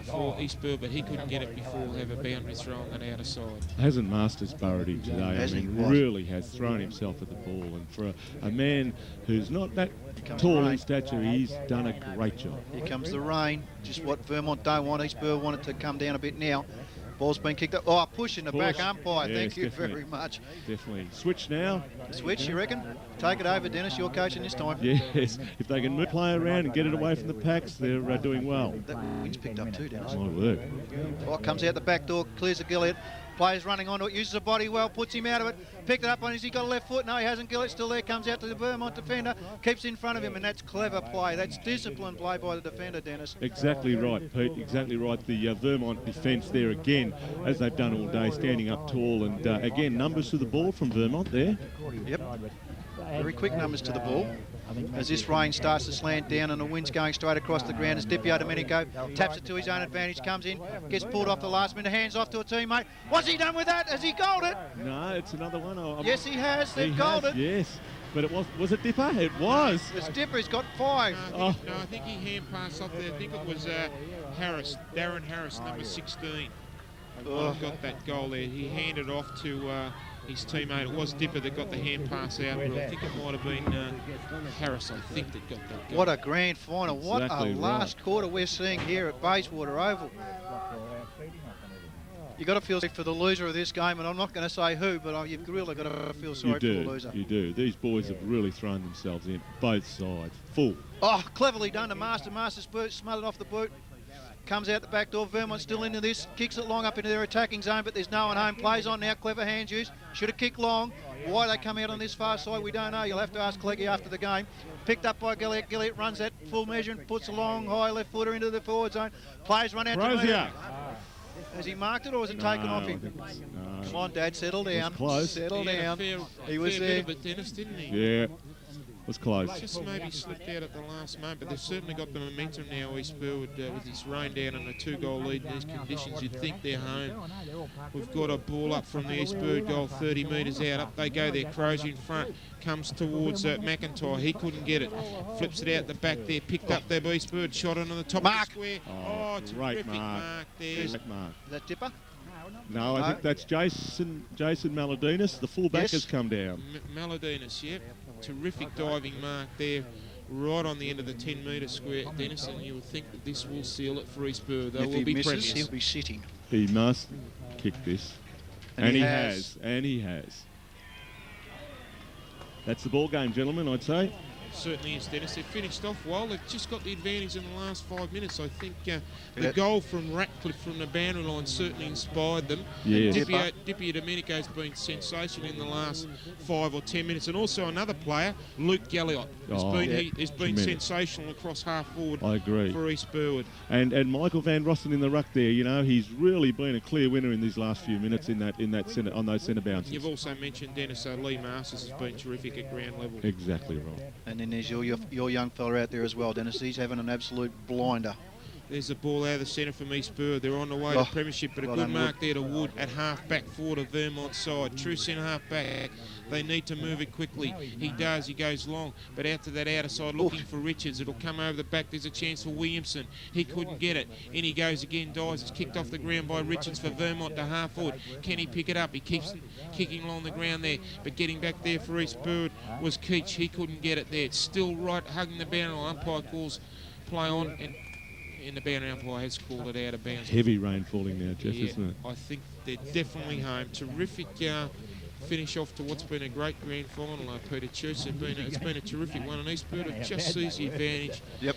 for East Burwood, but he couldn't get it before have a boundary throw on that outer side. Hasn't Masters burrowed him today? I mean, really has thrown himself at the ball. And for a man who's not that tall in stature, he's done a great job. Here comes the rain. Just what Vermont don't want. East Burwood want it to come down a bit now. Ball's been kicked up. Oh, push in the back umpire. Yes, Thank you definitely. very much. Definitely. Switch now. Switch, you reckon? Take it over, Dennis. You're coaching this time. Yes. If they can move play around and get it away from the packs, they're doing well. That wind's picked up too, Dennis. My word. Oh, comes out the back door, clears the Gillett. Players running onto it, uses the body well, puts him out of it. Picked it up on his, he got a left foot. No, he hasn't. Gillett still there, comes out to the Vermont defender, keeps in front of him, and that's clever play. That's disciplined play by the defender, Dennis. Exactly right, Pete. Exactly right. The Vermont defence there again, as they've done all day, standing up tall. And again, numbers to the ball from Vermont there. Yep. Very quick numbers to the ball. As this rain starts to slant down and the wind's going straight across the ground, as Dipio Domenico taps it to his own advantage, comes in, gets pulled off the last minute, hands off to a teammate. What's he done with that? Has he goaled it? No, it's another one. Yes, he has. They've goaled it. Yes, but it was it Dipper? It was. It's Dipper. He's got 5. No, I think he hand passed off there. I think it was Harris, Darren Harris, number 16. Got that goal there. He handed off to his teammate. It was Dipper that got the hand pass out, but I think it might have been Harris, I think, that got that goal. What a grand final. What Exactly a last quarter we're seeing here at Bayswater Oval. You've got to feel sorry for the loser of this game, and I'm not going to say who, but you've really got to feel sorry for the loser. You do. These boys have really thrown themselves in, both sides, full. Oh, cleverly done to Master. Master's smothered off the boot. Comes out the back door. Vermont still into this. Kicks it long up into their attacking zone, but there's no one home. Plays on now. Clever hands used. Should have kicked long. Why they come out on this far side, we don't know. You'll have to ask Cleggy after the game. Picked up by Gilliatt. Gilliatt runs that full measure and puts a long, high left footer into the forward zone. Players run out to meet. Has he marked it or was it taken off him? No. Come on, Dad, settle down. Close. Settle down. He was there. Bit of a Dennis, didn't he? Yeah. Was close. Just maybe slipped out at the last moment, but they've certainly got the momentum now, East Burwood, with this rain down and a 2-goal lead in these conditions. You'd think they're home. We've got a ball up from the East Burwood goal, 30 metres out. Up they go there. Crozier in front. Comes towards McIntyre. He couldn't get it. Flips it out the back there. Picked up there by East Burwood. Shot on the top of the square. Oh, terrific mark there. Is that Dipper? No, I think that's Jason Maladinas. The fullback has come down. Maladinas, yep. Terrific diving mark there, right on the end of the 10-metre square, Dennis, and you would think that this will seal it for East Burwood. They will be premiers. He'll be sitting. He must kick this. And he has. And he has. That's the ball game, gentlemen, I'd say. Certainly is, Dennis. They've finished off well. They've just got the advantage in the last 5 minutes. I think the goal from Ratcliffe from the boundary line certainly inspired them. Yes. Dippio Domenico's been sensational in the last 5 or 10 minutes. And also another player, Luke Galliot, has been sensational across half forward. I agree. For East Burwood. And Michael Van Rossen in the ruck there, you know, he's really been a clear winner in these last few minutes in that centre, on those centre bounces. You've also mentioned, Dennis, Lee Masters has been terrific at ground level. Exactly right. And then there's your young fella out there as well, Dennis. He's having an absolute blinder. There's the ball out of the centre from East Burwood. They're on the way to premiership, but a good mark there to Wood at half-back forward of Vermont's side. True centre half-back. They need to move it quickly. He does. He goes long, but out to that outer side looking for Richards. It'll come over the back. There's a chance for Williamson. He couldn't get it. In he goes again. Dies. It's kicked off the ground by Richards for Vermont to half forward. Can he pick it up? He keeps kicking along the ground there, but getting back there for East Burwood was Keach. He couldn't get it there. It's still right, hugging the boundary line. Umpire calls play on, and the boundary umpire has called it out of bounds. Heavy rain falling now, Jeff, isn't it? I think they're definitely home. Terrific finish off to what's been a great grand final, Peter Church. It's been a terrific one, and East Burwood just sees the advantage. Yep.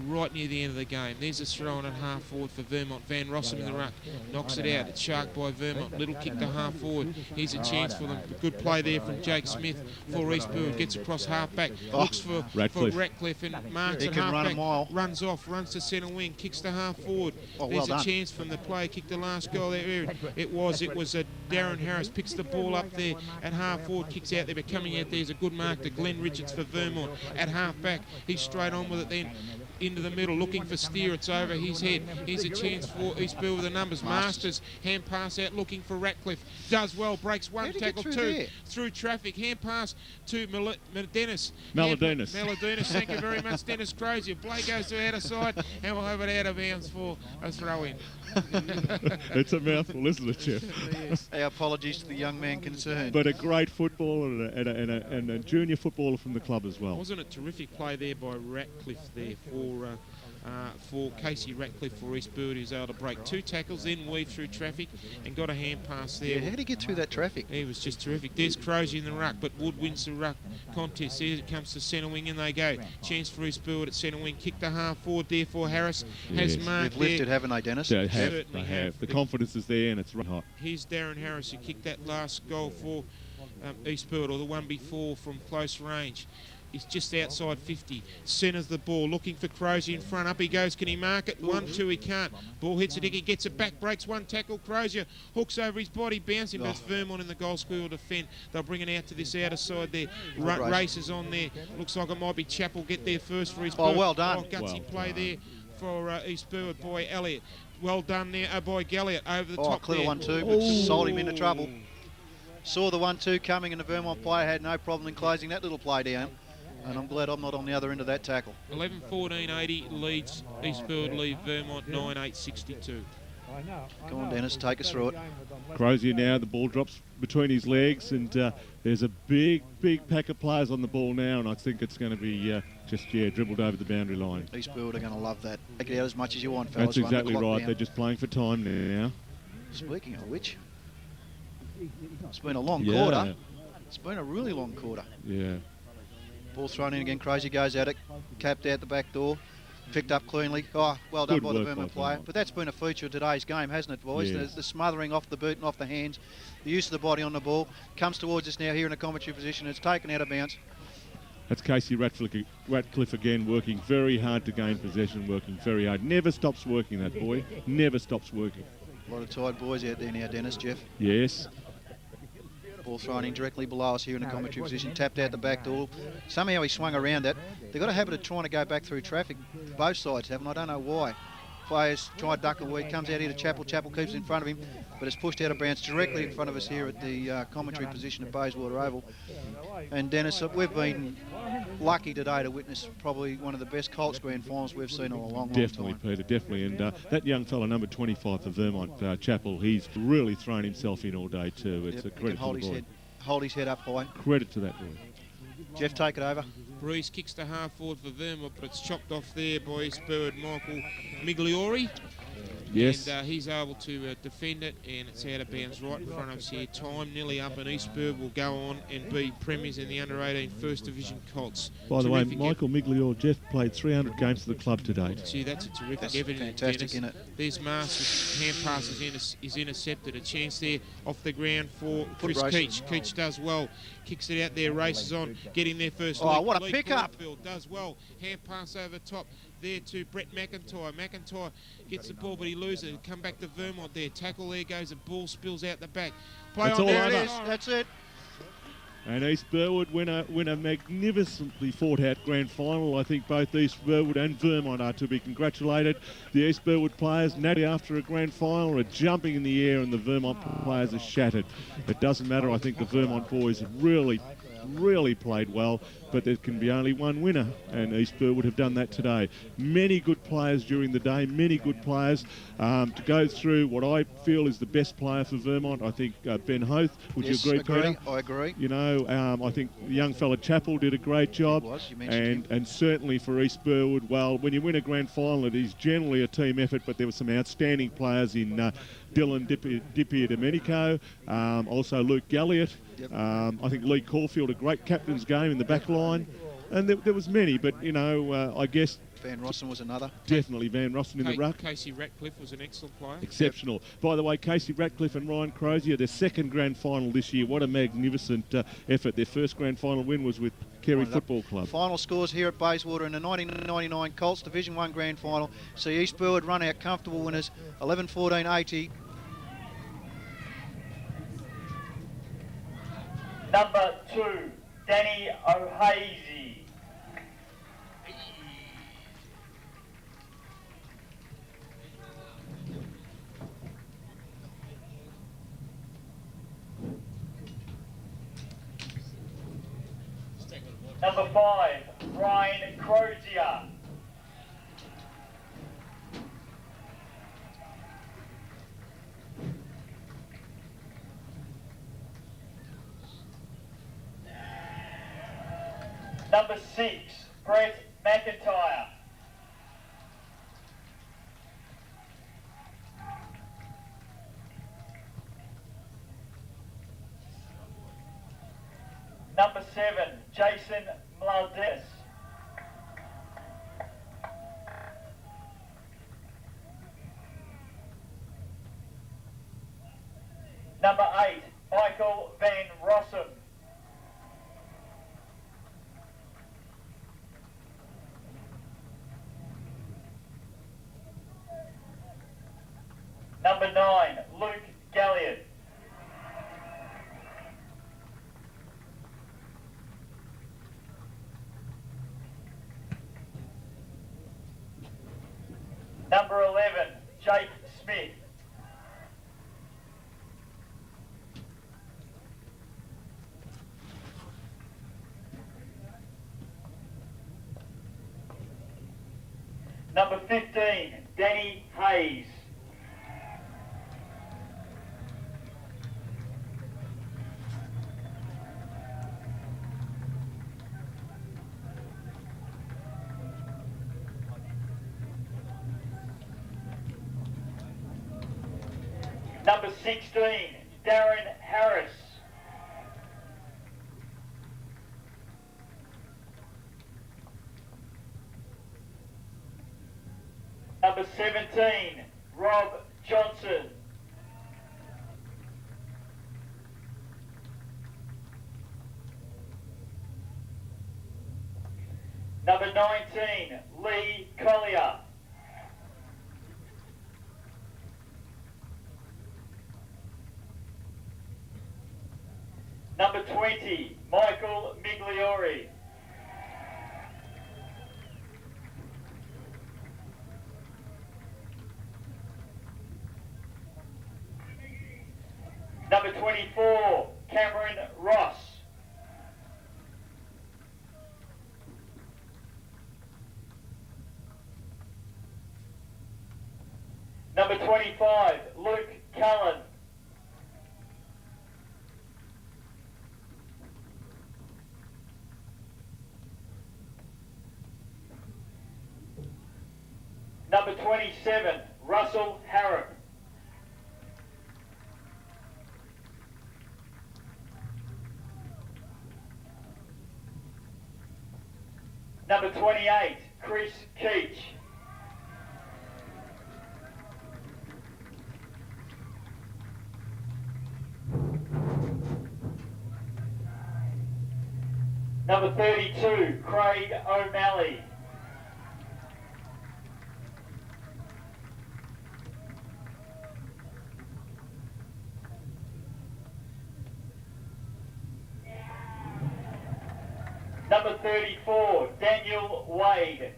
Right near the end of the game. There's a throw on at half forward for Vermont. Van Rossum in the ruck. Knocks it out. It's sharked by Vermont. Little kick to half forward. Here's a chance for them. Good play there from Jake Smith for East Burwood. Gets across half back. Looks for Ratcliffe and marks at half back. Runs off. Runs to centre wing. Kicks to half forward. There's a chance from the player. Kicked the last goal there. It was Darren Harris. Picks the ball up there at half forward. Kicks out there. But coming out there is a good mark to Glenn Richards for Vermont at half back. He's straight on with it then. Into the middle, looking for Steer. It's over his head. Here's a chance for East Burwood with the numbers. Masters, hand pass out, looking for Ratcliffe. Does well, breaks one, tackle two. Through traffic, hand pass to Dennis. Maladinas, thank you very much, Dennis Crozier. Play goes to outer side, and we'll have it out of bounds for a throw-in. It's a mouthful, isn't it, Jeff? Yes. Our apologies to the young man concerned. But a great footballer and a junior footballer from the club as well. Wasn't it terrific play there by Ratcliffe there for Casey Ratcliffe for East Burwood, who's able to break 2 tackles, then weave through traffic and got a hand pass there. Yeah, how did he get through that traffic? He was just terrific. There's Crozier in the ruck, but Wood wins the ruck contest. Here it comes to centre wing, and they go. Chance for East Burwood at centre wing. Kick to half forward there for Harris. Has marked They've lifted, haven't they, Dennis? They have. The confidence is there, and it's right hot. Here's Darren Harris, who kicked that last goal for East Burwood, or the one before from close range. He's just outside 50. Centres the ball, looking for Crozier in front. Up he goes. Can he mark it? 1-2, he can't. Ball hits it. He gets it back, breaks one tackle. Crozier hooks over his body, bouncing, but it's Vermont in the goal square will defend. They'll bring it out to this outer side there. Races on there. Looks like it might be Chappell get there first for East Burwood. Well done. Gutsy play there for East Burwood. Boy, Elliott. Well done there. Boy, Galliot over the top clever there. 1-2, but sold him into trouble. Saw the 1-2 coming, and the Vermont player had no problem in closing that little play down. And I'm glad I'm not on the other end of that tackle. 11-14-80 leads East Burwood, lead Vermont 9-8-62. Come on, Dennis, take us through it. Crozier now, the ball drops between his legs, and there's a big pack of players on the ball now, and I think it's going to be dribbled over the boundary line. East Burwood are going to love that. Take it out as much as you want, fellas. That's exactly right. They're just playing for time now. Speaking of which, it's been a long quarter. It's been a really long quarter. Yeah. Ball thrown in again. Crazy goes at it. Capped out the back door. Picked up cleanly. Oh, well done by the Vermont player. But that's been a feature of today's game, hasn't it, boys? Yes. The smothering off the boot and off the hands. The use of the body on the ball. Comes towards us now here in a commentary position. It's taken out of bounds. That's Casey Ratcliffe again, working very hard to gain possession, working very hard. Never stops working, that boy. Never stops working. A lot of tired boys out there now, Dennis, Jeff. Yes. Ball thrown in directly below us here in the commentary position. Tapped out the back door. Somehow he swung around that. They've got a habit of trying to go back through traffic. Both sides have, and I don't know why. Players try to duck a week. Comes out here to Chappell. Chappell keeps in front of him, but it's pushed out of bounds directly in front of us here at the commentary position at Bayswater Oval. And Dennis, we've been lucky today to witness probably one of the best Colts grand finals we've seen in a long time. Definitely, Peter, definitely. And that young fella, number 25 for Vermont, Chappell, he's really thrown himself in all day too. It's a credit to the boy. Hold his head up high. Credit to that boy. Jeff, take it over. Breeze kicks to half forward for Vermont, but it's chopped off there by Burwood Michael Migliori. Yes. And he's able to defend it, and it's out of bounds right in front of us here. Time nearly up, and East Burwood will go on and be premiers in the under-18 First Division Colts. By the way, Michael Miglior, Jeff, played 300 games for the club to date. Gee, that's a terrific That's evidence. fantastic, isn't it? There's Masters, hand pass is intercepted. A chance there off the ground for Chris Foot race. Keach. Keach does well. Kicks it out there, races on, getting there first. Oh, what a pickup. Does well. Hand pass over the top there to Brett McIntyre. McIntyre gets the ball, but he loses it. Come back to Vermont there. Tackle there goes. The ball spills out the back. Play That's on all there. over. It is. That's it. And East Burwood win a magnificently fought-out grand final. I think both East Burwood and Vermont are to be congratulated. The East Burwood players, naturally after a grand final, are jumping in the air, and the Vermont players are shattered. It doesn't matter. I think the Vermont boys have really played well, but there can be only one winner, and East Burwood have done that today. Many good players during the day, many good players. To go through what I feel is the best player for Vermont, I think Ben Hoth. Would you agree, Peter? I agree. You know, I think the young fella Chappell did a great job. You mentioned him. And certainly for East Burwood, well, when you win a grand final, it is generally a team effort, but there were some outstanding players in Dylan Dipier-Domenico, also Luke Galliot. Yep. I think Lee Caulfield, a great captain's game in the back line. And there was many, but, you know, I guess... Van Rossen was another. Definitely Van Rossen in the ruck. Casey Ratcliffe was an excellent player. Exceptional. By the way, Casey Ratcliffe and Ryan Crozier, their second grand final this year. What a magnificent effort. Their first grand final win was with Kerry Football Club. Final scores here at Bayswater in the 1999 Colts Division 1 grand final. See East Burwood run out comfortable winners, 11-14-80. Number 2, Danny O'Hazy. Number 5, Ryan Crozier. Number 6, Brett McIntyre. Number 7, Jason Mlardes. Number 8, Michael Van Rossum. Number 9, Luke Galliot. Number 11, Jake Smith. Number 15, Danny Hayes. Number 16, Darren Harris. Number 17, Rob Johnson. Number 19, Lee Collier. Number 20, Michael Migliori. Number 24, Cameron Ross. Number 25, Luke Cullen. Number 27, Russell Harrop. Number 28, Chris Keach. Number 32, Craig O'Malley. Number 34, Daniel Wade.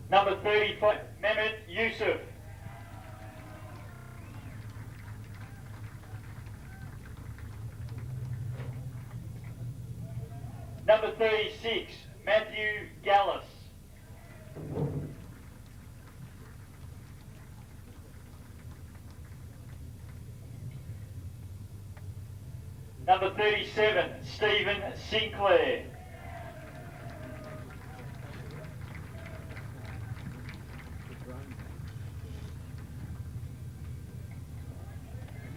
Number 35, Mehmet Yusuf. Number 36, Matthew Gallus. Number 37, Stephen Sinclair.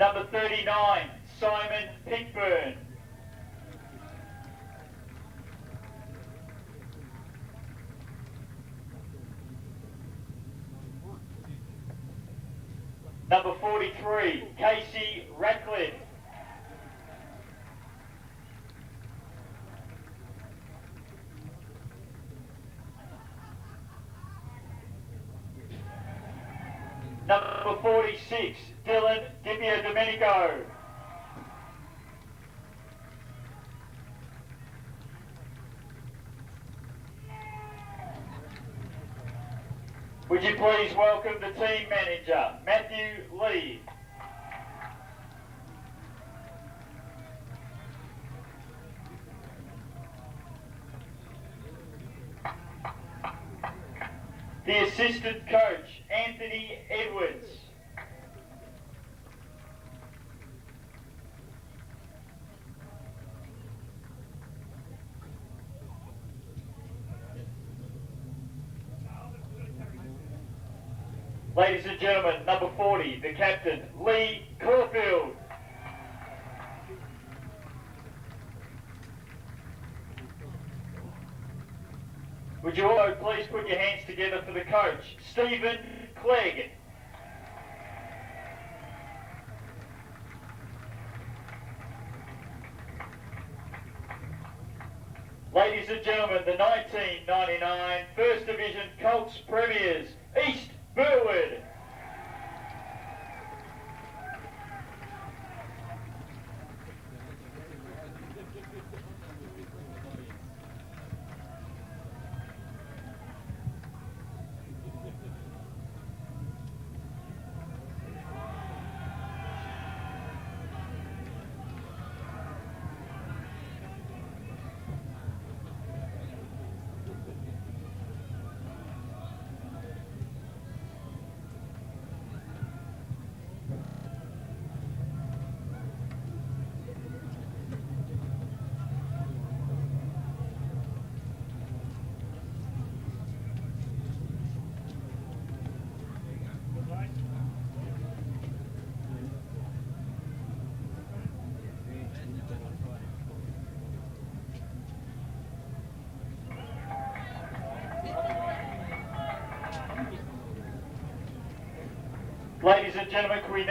Number 39, Simon Pickburn. Number 43, Casey Ratcliffe. Number 46, Dylan Domenico. Would you please welcome the team manager, Matthew Lee. The assistant coach, Anthony Edwards. Ladies and gentlemen, number 40, the captain, Lee Caulfield. Would you all please put your hands together for the coach, Stephen Clegg. Ladies and gentlemen, the 1999 First Division Colts Premiers, East Burwood. Ladies and gentlemen, can we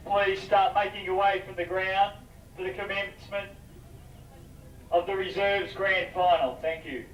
please start making your way from the ground for the commencement of the reserves grand final? Thank you.